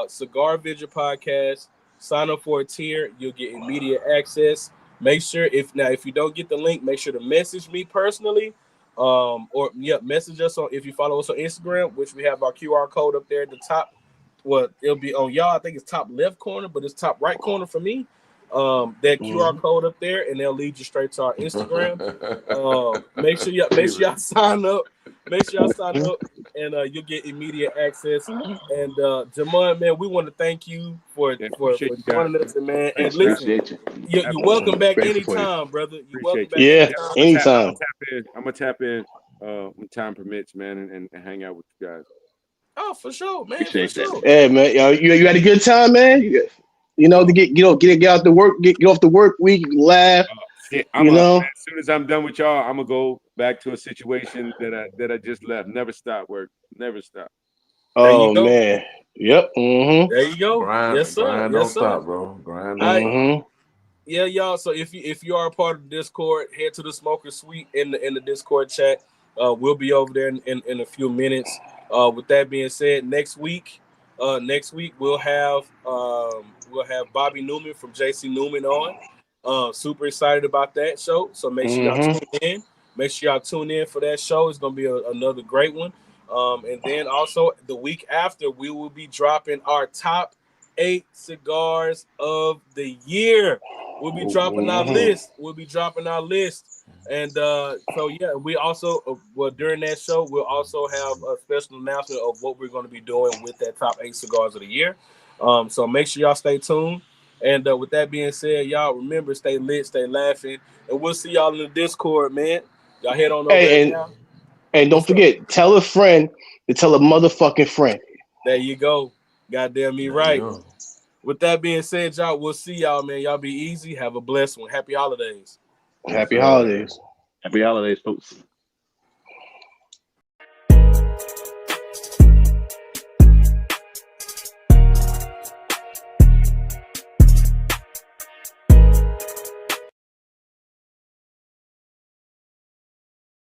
Speaker 1: Cigar Vigil Podcast. Sign up for a tier, you'll get immediate access. Make sure if you don't get the link, make sure to message me personally, message us on if you follow us on Instagram, which we have our QR code up there at the top. Well, it'll be on y'all. I think it's top left corner, but it's top right corner for me. That QR code up there, and they'll lead you straight to our Instagram. Make sure y'all sign up. Make sure y'all sign up, and you'll get immediate access. And Jamond, man, we want to thank you for joining us, man. And listen, you're welcome back anytime, brother. You're welcome back.
Speaker 2: Yeah, anytime.
Speaker 4: I'm gonna tap in when time permits, man, and hang out with you guys.
Speaker 1: Oh, for sure, man. For sure.
Speaker 2: Yeah, man. You had a good time, man. You know, to get out the work, get off the work week, laugh.
Speaker 4: As soon as I'm done with y'all, I'm gonna go back to a situation that I just left. Never stop work. Never stop.
Speaker 2: Oh man. Yep. Mm-hmm.
Speaker 1: There you go.
Speaker 5: Grind,
Speaker 1: yes, sir.
Speaker 5: Grind,
Speaker 1: yes,
Speaker 5: don't
Speaker 1: sir.
Speaker 5: stop, bro. Grind.
Speaker 1: Yeah, y'all. So if you are a part of the Discord, head to the Smoker Suite in the Discord chat. We'll be over there in a few minutes. With that being said, next week we'll have Bobby Newman from JC Newman on. Super excited about that show. So make sure y'all tune in. Make sure y'all tune in for that show. It's gonna be another great one. And then also the week after, we will be dropping our top 8 cigars of the year. We'll be dropping our list. And so yeah, we also during that show we'll also have a special announcement of what we're going to be doing with that top 8 cigars of the year. So make sure y'all stay tuned. And with that being said, y'all remember, stay lit, stay laughing, and we'll see y'all in the Discord, man. Y'all head on over there now.
Speaker 2: And don't forget, tell a friend to tell a motherfucking friend.
Speaker 1: There you go. Goddamn me right. With that being said, y'all, we'll see y'all, man. Y'all be easy. Have a blessed one. Happy holidays.
Speaker 2: Happy holidays.
Speaker 3: Happy holidays, folks.